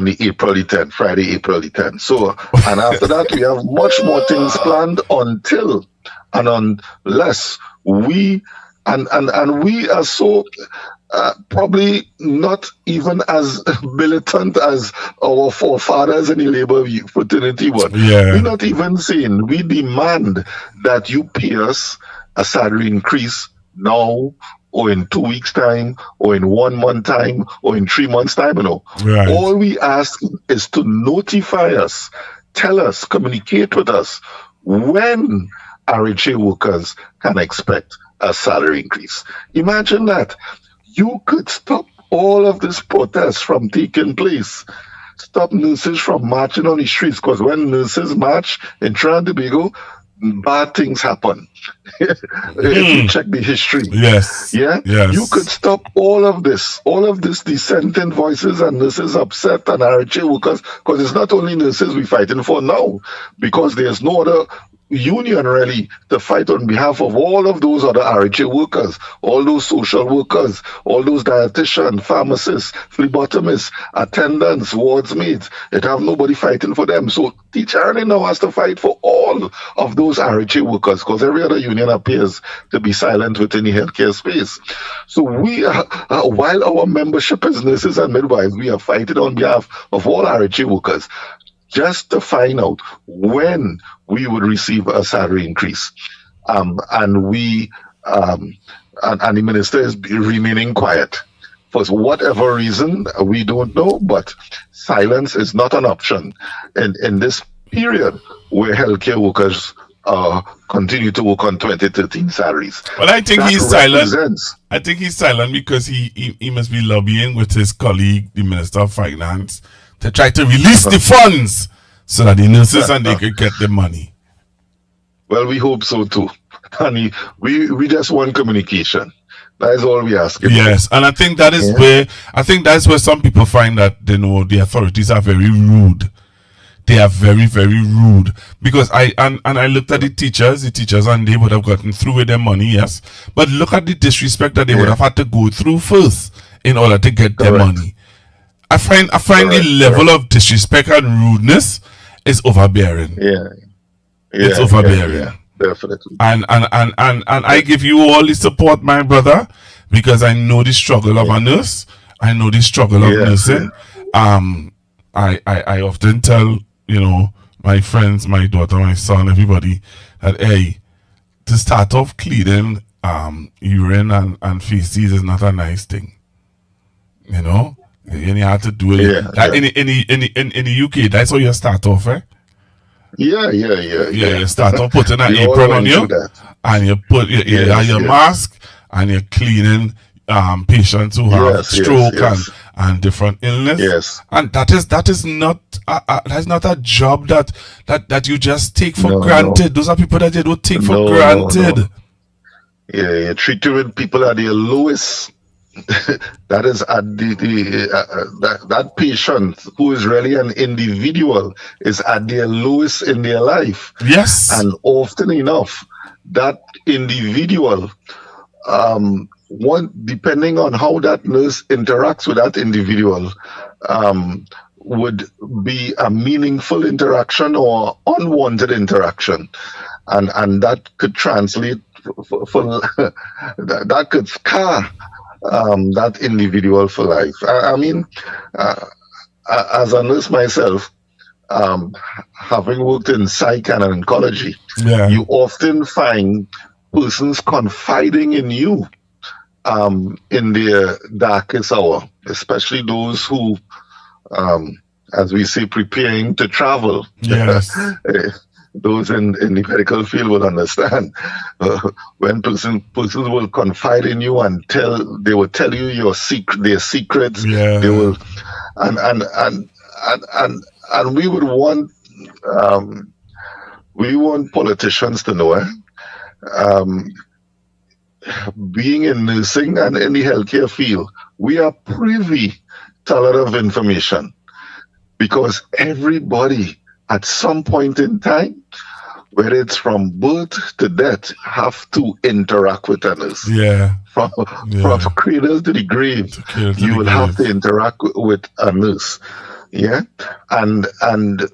S19: the April the 10th, Friday, April the 10th. So, and after that, we have much more things planned unless we, and we are so probably not even as militant as our forefathers in the labor fraternity were.
S3: Yeah.
S19: We're not even saying, we demand that you pay us a salary increase now, or in 2 weeks' time, or in 1 month time, or in 3 months' time,
S3: Right.
S19: All we ask is to notify us, tell us, communicate with us when RHA workers can expect a salary increase. Imagine that. You could stop all of this protest from taking place. Stop nurses from marching on the streets, because when nurses march in Trinidad and Tobago, bad things happen. If you check the history.
S3: Yes.
S19: Yeah?
S3: Yes.
S19: You could stop all of this dissenting voices and nurses upset and RHA workers, because it's not only nurses we're fighting for now, because there's no other union really to fight on behalf of all of those other RHA workers, all those social workers, all those dietitians, pharmacists, phlebotomists, attendants, wardsmaids. It have nobody fighting for them. So teacher really now has to fight for all of those RHA workers because every other union appears to be silent within the healthcare space. So we are, while our membership as nurses and midwives, we are fighting on behalf of all RHA workers just to find out when we would receive a salary increase. And we and the minister is remaining quiet. For whatever reason, we don't know, but silence is not an option in this period where healthcare workers continue to work on 2013 salaries.
S3: Well, I think
S19: That
S3: he's silent.
S19: represents-
S3: I think he's silent because he must be lobbying with his colleague, the Minister of Finance, to try to release the funds so that the nurses and they could get the money.
S19: Well, we hope so too. Honey, we just want communication. That is all we ask.
S3: Yes, and I think that is where some people find that the authorities are very rude. They are very, very rude. Because I looked at the teachers and they would have gotten through with their money, yes. But look at the disrespect that they would have had to go through first in order to get their money. I find the level of disrespect and rudeness is overbearing. It's overbearing.
S19: Definitely.
S3: And I give you all the support, my brother, because I know the struggle of a nurse. I know the struggle of nursing. I often tell, my friends, my daughter, my son, everybody, that hey, to start off cleaning urine and feces is not a nice thing. You have to do it. In the UK, that's how you start off, eh?
S19: Yeah.
S3: You start off putting an apron on you, and you put your mask, and you're cleaning patients who have stroke and different illness.
S19: Yes.
S3: And that is not a job that you just take for granted. Those are people that you don't take for granted.
S19: No. Yeah, you're treating people at their lowest. That is at that patient who is really an individual is at their lowest in their life.
S3: Yes.
S19: And often enough, that individual, depending on how that nurse interacts with that individual, would be a meaningful interaction or unwanted interaction, and that could translate for that could scar that individual for life. I mean, as a nurse myself, having worked in psych and oncology, you often find persons confiding in you in their darkest hour, especially those who, as we say, preparing to travel.
S3: Yes.
S19: Those in the medical field will understand when persons will confide in you and they will tell you their secrets.
S3: Yeah.
S19: They will, and we would want politicians to know. Being in nursing and in the healthcare field, we are privy to a lot of information because everybody at some point in time, whether it's from birth to death, have to interact with others.
S3: Yeah.
S19: From cradle to the grave, you will have to interact with a nurse. Yeah. And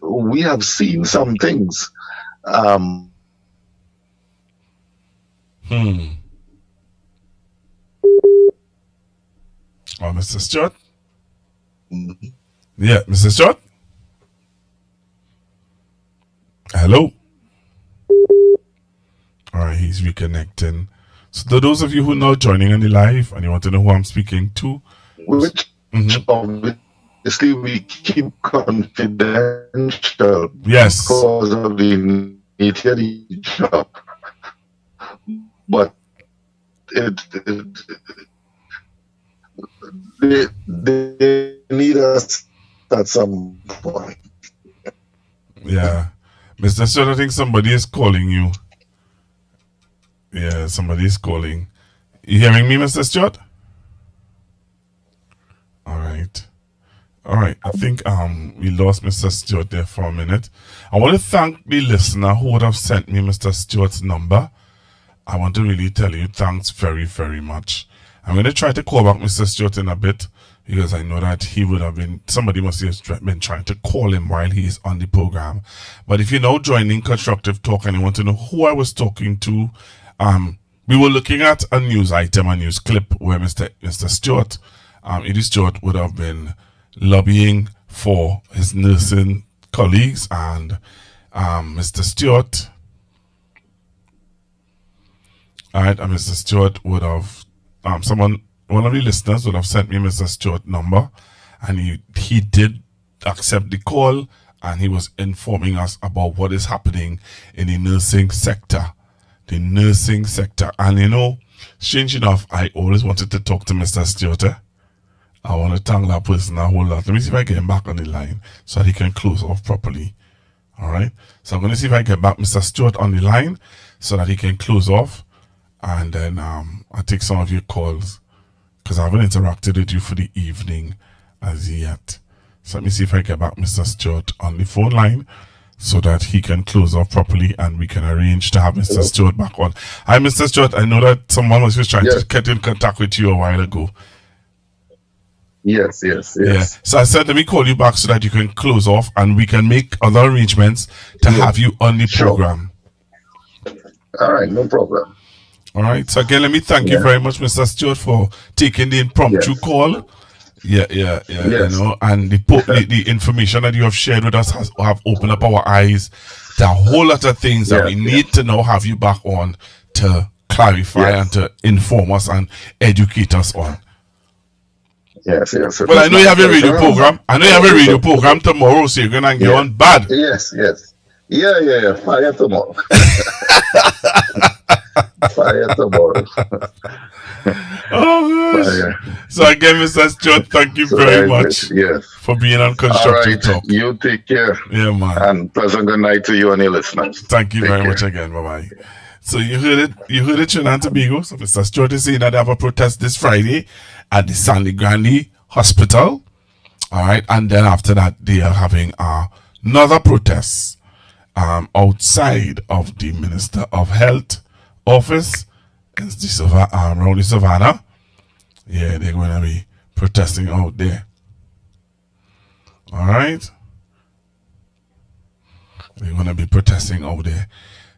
S19: we have seen some things.
S3: Oh, Mr. Stuart? Yeah, Mr. Stuart? Hello? Alright, he's reconnecting. So to those of you who are now joining on the live and you want to know who I'm speaking to,
S19: which obviously we keep confidential.
S3: Yes.
S19: Because of the nature of the job. But they need us at some point.
S3: Yeah. Mr. Stuart, I think somebody is calling you. Yeah, somebody is calling. You hearing me, Mr. Stuart? All right. All right, I think we lost Mr. Stuart there for a minute. I want to thank the listener who would have sent me Mr. Stuart's number. I want to really tell you thanks very, very much. I'm going to try to call back Mr. Stuart in a bit because I know that he would have been, somebody must have been trying to call him while he is on the program. But if you're now joining Constructive Talk and you want to know who I was talking to, we were looking at a news item, a news clip where Mr. Stuart, Edie Stuart would have been lobbying for his nursing colleagues, and Mr. Stuart, and Mr. Stuart would have, one of the listeners would have sent me Mr. Stuart's number, and he did accept the call, and he was informing us about what is happening in the nursing sector. The nursing sector. And you know, strange enough, I always wanted to talk to Mr. Stuart. I want to thank that person a whole lot. Let me see if I get him back on the line so that he can close off properly. Alright? So I'm going to see if I get back Mr. Stuart on the line so that he can close off. And then I'll take some of your calls because I haven't interacted with you for the evening as yet. So let me see if I get back Mr. Stuart on the phone line so that he can close off properly and we can arrange to have Mr. Stuart back on. Hi, Mr. Stuart. I know that someone was just trying to get in contact with you a while ago.
S19: Yes.
S3: Yeah. So I said, let me call you back so that you can close off and we can make other arrangements to have you on the program.
S19: All right, no problem.
S3: All right. So again, let me thank you very much, Mr. Stuart, for taking the impromptu call. Yeah.
S19: Yes.
S3: You know, and the information that you have shared with us have opened up our eyes to a whole lot of things that we need to now have you back on to clarify and to inform us and educate us on.
S19: Yes.
S3: Well, I know you have a radio program. I know you have a radio program tomorrow, so you're gonna get on bad.
S19: Yes. Yeah. Fire tomorrow. Fire tomorrow.
S3: Oh gosh. So again, Mr. Stuart, thank you very much for being on Constructive Talk.
S19: You take care.
S3: Yeah, man.
S19: And pleasant good night to you and your listeners.
S3: Thank you very much again. Bye-bye. So you heard it, Trinidad and Tobago. So Mr. Stuart is saying that they have a protest this Friday at the Sandy Grande Hospital. All right. And then after that, they are having another protest outside of the Minister of Health office in the around the Savannah. Yeah, they're going to be protesting out there. All right. They're going to be protesting out there.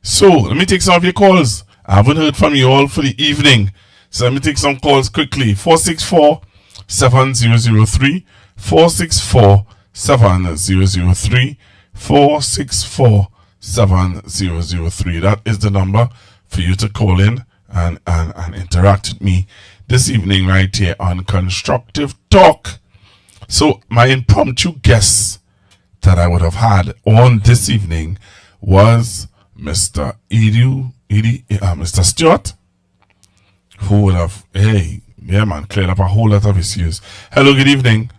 S3: So, let me take some of your calls. I haven't heard from you all for the evening. So, let me take some calls quickly. 464-7003. 464-7003. 464-7003. That is the number for you to call in and interact with me this evening right here on Constructive Talk. So, my impromptu guest that I would have had on this evening was Mr. Mr. Stuart, who would have, cleared up a whole lot of issues. Hello, good evening.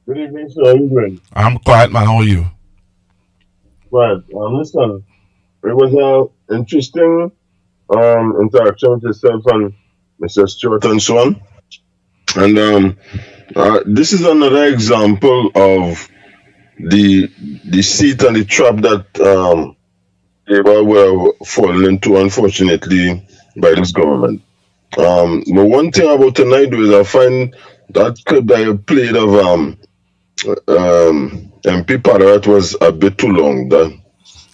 S20: Good evening, sir. How are you doing?
S3: I'm quiet, man. How are you?
S20: Right. Listen, it was an interesting interaction with yourself and Mr. Stuart and so on. And this is another example of the deceit and the trap that they were falling into, unfortunately, by this government. But one thing about tonight is I find that clip that I played of MP Padarath was a bit too long. That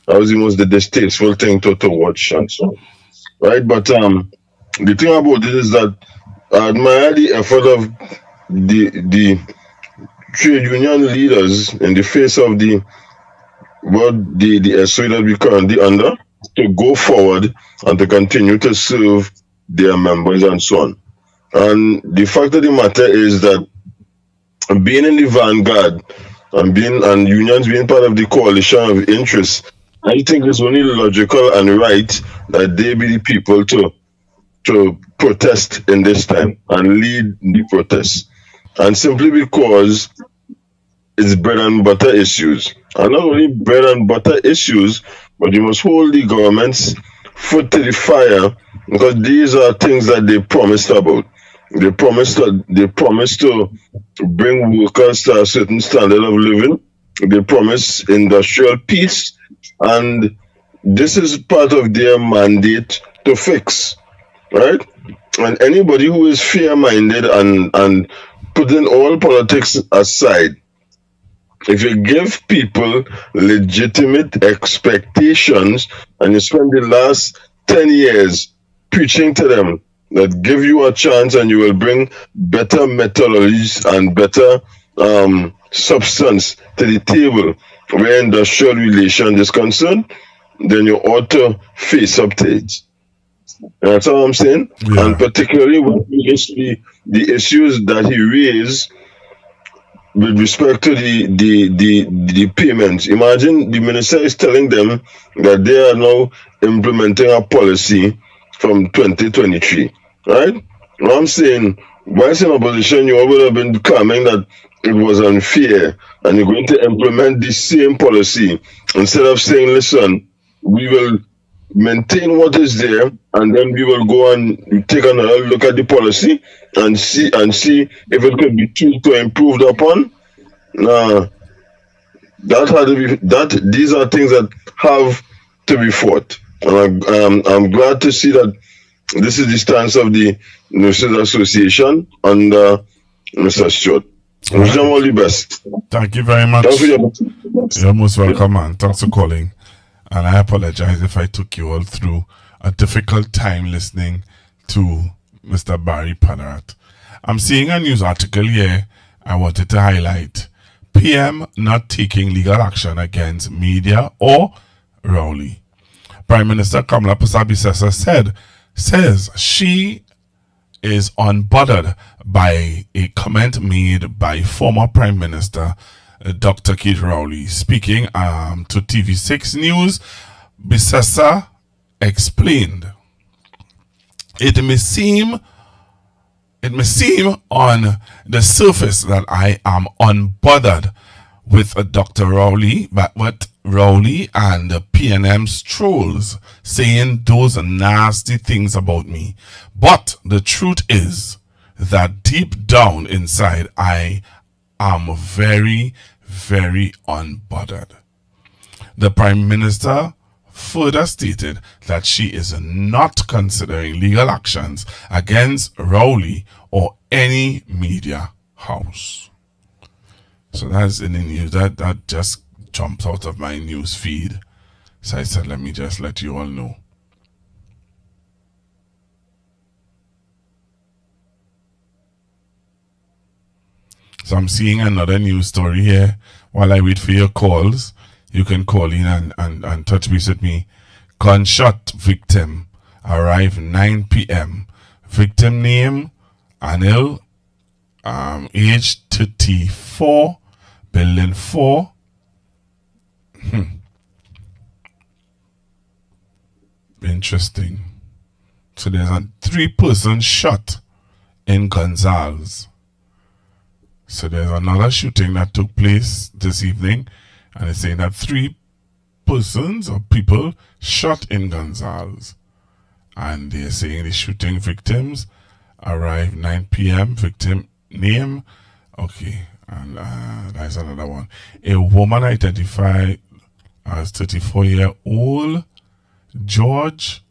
S20: was the most distasteful thing to watch and so on. Right? But the thing about it is that I admire the effort of the trade union leaders in the face of the SOE that we currently under to go forward and to continue to serve their members and so on. And the fact of the matter is that being in the vanguard and unions being part of the coalition of interests, I think it's only logical and right that they be the people to protest in this time and lead the protests. And simply because it's bread and butter issues. And not only bread and butter issues, but you must hold the government's foot to the fire because these are things that they promised about. They promised to bring workers to a certain standard of living. They promise industrial peace, and this is part of their mandate to fix, right? And anybody who is fair-minded and putting all politics aside, if you give people legitimate expectations and you spend the last 10 years preaching to them that give you a chance and you will bring better methodologies and better substance to the table where industrial relations is concerned, then you ought to face up to it. That's all I'm saying. Yeah. And particularly when the issues that he raised with respect to the payments. Imagine the minister is telling them that they are now implementing a policy from 2023, right? What I'm saying, whilst in opposition, you would have been claiming that it was unfair and you're going to implement the same policy instead of saying, listen, we will maintain what is there and then we will go and take another look at the policy and see if it could be tweaked or improved upon. These are things that have to be fought. And I'm glad to see that this is the stance of the Nurses Association under Mr. Stuart. I wish them all the best.
S3: Thank you very much. You're most welcome, man. Thanks for calling. And I apologize if I took you all through a difficult time listening to Mr. Barry Padarath. I'm seeing a news article here I wanted to highlight. PM not taking legal action against media or Rowley. Prime Minister Kamala Persad says she is unbothered by a comment made by former Prime Minister Dr. Keith Rowley. Speaking to TV6 News, Bissessa explained, it may seem on the surface that I am unbothered with Dr. Rowley, but what Rowley and the PNM's trolls saying those nasty things about me. But the truth is that deep down inside, I am very, very unbothered. The Prime Minister further stated that she is not considering legal actions against Rowley or any media house. So that's in the news. That just jumped out of my news feed. So I said, let me just let you all know. So I'm seeing another news story here. While I wait for your calls, you can call in and touch base with me. Gunshot victim arrived 9 p.m. Victim name, Anil, age 34, building 4. Interesting. So there's a 3-person shot in Gonzales. So there's another shooting that took place this evening, and it's saying that 3 persons or people shot in Gonzales. And they're saying the shooting victims arrived 9 p.m. Victim name, okay, and that's another one. A woman identified as 34-year-old George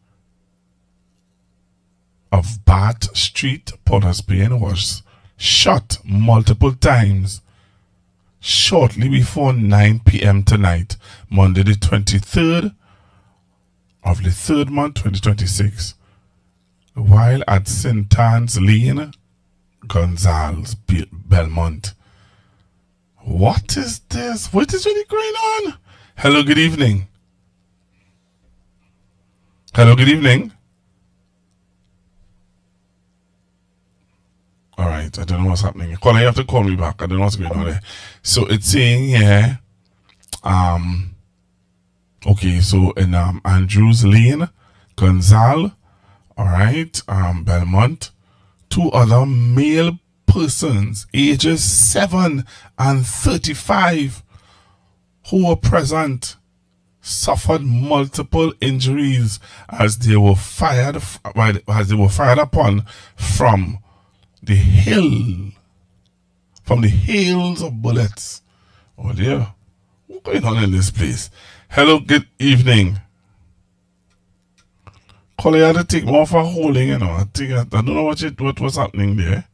S3: of Bath Street, Port of Spain, was shot multiple times shortly before 9 p.m. tonight, Monday the 23rd of the 3rd month, 2026, while at St. Anne's Lane, Gonzales, Belmont. What is this? What is really going on? Hello, good evening. Hello, good evening. Alright, I don't know what's happening. Caller, you have to call me back. I don't know what's going on there. So it's saying here, okay, so in Andrews Lane, Gonzales, alright, Belmont, 2 other male persons, ages 7 and 35, who were present, suffered multiple injuries as they were fired upon from the hill, from the hails of bullets. Oh dear, what's going on in this place? Hello, good evening. Caller, you had to take more for holding, you know. I don't know what was happening there.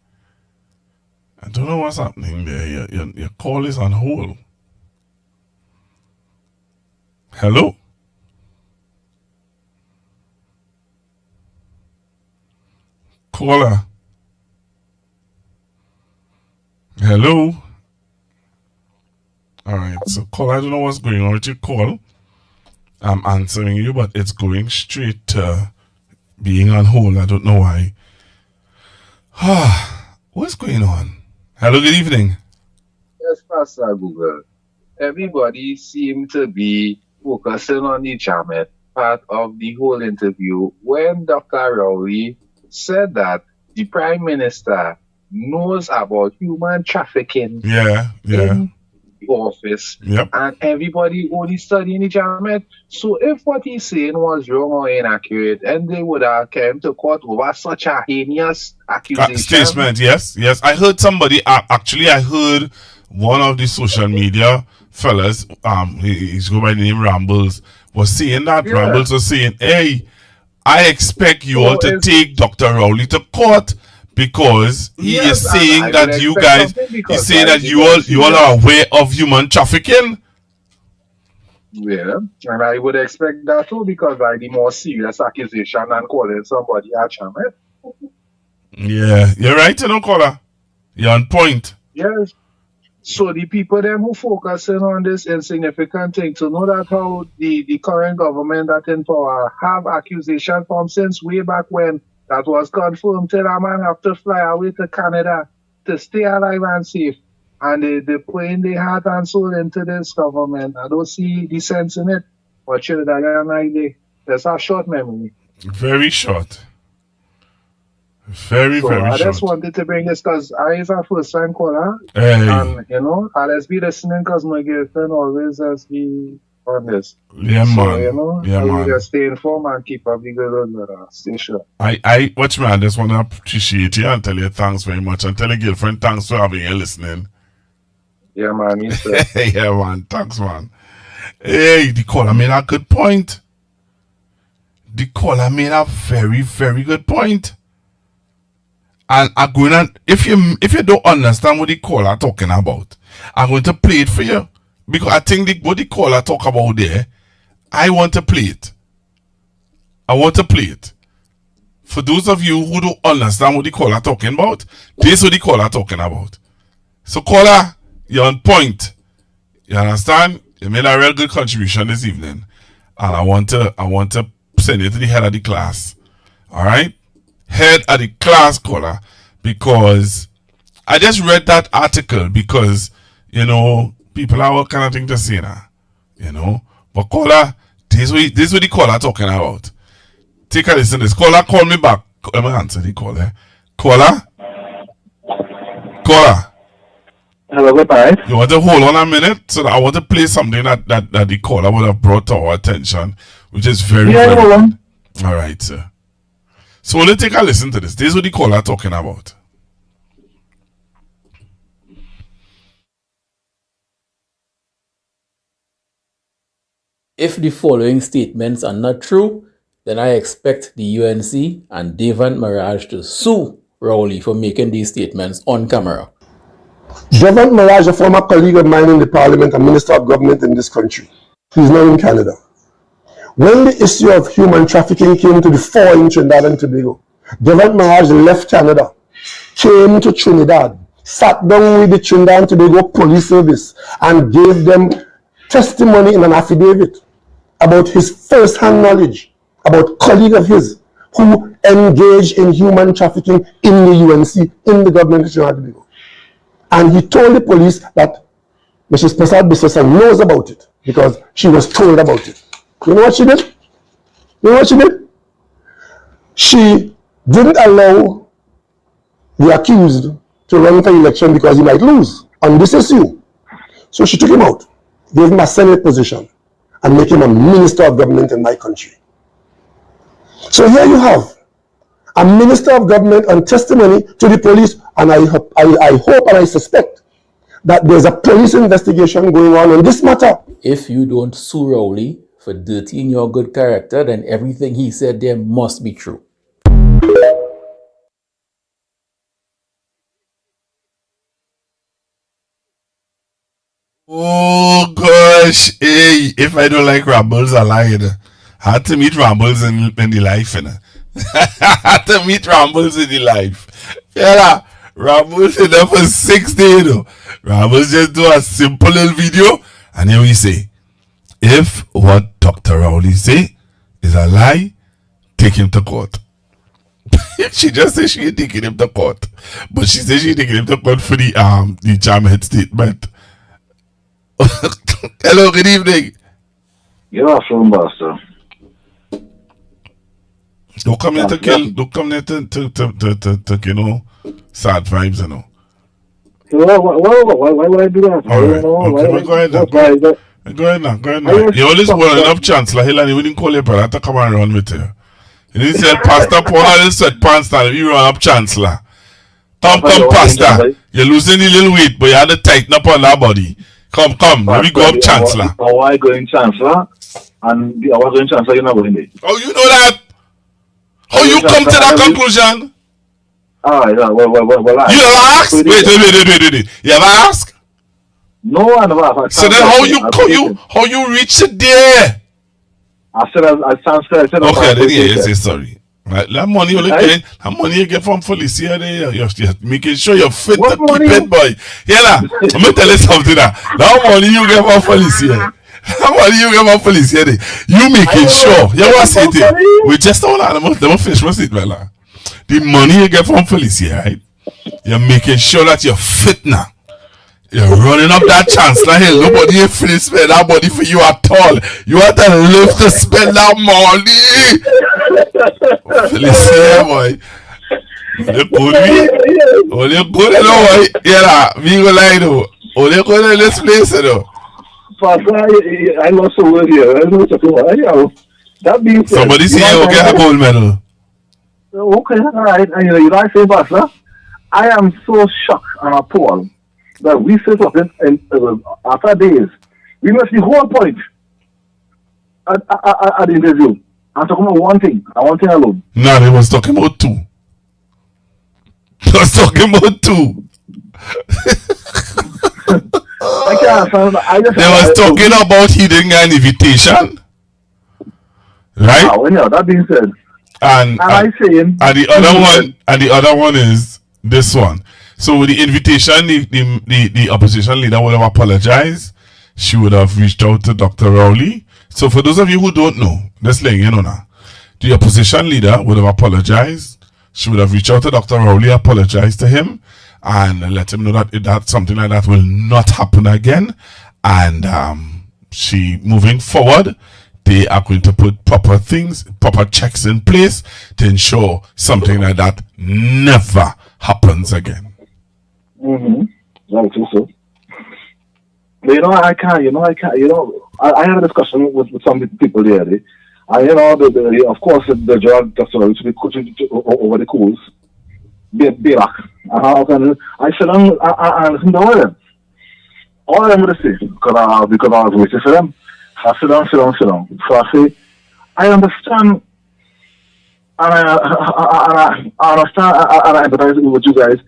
S3: I don't know what's happening there. Your call is on hold. Hello? Caller? Hello? Alright, so caller, I don't know what's going on with your call. I'm answering you, but it's going straight to being on hold. I don't know why. What's going on? Hello, good evening.
S21: Yes, Pastor Google. Everybody seemed to be focusing on the Jamet part of the whole interview when Dr. Rowley said that the Prime Minister knows about human trafficking in the office, and everybody only studying the Jamet. So if what he's saying was wrong or inaccurate, and they would have come to court over such a heinous accusation.
S3: Statement, yes. I heard somebody, actually I heard one of the social media fellas, he's going by the name Rambles, was saying that. Rambles was saying, hey, I expect you all to take Dr. Rowley to court because he is saying that you guys, he's saying that you all are aware of human trafficking.
S21: Yeah, and I would expect that too because by the more serious accusation than calling somebody a Jamet.
S3: Yeah, you're right, you know, caller. You're on point.
S21: Yes. So the people them who focusing on this insignificant thing to know that how the current government that in power have accusation from since way back when that was confirmed till a man have to fly away to Canada to stay alive and safe. And they putting their heart and soul into this government. I don't see the sense in it. But children, there's a short memory.
S3: Very short. Very short.
S21: I just wanted to bring this because I is a first time caller.
S3: Hey.
S21: And, you know, I'll just be listening because my girlfriend always has been on this.
S3: Yeah,
S21: so,
S3: man.
S21: You know,
S3: yeah,
S21: I will
S3: man.
S21: just stay informed and keep up the good on stay sure.
S3: Watch man, I just want to appreciate you and tell you thanks very much. And tell your girlfriend thanks for having you listening.
S21: Yeah, man.
S3: Yeah, man. Thanks, man. Hey, the caller made a good point. The caller made a very, very good point. And I'm going to, if you don't understand what the caller talking about, I'm going to play it for you. Because I think what the caller talk about there, I want to play it. I want to play it. For those of you who don't understand what the caller talking about, this is what the caller talking about. So caller, you're on point. You understand? You made a real good contribution this evening. And I want to send you to the head of the class. Alright? Head of the class, caller. Because I just read that article because, you know, people have all kind of thing to say now. You know? But caller, this is what the caller talking about. Take a listen to this. Caller, call me back. Let me answer the caller. Caller? Caller?
S21: Hello, goodbye.
S3: You want to hold on a minute? So that I want to play something that the caller would have brought to our attention, which is very, very good. All right, sir. So let's take a listen to this. This is what the caller talking about.
S22: If the following statements are not true, then I expect the UNC and Devon Mirage to sue Rowley for making these statements on camera.
S23: Devon Mirage, a former colleague of mine in the Parliament and Minister of Government in this country, he's now in Canada. When the issue of human trafficking came to the fore in Trinidad and Tobago, Devon Mirage left Canada, came to Trinidad, sat down with the Trinidad and Tobago Police Service and gave them testimony in an affidavit about his first-hand knowledge about colleague of his who engaged in human trafficking in the UNC, in the government of Trinidad and Tobago. And he told the police that Mrs. Prasad Biswasa knows about it because she was told about it. You know what she did? You know what she did? She didn't allow the accused to run for election because he might lose on this issue. So she took him out, gave him a Senate position, and make him a Minister of Government in my country. So here you have a minister of government on testimony to the police, and I hope and I suspect that there's a police investigation going on this matter.
S22: If you don't sue Rowley for dirtying your good character, then everything he said there must be true.
S3: Oh gosh, hey, if I don't like Rambles, I lie, you know. I had to meet Rambles in the life, you know. I had to meet Rambles in the life. Yeah, Rambles in there for 6 days, you know. Rambles just do a simple little video, and here we say, if what Dr. Rowley say is a lie, take him to court. She just said she ain't taking him to court, but she said she taking him to court for the Jamhead statement. Hello, good evening.
S1: You're awesome, Buster.
S3: Don't come here to kill. Don't come here to you know, sad vibes, you know.
S1: Why would I do that?
S3: All right. Okay, go ahead now. Go ahead now. You always want enough chance, like Hillary. We didn't call your brother to come and run with you. You didn't say Pastor Paul and sweatpants now. You run up Chancellor. Come, Pastor. You're losing a little weight, but you had to tighten up on that body. Come, let me go up Chancellor.
S1: How I going Chancellor? And I was going Chancellor, you're not going there.
S3: Oh, you know that? How you come to that conclusion?
S1: Alright, well,
S3: you ever ask? Wait. You ever ask?
S1: No, I never asked.
S3: So then how you reach it there?
S1: I said Chancellor.
S3: Okay, then you say sorry. Right, that money you get from Felicia there, you're making sure you're fit to keep it, boy. Yeah, I'm gonna tell you something now. That money you get from Felicia. You making sure. You want to say it? We just don't let them finish my seat, fella. The money you get from Felicia, right? You're making sure that you're fit now. You're running up that Chancellor Hill. Nobody ain't finished spend that money for you at all. You have to live to spend that money. Felicia, boy. Only good, you know, boy. Yeah, me go lie, though. Only good in this place, you know.
S1: I lost a word here. I don't know what to do. That being said,
S3: somebody say you get a gold medal.
S1: Okay, all right. And you know I say, Pastor, I am so shocked and appalled that we say something and after days, we must the whole point at the interview. I'm talking about one thing and one thing alone.
S3: No, they was talking about two.
S1: I can't understand.
S3: They was talking about he didn't get an invitation. Right?
S1: Yeah, that being said.
S3: And the other one is this one. So with the invitation, the opposition leader would have apologized. She would have reached out to Dr. Rowley. So for those of you who don't know, let's let you know now. The opposition leader would have apologized. She would have reached out to Dr. Rowley, apologized to him, and let him know that something like that will not happen again. And she, moving forward, they are going to put proper checks in place to ensure something like that never happens again.
S1: I think so. I had a discussion with some people there, and of course, the drug Dr. Rowley to be coaching over the coals. Back. I said, I listen to them. All I'm going to say, because I was waiting for them, I sit down. So I say, I understand, and I understand, and I empathize with you guys,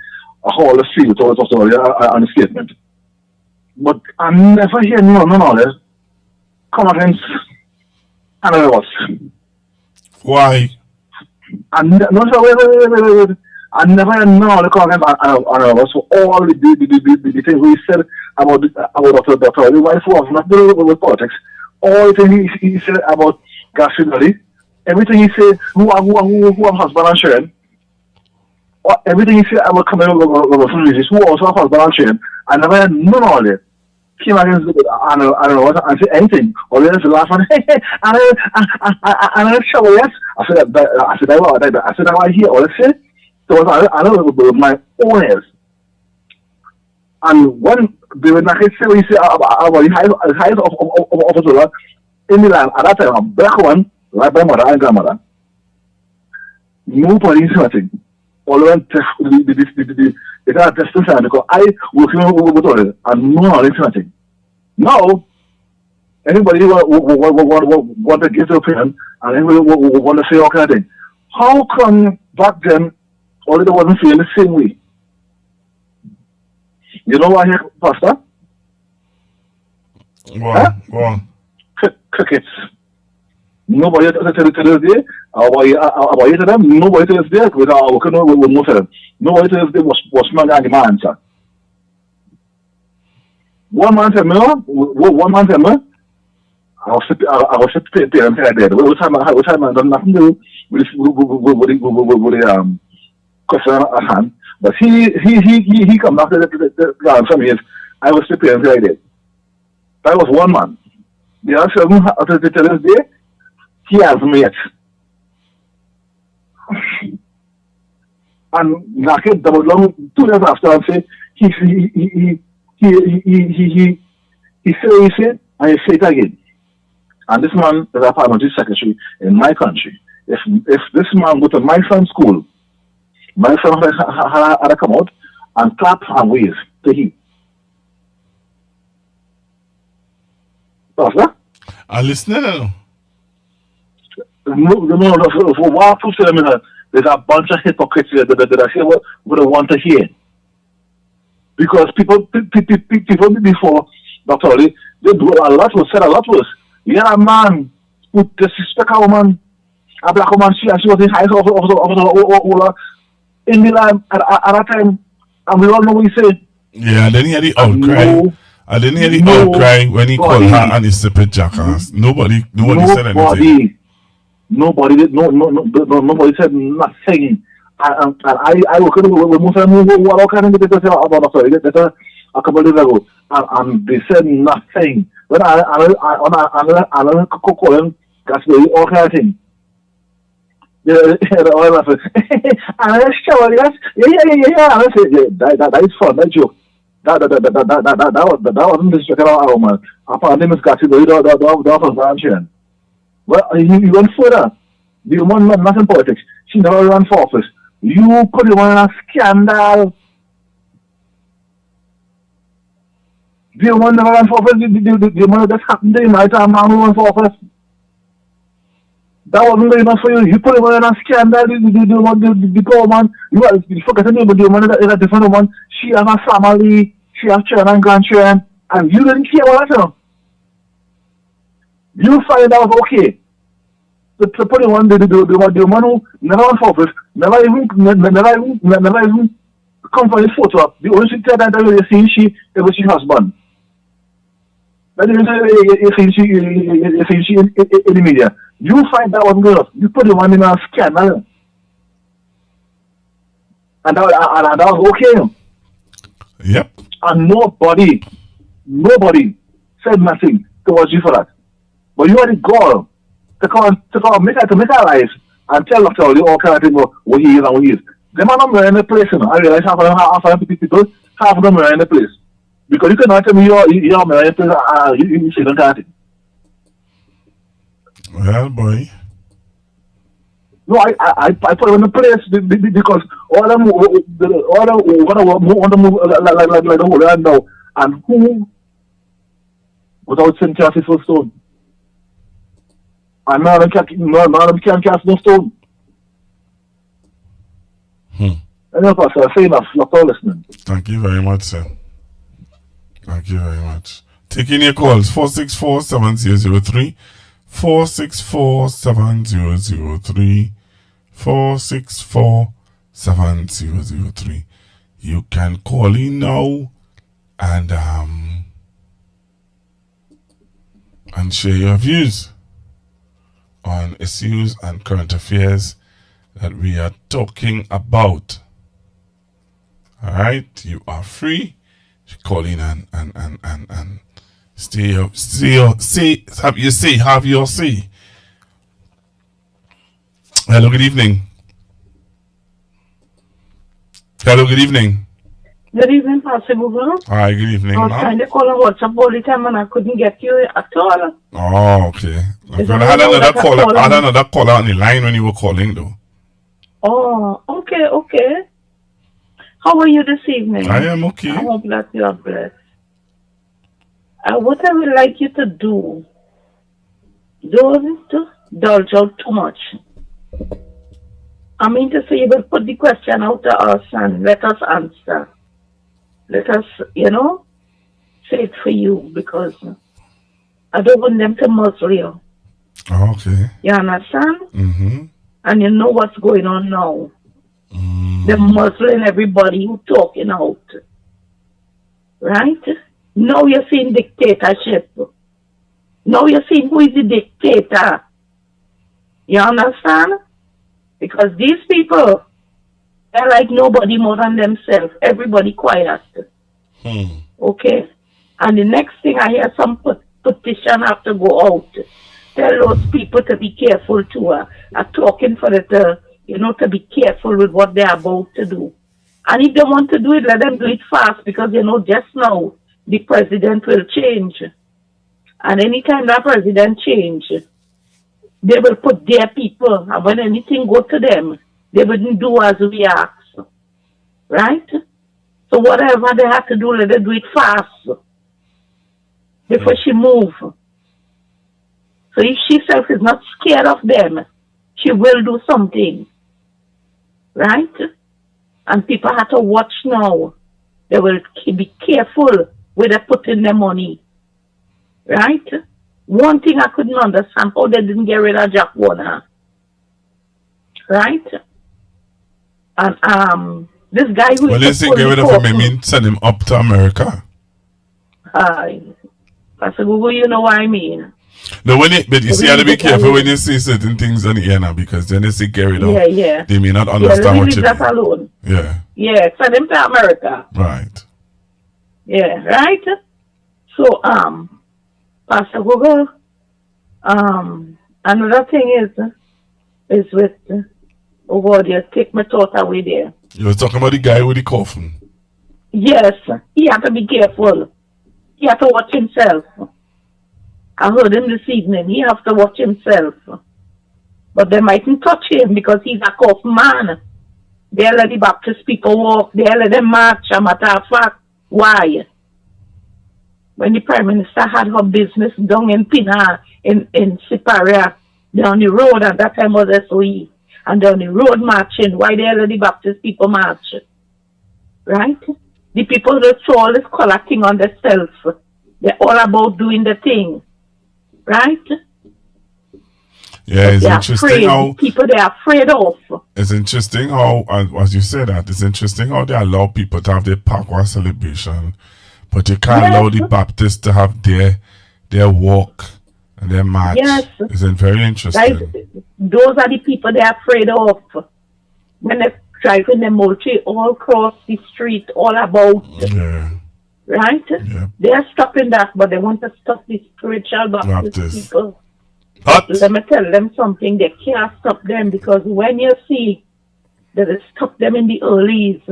S1: how all the feel towards Dr. Rowley on the statement. But I never hear none of this come against anonymous.
S3: Why?
S1: I never hear none of the come against anonymous for all the things we said about Dr. Rowley. Why for not dealing with politics? All the things he said about gas fidelity, everything he said who have husband and children, everything he said about coming over refugees who also have husband and children, I never heard none of it. Came against I don't know what I say anything. Or they just laugh and I show yes. I said that I hear all this shit. So I know with my own ears. And when they were not saying about the highest officer in the land at that time, a black one, like my mother and grandmother. Nobody said nothing. All of them they got a test inside because I working with all and no one said nothing. Now, anybody want to give their opinion and anybody want to say all kind of thing. How come back then all of them wasn't feeling the same way? You know what I hear, Pastor?
S3: Go on.
S1: Crickets. Nobody to this day. About to them. Nobody to this day. Without working with most of them. Nobody to this day was man and the man, sir. One man said me. I was paying dead. What time I done nothing to do with the question at hand. But he come back to the answer me is I was paying dead. That was one man. The other seven to this day, he has mate. And naked double long 2 years after and say he say and he say it again. And this man is a parliamentary secretary in my country. If this man go to my son's school, my son had to come out and clap and wave to him. Pastor?
S3: I'm listening now.
S1: There's a bunch of hypocrites that I say what I want to hear. Because people before Dr. Ali, they do a lot worse, said a lot worse. Yeah, a man who disrespect a woman, a black woman, she was the highest officer in the land at that time, and we all know what he said.
S3: Yeah, and then he had the outcry. I didn't hear the outcry when he called her and he stupid jackass. Nobody said anything.
S1: Nobody said nothing. And I worked with most of them who all kind of did about a couple of days ago, and they said nothing. When I call him, that's all kind of thing. All laughing. And I show yes, yeah. And I said, that is fun, that joke. That wasn't the straight out man. Apparently, Miss Gassi, that was branching. Well, he went further. The woman not in politics. She never ran for office. You put the woman in a scandal. The woman never ran for office. The woman that happened to him, right? A man who ran for office. That wasn't good enough for you. You put the woman in a scandal. The poor woman, you forget the name, but the woman is a different woman. She has a family. She has children and grandchildren. And you didn't care about that. You find out okay. The put the one who never ran for office, never even come for his photo up. The only thing that you see it was your husband. That you see she in the media. You find that wasn't good enough. You put the one in a scandal. And that was okay.
S3: Yep.
S1: And nobody said nothing towards you for that. But you had the gall to make her life and tell Dr. Ali all kind of things what he is and what he is. Them are not in the place, you know. I realize half of people, half of them are in the place. Because you cannot tell me you're in the place you say don't have it.
S3: Well, boy.
S1: No, I put him in the place because all them want to move like the whole land now. And who without St. Cassie's for stone? And none of them can't cast no stone. Anyway, Pastor, say enough. You're all listening.
S3: Thank you very much, sir. Thank you very much. Taking your calls, 464-7003, 464-7003, 464-7003. You can call in now and share your views on issues and current affairs that we are talking about. Alright, you are free to call in and have your say. Hello, good evening. Hello, good evening.
S2: Good evening, Pastor Google.
S3: Hi, good evening.
S2: I was trying to call on WhatsApp all the time and I couldn't get you at all.
S3: Oh, okay. I had another caller on the line when you were calling, though.
S2: Oh, okay. How are you this evening?
S3: I am okay.
S2: I hope that you are blessed. What I would like you to do, don't indulge out too much. I mean to say, you will put the question out to us and let us answer. Let us, say it for you, because I don't want them to muzzle you.
S3: Okay.
S2: You understand?
S3: Mm-hmm.
S2: And you know what's going on now. They're muzzling everybody who talking out. Right? Now you're seeing dictatorship. Now you're seeing who is the dictator. You understand? Because these people, they're like nobody more than themselves. Everybody quiet. Okay? And the next thing I hear, some petition have to go out. Tell those people to be careful too. Are talking for it, to be careful with what they're about to do. And if they want to do it, let them do it fast, because, just now, the president will change. And anytime that president change, they will put their people, and when anything go to them, they wouldn't do as we ask. Right? So whatever they have to do, let them do it fast before she move. So if she herself is not scared of them, she will do something. Right? And people have to watch now. They will be careful where they put in their money. Right? One thing I couldn't understand, how they didn't get rid of Jack Warner. Right? And this guy who
S3: Well, they say get rid of him, I mean send him up to America.
S2: Pastor Google, you know what I mean.
S3: No, but you see, you have to be careful when you say certain things on the air now, because then they say get rid of.
S2: Yeah.
S3: They may not understand what you
S2: leave that alone.
S3: Yeah.
S2: Yeah, send him to America.
S3: Right.
S2: Yeah, right? So, Pastor Google, another thing is with, oh God, you take my thought away there.
S3: You were talking about the guy with the coffin.
S2: Yes, he have to be careful. He have to watch himself. I heard him this evening. He have to watch himself. But they mightn't touch him because he's a coffin man. They let the Baptist people walk. They let them march. A matter of fact, why? When the Prime Minister had her business down in Pina, in Siparia, down the road, and that time was SOE, and down the road marching, why they let the Baptist people march? Right? The people that saw all this collecting on themselves, they're all about doing the thing. Right?
S3: Yeah, it's interesting how
S2: people they're afraid of.
S3: It's interesting how, as you say that, it's interesting how they allow people to have their Pakwa celebration, but you can't allow the Baptists to have their walk and their march.
S2: Yes.
S3: It's very interesting.
S2: Right? Those are the people they're afraid of. When they're driving the multi all across the street, all about.
S3: Yeah.
S2: Right? Yeah. They're stopping that, but they want to stop the spiritual Baptist people. But let me tell them something. They can't stop them, because when you see that they stop them in the earlies,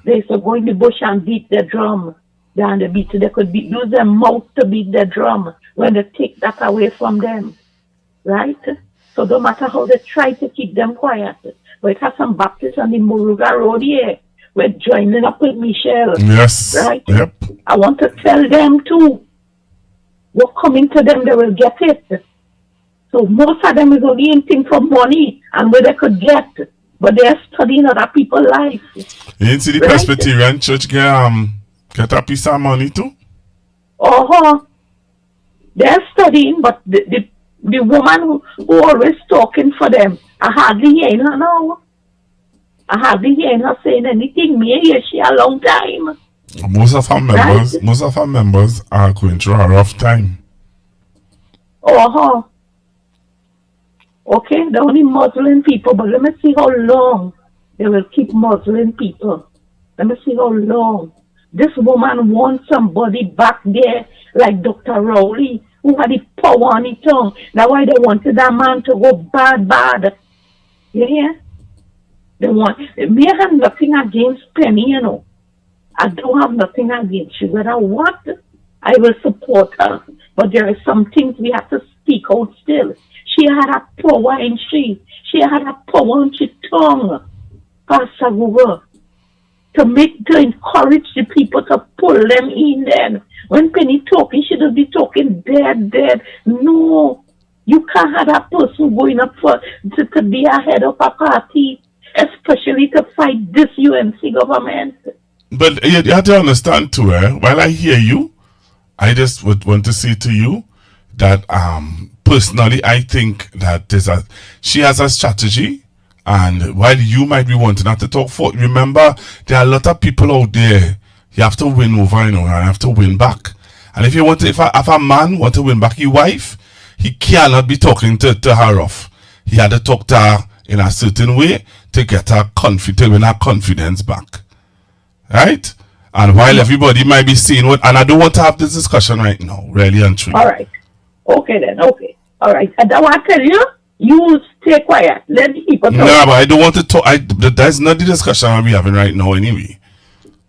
S2: they used to go in the bush and beat the drum. They could use their mouth to beat the drum when they take that away from them. Right? So no matter how they try to keep them quiet. But it has some Baptists on the Moruga Road here. We're joining up with Michelle.
S3: Yes.
S2: Right?
S3: Yep.
S2: I want to tell them too. What's coming to them, they will get it. So most of them is only in thing for money and where they could get. But they're studying other people's lives.
S3: You didn't see the Presbyterian church get a piece of money too?
S2: They're studying, but the woman who always talking for them, I hardly hear her now. I hardly hear her saying anything. Me hear she a long time.
S3: Most of our members are going through a rough time.
S2: Okay, they're only muzzling people, but let me see how long they will keep muzzling people. Let me see how long. This woman wants somebody back there like Dr. Rowley, who had the power on his tongue. That's why they wanted that man to go bad. You hear? Me have nothing against Penny, you know. I don't have nothing against you. Whether what, I will support her. But there are some things we have to speak out still. She had a power and she had a power on her tongue. Pastor Google, to encourage the people to pull them in then. When Penny talking, she should be talking dead. No, you can't have that person going up to be ahead of a party, especially to fight this UNC government.
S3: But you have to understand too, while I hear you, I just would want to say to you that personally I think that she has a strategy, and while you might be wanting her to talk for, remember there are a lot of people out there you have to win over, and you have to win back. And if a man want to win back his wife, he cannot be talking to her rough. He had to talk to her in a certain way to get her to win her confidence back. Right? And while everybody might be seeing and I don't want to have this discussion right now, really and truly.
S2: All right. Okay then, okay. All right. And I want to tell you, you stay quiet. Let the people talk.
S3: No, but I don't want to talk. That's not the discussion we're having right now anyway.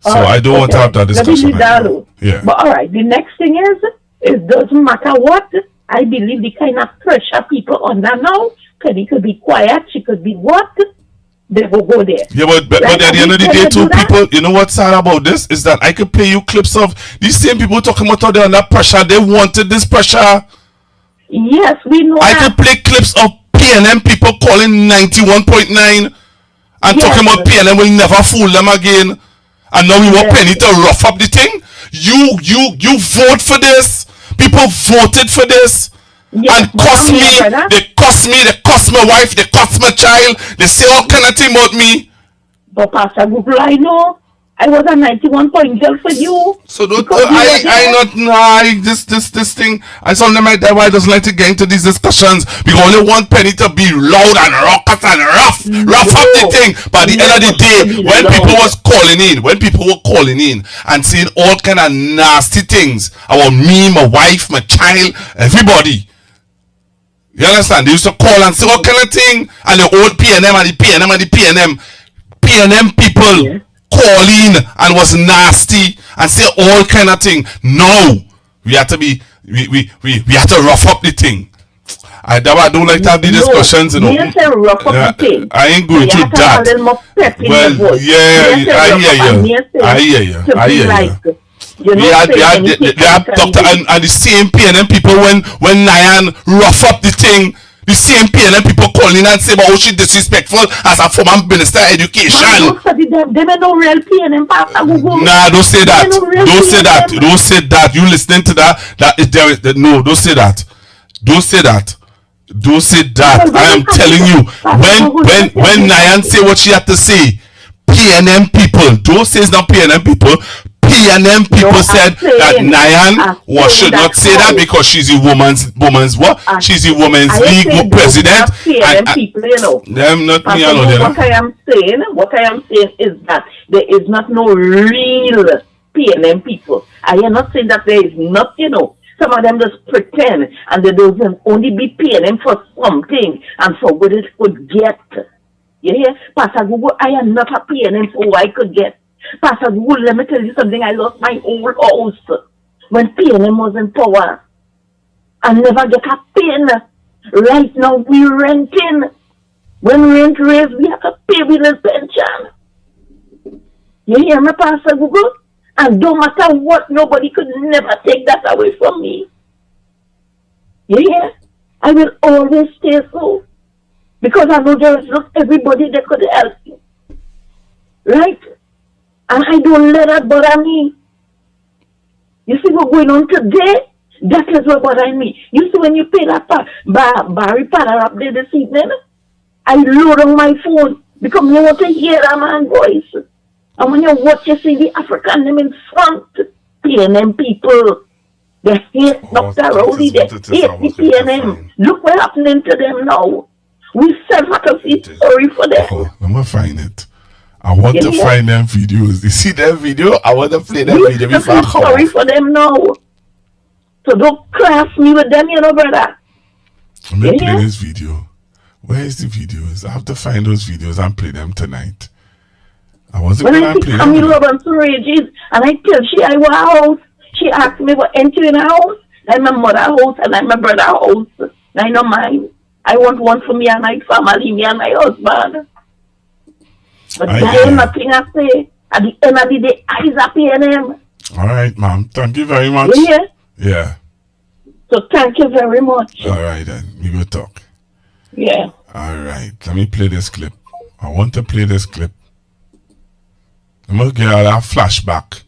S3: So right, I don't want to have that discussion right now. Yeah.
S2: But all right, the next thing is, it doesn't matter what. I believe the kind of pressure people under now, Penny could be quiet, she could be what? They will go there.
S3: Yeah, but at the end of the day, too, people, you know what's sad about this? Is that I could play you clips of these same people talking about how they're under pressure. They wanted this pressure.
S2: Yes, we know
S3: I could play clips of PNM people calling 91.9 and talking about PNM will never fool them again. And now we want Penny to rough up the thing. You vote for this. People voted for this. And cost me, they cost my wife, they cost my child, they say all kind of thing about me.
S2: But Pastor Google, I know. I was a 91 point girl for you.
S3: So don't this thing. I saw them like that why I doesn't like to get into these discussions. We only want Penny to be loud and raucous and rough up the thing. But at the end of the day, when people were calling in and saying all kind of nasty things about me, my wife, my child, everybody. You understand? They used to call and say all kind of thing, and the old PNM and the PNM and the PNM people call in and was nasty and say all kind of thing. No, we have to be we have to rough up the thing. I don't like to have the discussions, you know. I ain't going to that. Well, I hear you. We had doctor and the same PNM people when Nyan rough up the thing, the same PNM people calling and say, oh, she disrespectful as a former minister of education.
S2: They no real PNM.
S3: Nah, don't say that. Don't say that. You listening to that? No, don't say that. Don't say that. Don't say that. I am telling you, when Nyan say what she had to say, PNM people, don't say it's not PNM people. PNM people said that Nyan should not say that because she's a woman's what? She's a women's league president.
S2: PNM people, you know.
S3: Them not me
S2: alone. What I am saying is that there is not no real PNM people. I am not saying that there is not, you know. Some of them just pretend and they don't only be PNM for something and for what it could get. You hear? Pastor Google, I am not a PNM for what I could get. Pastor Google, let me tell you something. I lost my old house when PNM was in power. I never get a pin. Right now we renting. When rent raised, we have to pay with this pension. You hear me, Pastor Google? And no matter what, nobody could never take that away from me. You hear? I will always stay so. Because I know there is not everybody that could help you. Right? And I don't let that bother me. You see what's going on today? That is what bothers me. You see when you pay that Barry Padarath there this evening, I load on my phone because you want to hear that man's voice. And when you watch, you see the African them in front. PNM people. They hate Dr. Rowley. They hate the PNM. Look what's happening to them now. We self have to feel sorry for them.
S3: I'm going to find it. I want to find them videos. You see that video? I want to play that video before I come.
S2: Sorry for them now. So don't class me with them, you know, brother.
S3: I'm going to play this video. Where is the videos? I have to find those videos and play them tonight. I wasn't going to play them.
S2: When I Robinson rages and I tell she I want a house, she asked me what entering a house. I'm my mother's house and I'm my brother's house. I know mine. I want one for me and my family, me and my husband. But
S3: I
S2: that
S3: hear
S2: ain't
S3: you.
S2: nothing I say. At the end of the day, eyes are PNM.
S3: All right, ma'am. Thank you very much.
S2: You hear?
S3: Yeah.
S2: So thank you very much.
S3: All right, then. We will talk.
S2: Yeah.
S3: All right. Let me play this clip. I want to play this clip. I'm going to give you a flashback.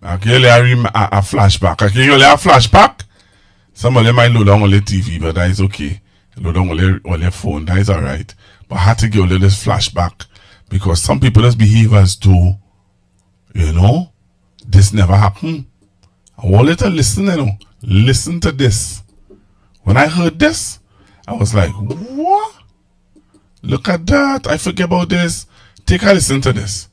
S3: I'll give you a flashback. I'll give you a flashback. Somebody might load on the TV, but that is okay. Load on their phone. That is all right. But I had to give you this flashback because some people just behave as though, you know, this never happened. I want you to listen, you know. Listen to this. When I heard this, I was like, what? Look at that. I forget about this. Take a listen to this.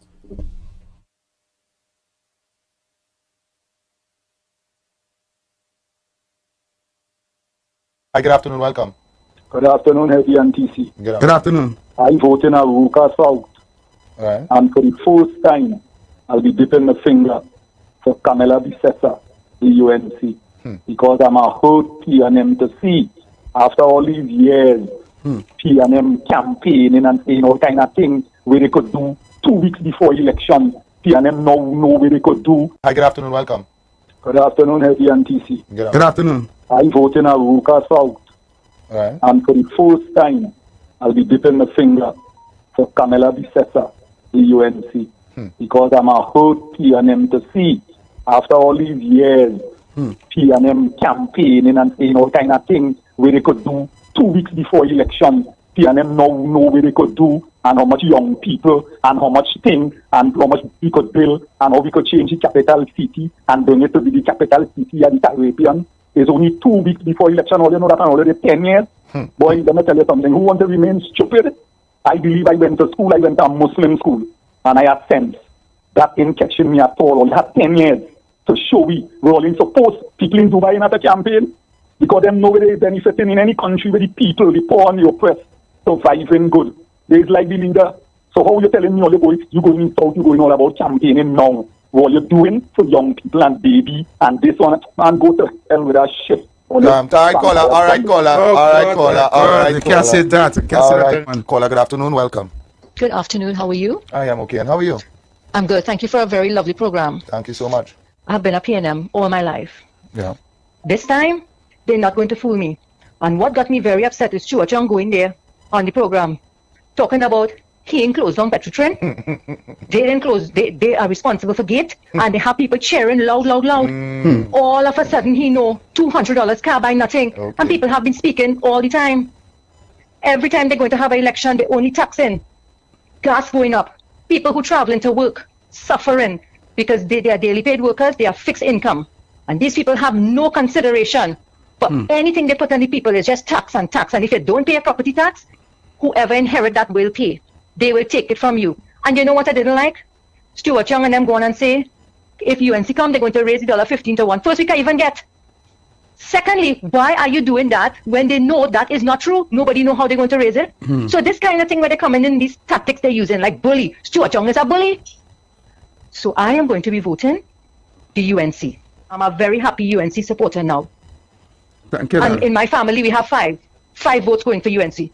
S4: Hi, good afternoon. Welcome.
S5: Good afternoon, Heavy and TC.
S4: Good afternoon.
S5: I vote in Aruka South.
S4: Right.
S5: And for the first time, I'll be dipping my finger for Camilla Bissetta, the UNC. Because I'm a hurt PNM to see, after all these years, PNM campaigning and saying all kind of things where they could do 2 weeks before election. PNM now know where they could do.
S4: Hi, good afternoon. Welcome.
S5: Good afternoon, Heavy and TC.
S4: Good afternoon.
S5: I vote in Aruka South.
S4: Right.
S5: And for the first time, I'll be dipping my finger for Camilla Bissetta, the UNC. Because I'm a hurt PNM to see, after all these years, PNM campaigning and saying all kind of things where they could do 2 weeks before election. PNM now know where they could do and how much young people and how much thing and how much we could build and how we could change the capital city and bring it to be the capital city of the Caribbean. It's only 2 weeks before election. All you know that I'm already 10 years. Boy, let me tell you something. Who wants to remain stupid? I believe I went to school. I went to a Muslim school. And I had sense. That didn't catch me at all. I had 10 years to show we rolling. Suppose people in Dubai not a campaign. Because them know where they benefiting in any country where the people, the poor and the oppressed, surviving good. There's like the leader. So how you telling me all you going in South, you going all about campaigning now? What you're doing for young people and baby and this one and go to hell with that shit.
S4: All right, caller. You can't say that. You can't say that, man. Caller, good afternoon. Welcome.
S6: Good afternoon. How are you?
S4: I am okay. And how are you?
S6: I'm good. Thank you for a very lovely program.
S4: Thank you so much.
S6: I've been a PNM all my life.
S4: Yeah.
S6: This time, they're not going to fool me. And what got me very upset is Stuart going there on the program, talking about he ain't closed down Petrotrin. They didn't close. They are responsible for gate, and they have people cheering loud. All of a sudden, he know $200 can't buy nothing. Okay. And people have been speaking all the time. Every time they're going to have an election, they only taxing. Gas going up. People who traveling to work, suffering, because they are daily paid workers, they have fixed income. And these people have no consideration. But anything they put on the people is just tax and tax. And if you don't pay a property tax, whoever inherit that will pay. They will take it from you. And you know what I didn't like? Stuart Young and them go on and say, if UNC come, they're going to raise the $15 to 1. First, we can't even get. Secondly, why are you doing that when they know that is not true? Nobody know how they're going to raise it. So this kind of thing where they're coming in, these tactics they're using, like bully. Stuart Young is a bully. So I am going to be voting the UNC. I'm a very happy UNC supporter now.
S4: Thank you.
S6: And in my family, we have five votes going for UNC.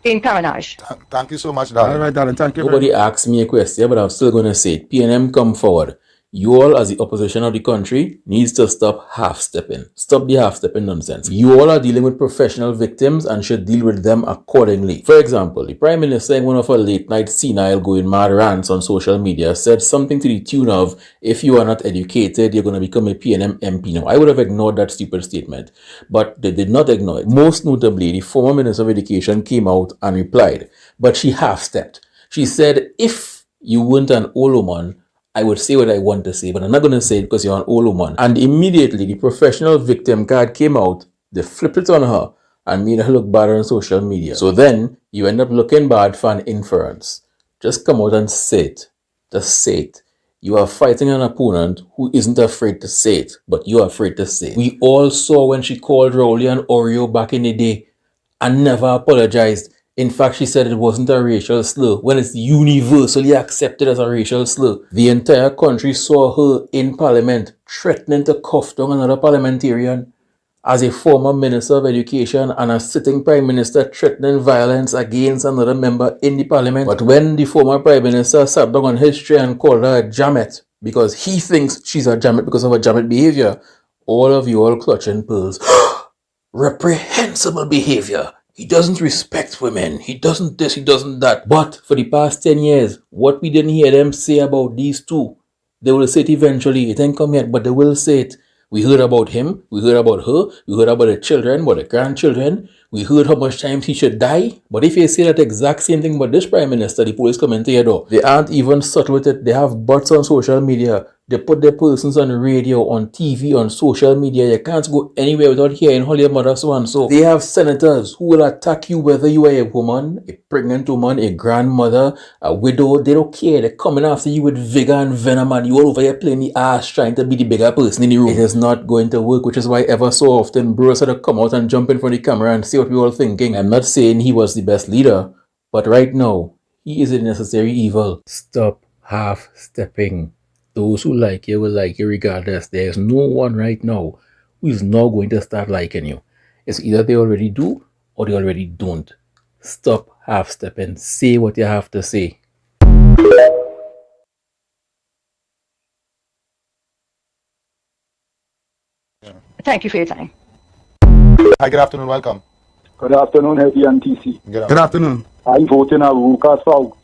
S6: In Caranage.
S4: Thank you so much, darling. All right, darling. Thank you.
S22: Nobody asked me a question, but I'm still going to say it. PNM, come forward. You all, as the opposition of the country, needs to stop half-stepping. Stop the half-stepping nonsense. You all are dealing with professional victims and should deal with them accordingly. For example, the Prime Minister in one of her late-night senile going mad rants on social media said something to the tune of, if you are not educated, you're going to become a PNM MP now. I would have ignored that stupid statement, but they did not ignore it. Most notably, the former Minister of Education came out and replied, but she half-stepped. She said, if you weren't an old woman, I would say what I want to say, but I'm not going to say it because you're an old woman. And immediately, the professional victim card came out, they flipped it on her, and made her look bad on social media. So then, you end up looking bad for an inference. Just come out and say it. Just say it. You are fighting an opponent who isn't afraid to say it, but you are afraid to say it. We all saw when she called Rowley and Oreo back in the day and never apologized. In fact, she said it wasn't a racial slur when it's universally accepted as a racial slur. The entire country saw her in parliament threatening to cuff down another parliamentarian. as a former Minister of Education and a sitting Prime Minister threatening violence against another member in the Parliament. But when the former Prime Minister sat down on history and called her a jammet because he thinks she's a jammet because of her jammet behavior, all of you all clutching pearls. Reprehensible behavior. He doesn't respect women. He doesn't this, he doesn't that. But for the past 10 years, what we didn't hear them say about these two, they will say it eventually. It ain't come yet, but they will say it. We heard about him, we heard about her, we heard about the children, about the grandchildren, we heard how much times he should die. But if you say that exact same thing about this Prime Minister, the police come into your door. They aren't even subtle with it. They have butts on social media. They put their persons on the radio, on TV, on social media. You can't go anywhere without hearing how your mother so and so. They have senators who will attack you whether you are a woman, a pregnant woman, a grandmother, a widow. They don't care. They're coming after you with vigor and venom, and you all over here playing the ass trying to be the bigger person in the room. It is not going to work, which is why ever so often bros had to come out and jump in front of the camera and say what we all thinking. I'm not saying he was the best leader, but right now, he is a necessary evil. Stop half-stepping. Those who like you will like you regardless. There is no one right now who is not going to start liking you. It's either they already do or they already don't. Stop half-stepping. Say what you have to say.
S6: Thank you for your time.
S4: Hi, good afternoon. Welcome.
S5: Good afternoon, Heavy and TC.
S4: Good afternoon.
S5: I vote in Aruka South.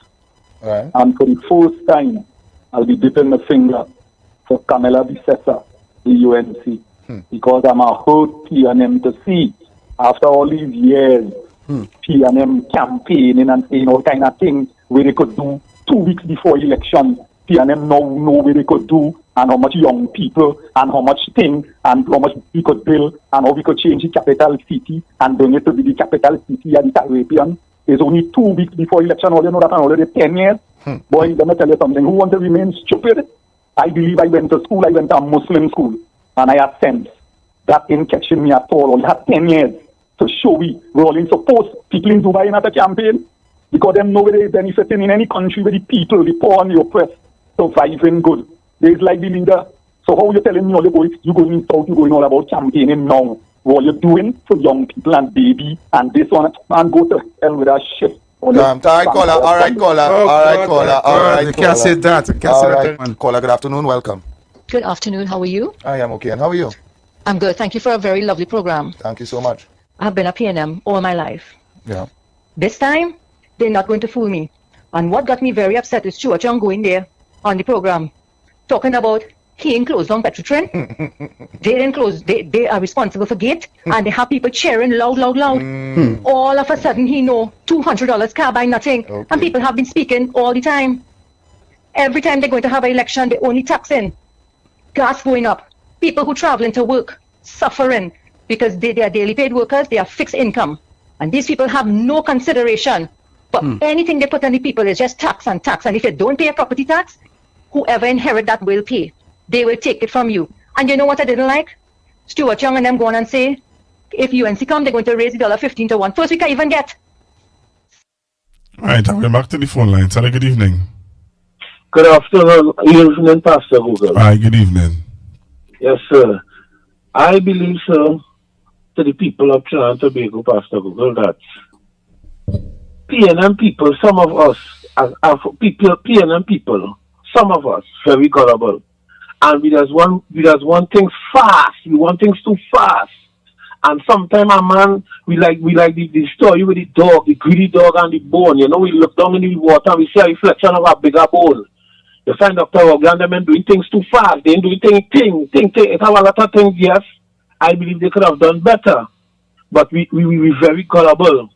S4: Right.
S5: And for the first time, I'll be dipping my finger for Camilla Bissetta, the UNC. Because I'm a hurt P&M to see, after all these years, P&M campaigning and saying all kind of things where they could do 2 weeks before election. P&M now know where they could do and how much young people and how much thing and how much we could build and how we could change the capital city and bring it to be the capital city of the Caribbean. It's only 2 weeks before election. All you know that already 10 years. Boy, let me tell you something. Who wants to remain stupid? I believe I went to school. I went to a Muslim school. And I had sense. That didn't catch me at all. I had 10 years to show we rolling. Suppose people in Dubai in the campaign, because them know they benefiting in any country where the people, the poor and the oppressed, surviving good. There's like the leader. So how you telling me all you going in South, you going all about campaigning now? What you doing for young people and baby and this one and go to hell with that shit.
S4: All right, caller. You can't say that. You can't say that. Caller, good afternoon. Welcome.
S6: Good afternoon. How are you?
S4: I am okay. And how are you?
S6: I'm good. Thank you for a very lovely program.
S4: Thank you so much.
S6: I've been a P&M all my life.
S4: Yeah.
S6: This time, they're not going to fool me. And what got me very upset is Stuart going there on the program, talking about he ain't closed down Petrotrin. They didn't close. They are responsible for gate, and they have people cheering loud. All of a sudden, he know $200 can't buy nothing. Okay. And people have been speaking all the time. Every time they're going to have an election, they only taxing. Gas going up. People who traveling to work, suffering, because they are daily paid workers, they are fixed income. And these people have no consideration. But anything they put on the people is just tax and tax. And if you don't pay a property tax, whoever inherit that will pay. They will take it from you. And you know what I didn't like? Stuart Young and them go on and say, if UNC come, they're going to raise the $15 to 1. First we can even get.
S3: All right, I'm back to the phone line. Hello, good evening.
S7: Good afternoon. Evening, Pastor Google.
S3: Hi, good evening.
S7: Yes, sir. I believe, sir, to the people of Trinidad and Tobago, Pastor Google, that P&M people, some of us, P&M people, some of us, very gullible. And we just want things fast. We want things too fast. And sometimes a man, we like the story with the dog, the greedy dog and the bone. You know, we look down in the water and we see a reflection of a bigger bone. You find Dr. Ogland and doing things too fast. They ain't doing thing. It have a lot of things, yes. I believe they could have done better. But we very gullible.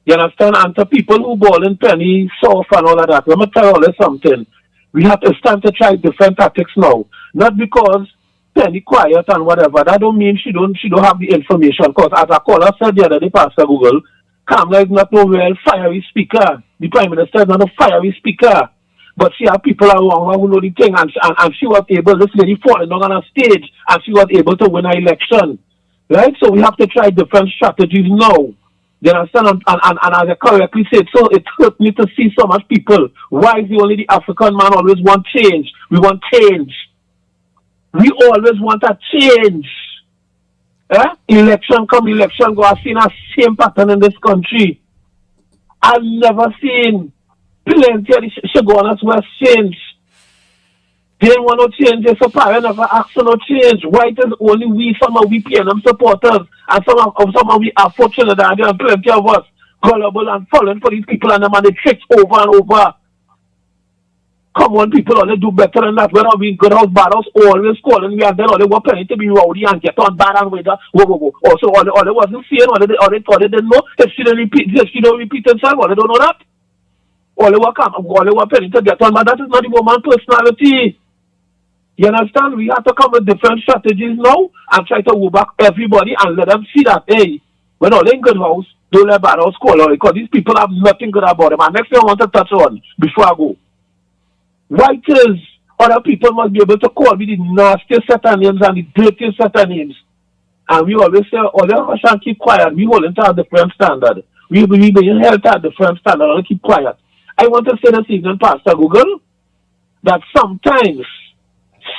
S7: You understand? And to people who ball in penny, soft and all of that, let me tell you something. We have to stand to try different tactics now. Not because Penny quiet and whatever. That don't mean she don't have the information. Because as a caller said the other day, Pastor Google, Kamala is not no real fiery speaker. The Prime Minister is not a fiery speaker. But she have people around who know the thing, and she was able, this lady falling down on a stage, and she was able to win an election. Right? So we have to try different strategies now. You understand? And as I correctly said, so it hurt me to see so much people. Why is only the African man always want change? We want change. We always want a change. Election come, election go. I've seen a same pattern in this country. I've never seen plenty of the Shagonas were changed. They didn't want to change. They supplier never asked for no change. Why it is only we, some of we PNM supporters, and some of we are fortunate that there are plenty of us gullible and falling for these people and them and they tricks over and over. Come on, people, only do better than that. Whether we good house, bad house, always calling. We are then, all they were planning to be rowdy and get on bad and with that. Also, all they wasn't seeing, all they didn't know. If she don't repeat herself, all they don't know that. All they were planning to get on, but that is not the woman's personality. You understand? We have to come with different strategies now and try to go back everybody and let them see that, hey, when all in good house, don't let bad house call on because these people have nothing good about them. And next thing I want to touch on before I go. Why is other people must be able to call me the nastiest set of names and the dirtiest set of names? And we always say, all of us should keep quiet. We hold into a different standard. We being held to a different standard and keep quiet. I want to say this evening, Pastor Google, that sometimes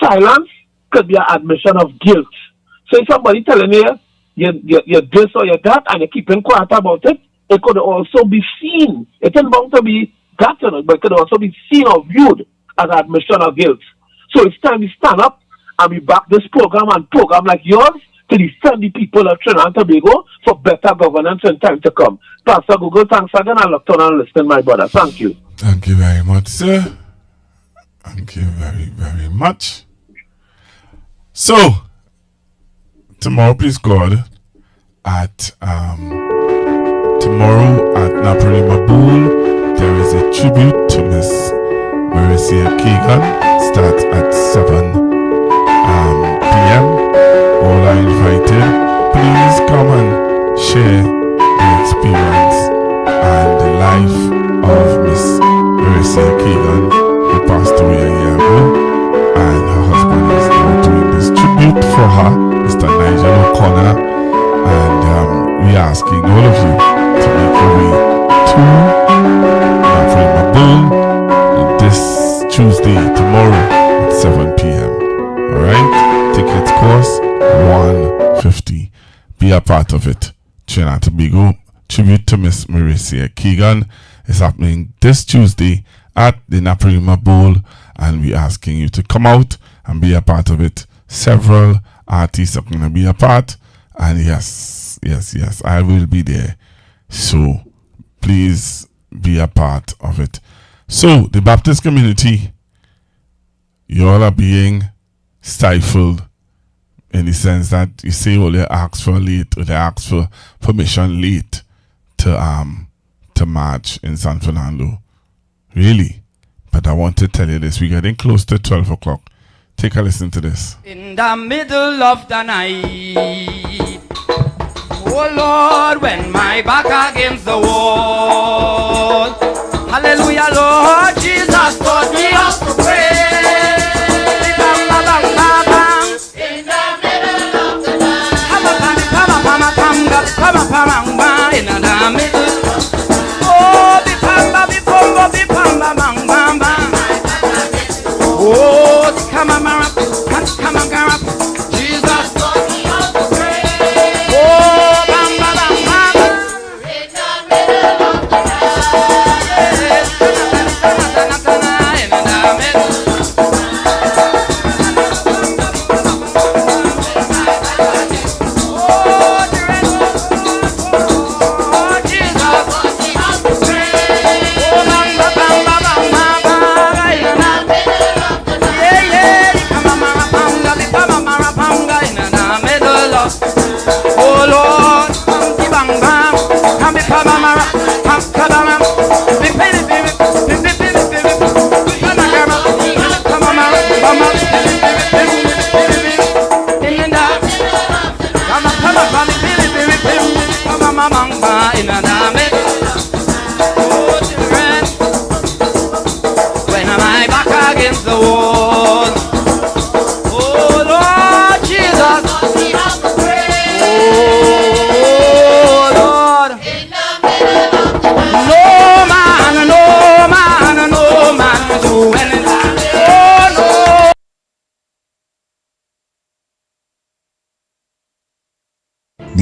S7: silence could be an admission of guilt. So if somebody telling you you're this or you're that and you're keeping quiet about it, it could also be seen. It isn't bound to be that, but it could also be seen or viewed as admission of guilt. So it's time we stand up and we back this program and program like yours to defend the people of Trinidad and Tobago for better governance in time to come. Pastor Google, thanks again. I'll look down and listen, my brother. Thank you.
S3: Thank you very much, sir. Thank you very, very much. So, tomorrow, please God, at tomorrow at Naparima Bowl, there is a tribute to Miss Mauricia Keegan. Starts at 7 p.m. All are invited. Please come and share the experience and the life of Miss Mauricia Keegan, who passed away a year ago. And her husband is now doing this tribute for her, Mr. Nigel O'Connor. And we are asking all of you to make your way to Naparima Bowl this Tuesday, tomorrow at 7 p.m. Alright? Tickets cost $150. Be a part of it. Trinidad and Tobago tribute to Miss Mauricia Keegan is happening this Tuesday at the Naparima Bowl, and we're asking you to come out and be a part of it. Several artists are going to be a part, and yes, I will be there. So please be a part of it. So the Baptist community, you all are being stifled in the sense that you say, well, they asked for late, or they asked for permission late to march in San Fernando. Really? But I want to tell you this. We're getting close to 12 o'clock. Take a listen to this.
S8: In the middle of the night, oh Lord, when my back against the wall, hallelujah, Lord, Jesus taught me how to pray. In the middle of the night, in the middle. Oh, come on, Jesus taught me how to pray. Oh, bam, bam, bam, bam. In the middle of the night. In the middle. Oh, Jesus taught me how to pray. Oh, bam, bam, bam, bam, bam, bam. In the middle of the oh Lord, bang bang, come when am I back against the wall? Oh Lord Jesus. Oh Lord, no man do anything. Oh no.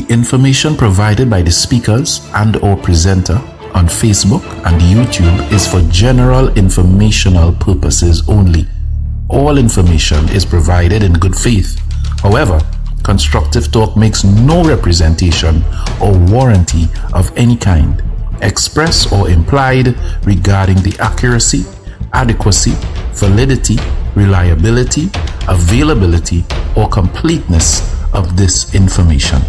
S9: The information provided by the speakers and or presenter on Facebook and YouTube is for general informational purposes only. All information is provided in good faith. However, Constructive Talk makes no representation or warranty of any kind, express or implied, regarding the accuracy, adequacy, validity, reliability, availability, or completeness of this information.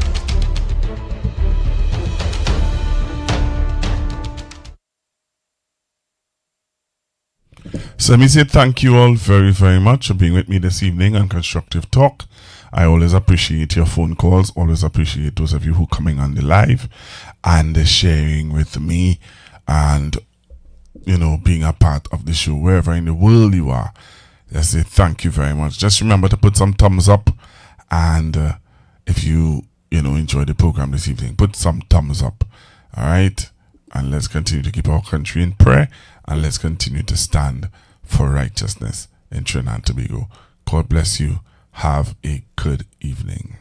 S3: So let me say thank you all very, very much for being with me this evening on Constructive Talk. I always appreciate your phone calls, always appreciate those of you who are coming on the live and sharing with me and, you know, being a part of the show wherever in the world you are. Just say thank you very much. Just remember to put some thumbs up, and if you enjoy the program this evening, put some thumbs up. All right, and let's continue to keep our country in prayer, and let's continue to stand for righteousness in Trinidad and Tobago. God bless you. Have a good evening.